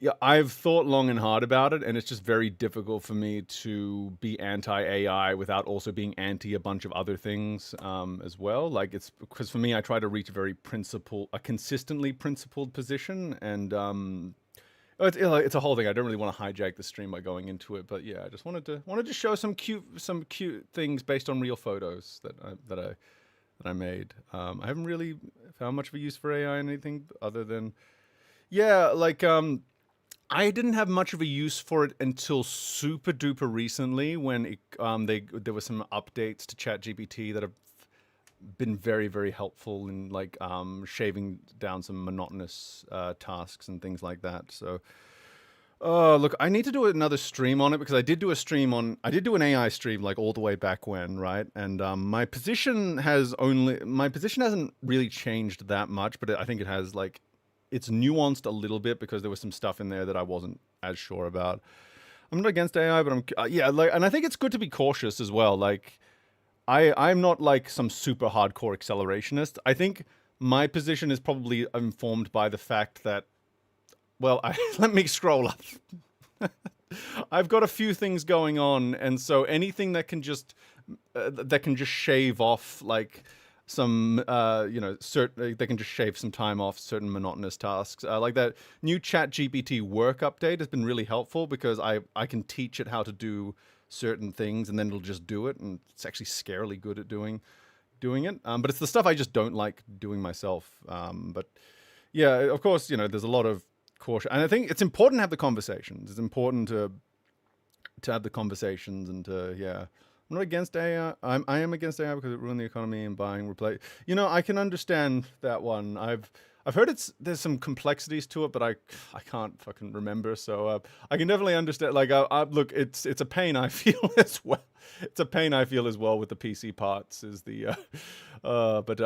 yeah, I've thought long and hard about it, and it's just very difficult for me to be anti AI without also being anti a bunch of other things as well. Like, it's because for me, I try to reach a consistently principled position, and it's a whole thing. I don't really want to hijack the stream by going into it, but yeah, I just wanted to show some cute things based on real photos that I made. I haven't really found much of a use for AI in anything other than, yeah, like I didn't have much of a use for it until super duper recently when there were some updates to ChatGPT that have been very very helpful in like shaving down some monotonous tasks and things like that. So look, I need to do another stream on it because I did do an AI stream like all the way back when, right? And my position hasn't really changed that much, but I think it has, like, it's nuanced a little bit because there was some stuff in there that I wasn't as sure about. I'm not against AI, but yeah, like, and I think it's good to be cautious as well. Like, I'm not like some super hardcore accelerationist. I think my position is probably informed by the fact that, well, let me scroll up. I've got a few things going on, and so anything that can just shave off like some certain, they can just shave some time off certain monotonous tasks. Like that new Chat GPT work update has been really helpful because I can teach it how to do certain things, and then it'll just do it, and it's actually scarily good at doing it. But it's the stuff I just don't like doing myself. But yeah, of course, there's a lot of caution, and I think it's important to have the conversations. It's important to have the conversations and to, yeah. I'm not against AI. I am against AI because it ruined the economy and buying replace. I can understand that one. I've heard there's some complexities to it, but I can't fucking remember. So I can definitely understand. Like, look, it's a pain I feel as well. It's a pain I feel as well with the PC parts. Is the but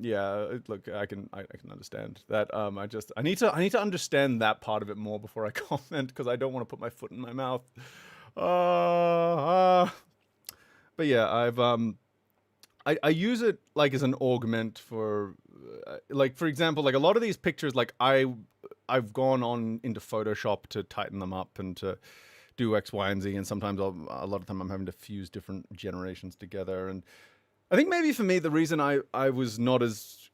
yeah. Look, I can understand that. I need to understand that part of it more before I comment, because I don't want to put my foot in my mouth. But yeah, I use it like as an augment for, like, for example, like a lot of these pictures, like I've gone on into Photoshop to tighten them up and to do X, Y, and Z, and sometimes a lot of time I'm having to fuse different generations together. And I think maybe for me the reason I was not as,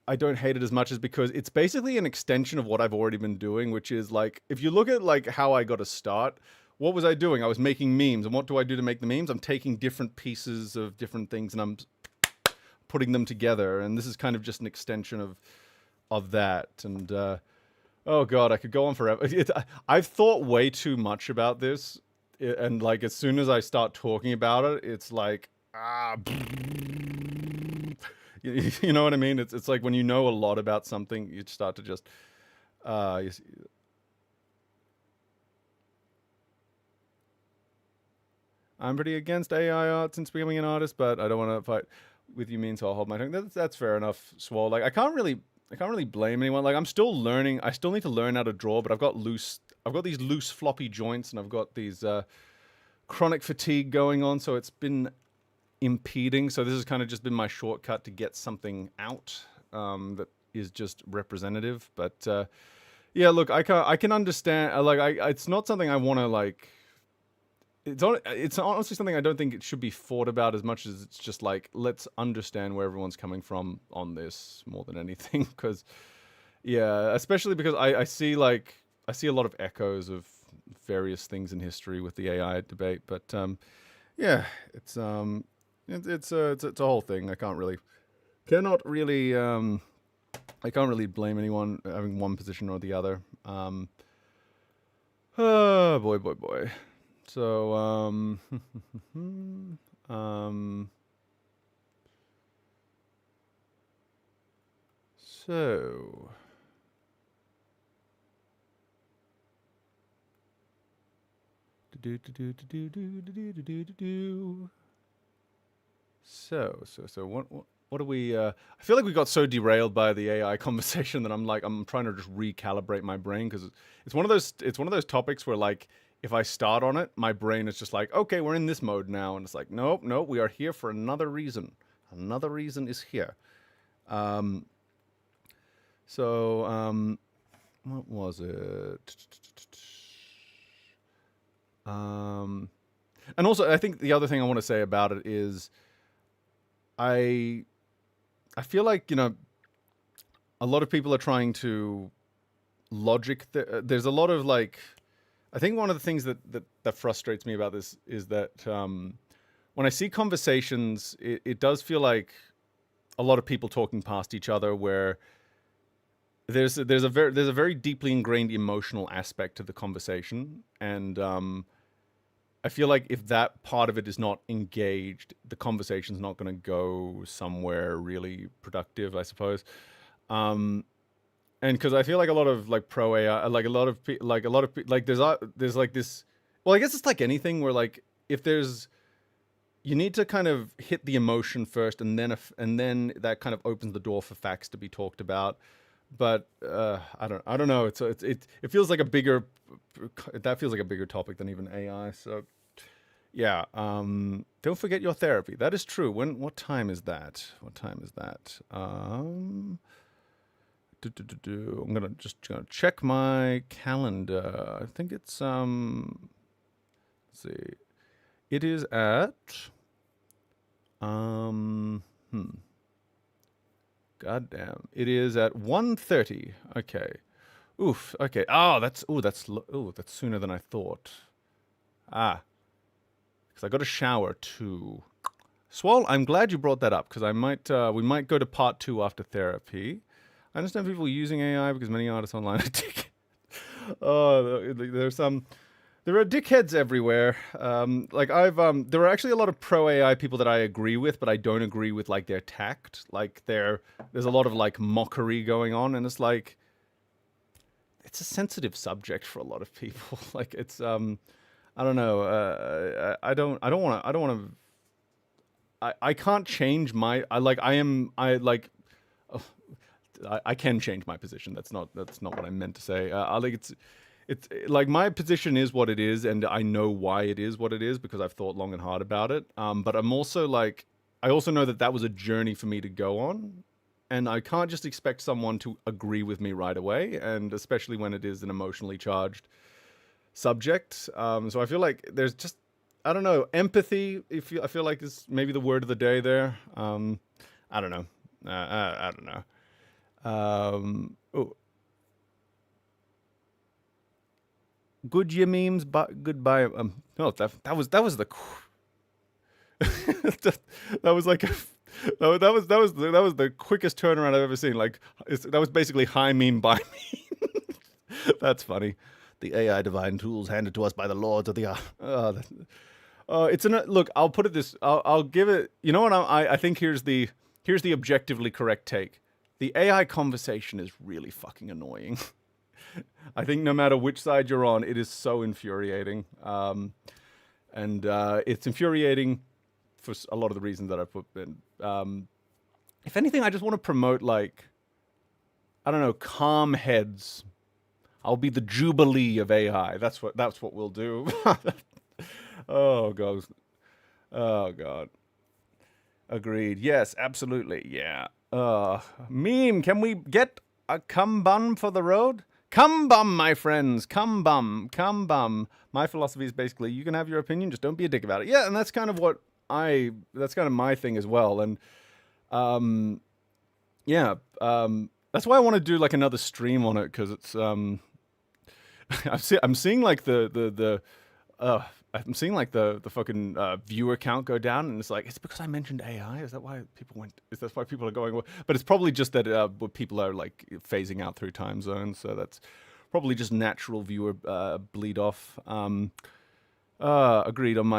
I don't hate it as much is because it's basically an extension of what I've already been doing, which is like, if you look at like how I got to start. What was I doing? I was making memes. And what do I do to make the memes? I'm taking different pieces of different things and I'm putting them together. And this is kind of just an extension of that. And oh God, I could go on forever. I've thought way too much about this. And like, as soon as I start talking about it, it's like, you know what I mean? It's like when you know a lot about something, you start to just, I'm pretty against AI art since becoming an artist, but I don't want to fight with you, mean, so I'll hold my tongue. That's fair enough, Swole. Like, I can't really blame anyone. Like, I'm still learning. I still need to learn how to draw, but I've got these loose floppy joints, and I've got these chronic fatigue going on, so it's been impeding. So this has kind of just been my shortcut to get something out that is just representative. But yeah, look, I can understand. Like, it's not something I want to like. it's honestly something I don't think it should be fought about as much as it's just like, let's understand where everyone's coming from on this more than anything. Because yeah, especially because I see a lot of echoes of various things in history with the AI debate. But yeah, it's a whole thing. Cannot really I can't really blame anyone having one position or the other. Oh boy, boy, boy. So so what do we? I feel like we got so derailed by the AI conversation that I'm trying to just recalibrate my brain because it's one of those topics where like if I start on it, my brain is just like, okay, we're in this mode now, and it's like, nope, nope, we are here for another reason. Another reason is here. What was it? And also, I think the other thing I want to say about it is, I feel like a lot of people are trying to logic. There's a lot of like, I think one of the things that frustrates me about this is that when I see conversations, it does feel like a lot of people talking past each other, where there's a very deeply ingrained emotional aspect to the conversation, and I feel like if that part of it is not engaged, the conversation's not going to go somewhere really productive, I suppose. And because I feel like a lot of like pro AI, like there's like this. Well, I guess it's like anything where like if you need to kind of hit the emotion first, and then that kind of opens the door for facts to be talked about. But I don't know. It feels like that feels like a bigger topic than even AI. So yeah, don't forget your therapy. That is true. What time is that? What time is that? I'm gonna check my calendar. I think it's let's see. It is at goddamn. It is at 1:30. Okay. Oof. Okay. Oh, that's sooner than I thought. Ah, because I got a shower too. Swole, I'm glad you brought that up because we might go to part 2 after therapy. I understand people using AI because many artists online are dick. Oh, there are dickheads everywhere. There are actually a lot of pro AI people that I agree with, but I don't agree with like their tact. Like there's a lot of like mockery going on, and it's like it's a sensitive subject for a lot of people. Like it's I don't know. I don't want to. I can't change my. I can change my position. That's not what I meant to say. I think it's like my position is what it is, and I know why it is what it is because I've thought long and hard about it. But I'm also like, I also know that was a journey for me to go on, and I can't just expect someone to agree with me right away, and especially when it is an emotionally charged subject. So I feel like there's just, I don't know, empathy. I feel like is maybe the word of the day there. I don't know. I don't know. Oh, good year memes, but goodbye. No, that was the that was like that was the quickest turnaround I've ever seen. Like that was basically hi meme by meme. That's funny. The AI divine tools handed to us by the lords of the art. Look. I'll put it this. I'll give it. You know what? I think here's the objectively correct take. The AI conversation is really fucking annoying. I think no matter which side you're on, it is so infuriating. And it's infuriating for a lot of the reasons that I've put in. If anything, I just want to promote, like, I don't know, calm heads. I'll be the Jubilee of AI. That's what we'll do. Oh, God. Oh, God. Agreed. Yes, absolutely. Yeah. Meme, can we get a cum bun for the road? Come bum, my friends. Come bum. Come bum. My philosophy is basically you can have your opinion, just don't be a dick about it. Yeah, and that's kind of that's kind of my thing as well. And yeah, that's why I want to do like another stream on it because it's I'm seeing like I'm seeing like the fucking viewer count go down, and it's like it's because I mentioned AI. Is that why people went? Is that why people are going? But it's probably just that people are like phasing out through time zones, so that's probably just natural viewer bleed off. Agreed on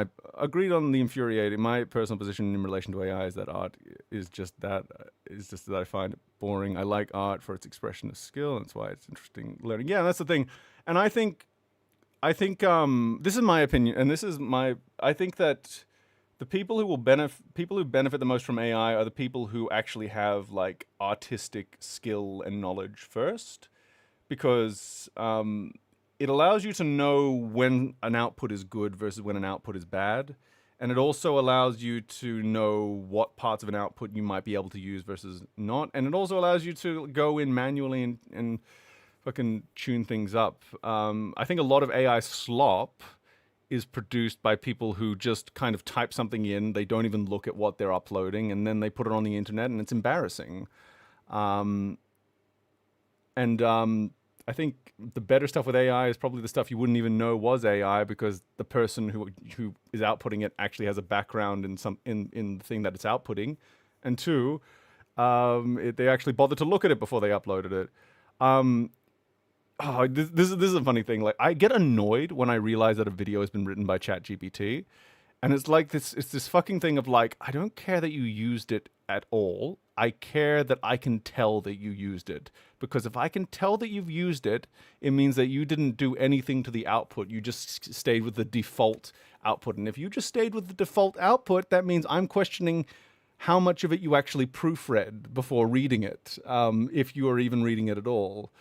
the infuriating. My personal position in relation to AI is that art is just that I find it boring. I like art for its expression of skill, and that's why it's interesting learning. Yeah, that's the thing, and I think this is my opinion, and I think that the people who benefit the most from AI are the people who actually have like artistic skill and knowledge first, because it allows you to know when an output is good versus when an output is bad. And it also allows you to know what parts of an output you might be able to use versus not. And it also allows you to go in manually and fucking tune things up. I think a lot of AI slop is produced by people who just kind of type something in. They don't even look at what they're uploading, and then they put it on the internet, and it's embarrassing. I think the better stuff with AI is probably the stuff you wouldn't even know was AI, because the person who is outputting it actually has a background in the thing that it's outputting, and two, they actually bothered to look at it before they uploaded it. This is a funny thing. Like, I get annoyed when I realize that a video has been written by ChatGPT, and it's like it's this fucking thing of like, I don't care that you used it at all. I care that I can tell that you used it. Because if I can tell that you've used it, it means that you didn't do anything to the output. You just stayed with the default output. And if you just stayed with the default output, that means I'm questioning how much of it you actually proofread before reading it, if you are even reading it at all.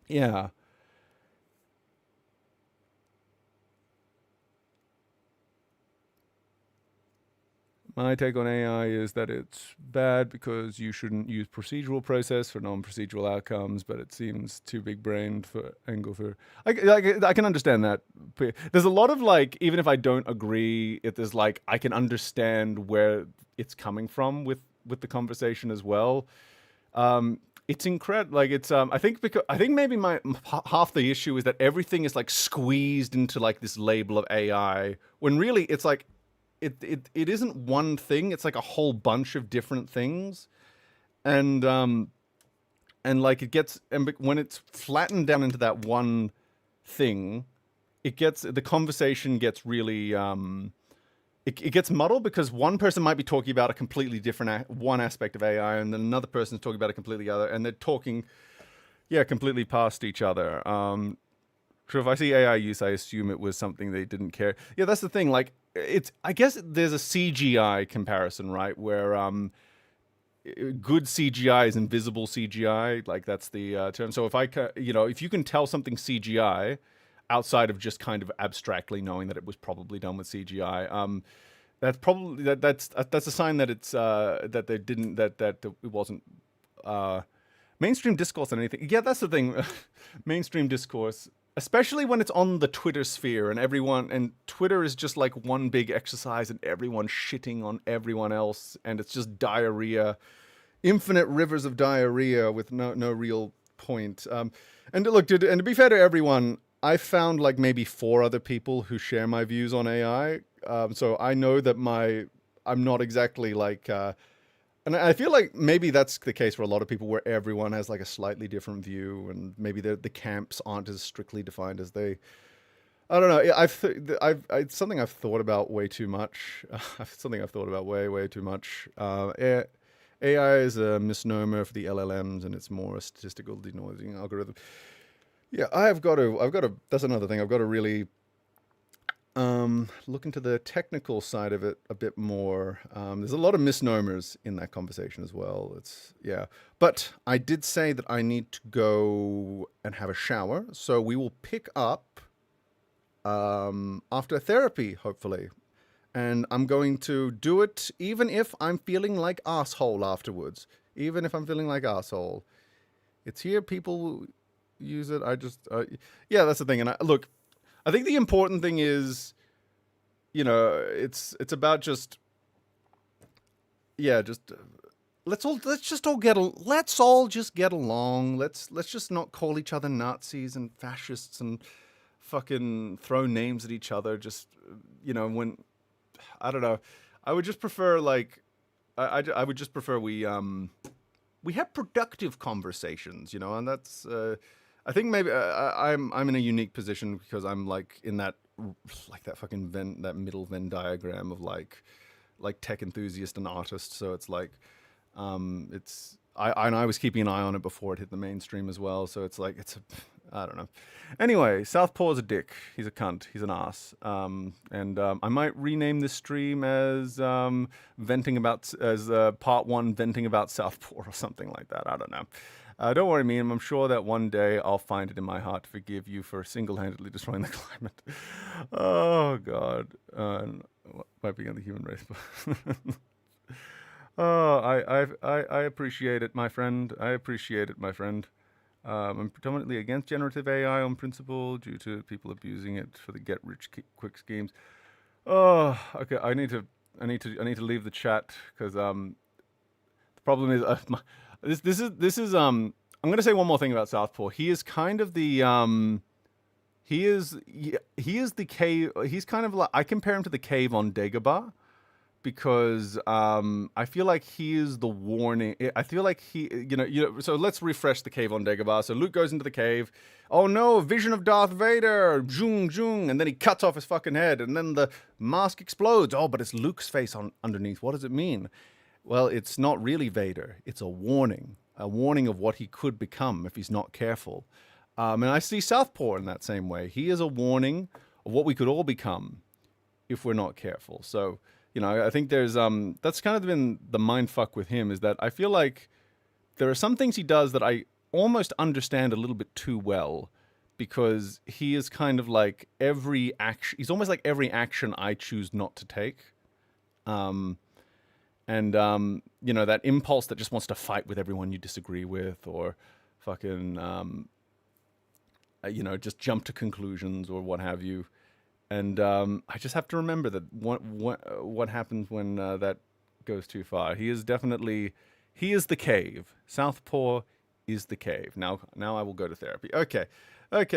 Yeah. My take on AI is that it's bad because you shouldn't use procedural process for non-procedural outcomes, but it seems too big-brained for angle for. I can understand that. There's a lot of like, even if I don't agree, there's like I can understand where it's coming from with the conversation as well. It's incredible. Like it's I think maybe half the issue is that everything is like squeezed into like this label of AI, when really it's like. It isn't one thing. It's like a whole bunch of different things, and like it gets, and when it's flattened down into that one thing, the conversation gets really it gets muddled, because one person might be talking about a completely different one aspect of AI, and then another person's talking about a completely other, and they're talking completely past each other. So if I see AI use, I assume it was something they didn't care. Yeah, that's the thing. Like, I guess there's a CGI comparison, right? Where good CGI is invisible CGI. Like, that's the term. So if you can tell something CGI outside of just kind of abstractly knowing that it was probably done with CGI, that's probably that's a sign that it's that they didn't that it wasn't mainstream discourse on anything. Yeah, that's the thing. Mainstream discourse. Especially when it's on the Twitter sphere and Twitter is just like one big exercise and everyone's shitting on everyone else, and it's just diarrhea, infinite rivers of diarrhea with no real point. And look, dude, and to be fair to everyone, I found like maybe 4 other people who share my views on AI. So I know that I'm not exactly like. And I feel like maybe that's the case for a lot of people, where everyone has like a slightly different view, and maybe the camps aren't as strictly defined as they. I don't know. It's something I've thought about way too much. Something I've thought about way too much. AI is a misnomer for the LLMs, and it's more a statistical denoising algorithm. Yeah, I've got to. That's another thing. I've got to really look into the technical side of it a bit more. There's a lot of misnomers in that conversation as well. But I did say that I need to go and have a shower, so we will pick up after therapy, hopefully. And I'm going to do it even if I'm feeling like asshole afterwards. Even if I'm feeling like asshole. It's here, people. use it. I just, yeah, that's the thing. And look, I think the important thing is, it's about just, yeah, just let's all just get along. Let's just not call each other Nazis and fascists and fucking throw names at each other. Just when I don't know, I would just prefer like I would just prefer we have productive conversations, and that's I think maybe I'm in a unique position because I'm like in that fucking that middle Venn diagram of like tech enthusiast and artist. So it's like I was keeping an eye on it before it hit the mainstream as well. So it's like I don't know. Anyway, Southpaw's a dick. He's a cunt. He's an ass. And I might rename this stream as part 1 venting about Southpaw or something like that. I don't know. Don't worry, me. I'm sure that one day I'll find it in my heart to forgive you for single-handedly destroying the climate. Oh God. Wiping out the human race. Oh, I appreciate it, my friend. I appreciate it, my friend. I'm predominantly against generative AI on principle due to people abusing it for the get-rich-quick schemes. Oh, okay. I need to leave the chat because the problem is this is I'm gonna say one more thing about Southpaw. He is kind of the he is the cave. He's kind of like, I compare him to the cave on Dagobah. Because I feel like he is the warning. I feel like he, So let's refresh the cave on Dagobah. So Luke goes into the cave. Oh no, vision of Darth Vader. Jung jung, and then he cuts off his fucking head, and then the mask explodes. Oh, but it's Luke's face underneath. What does it mean? Well, it's not really Vader. It's a warning of what he could become if he's not careful. And I see Southpaw in that same way. He is a warning of what we could all become if we're not careful. So. I think there's that's kind of been the mind fuck with him, is that I feel like there are some things he does that I almost understand a little bit too well, because he is kind of like he's almost like every action I choose not to take. That impulse that just wants to fight with everyone you disagree with, or fucking just jump to conclusions or what have you. And I just have to remember that what happens when that goes too far. He is the cave. Southpaw is the cave. Now I will go to therapy. Okay,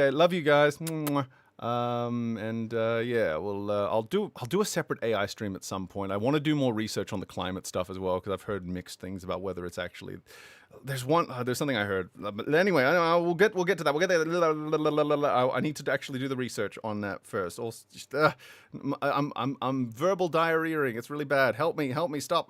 love you guys. Yeah, well, I'll do a separate AI stream at some point. I want to do more research on the climate stuff as well, because I've heard mixed things about whether it's actually. There's something I heard. But anyway, we'll get to that. We'll get there. I need to actually do the research on that first. I'm verbal diarrheaing. It's really bad. Help me. Stop.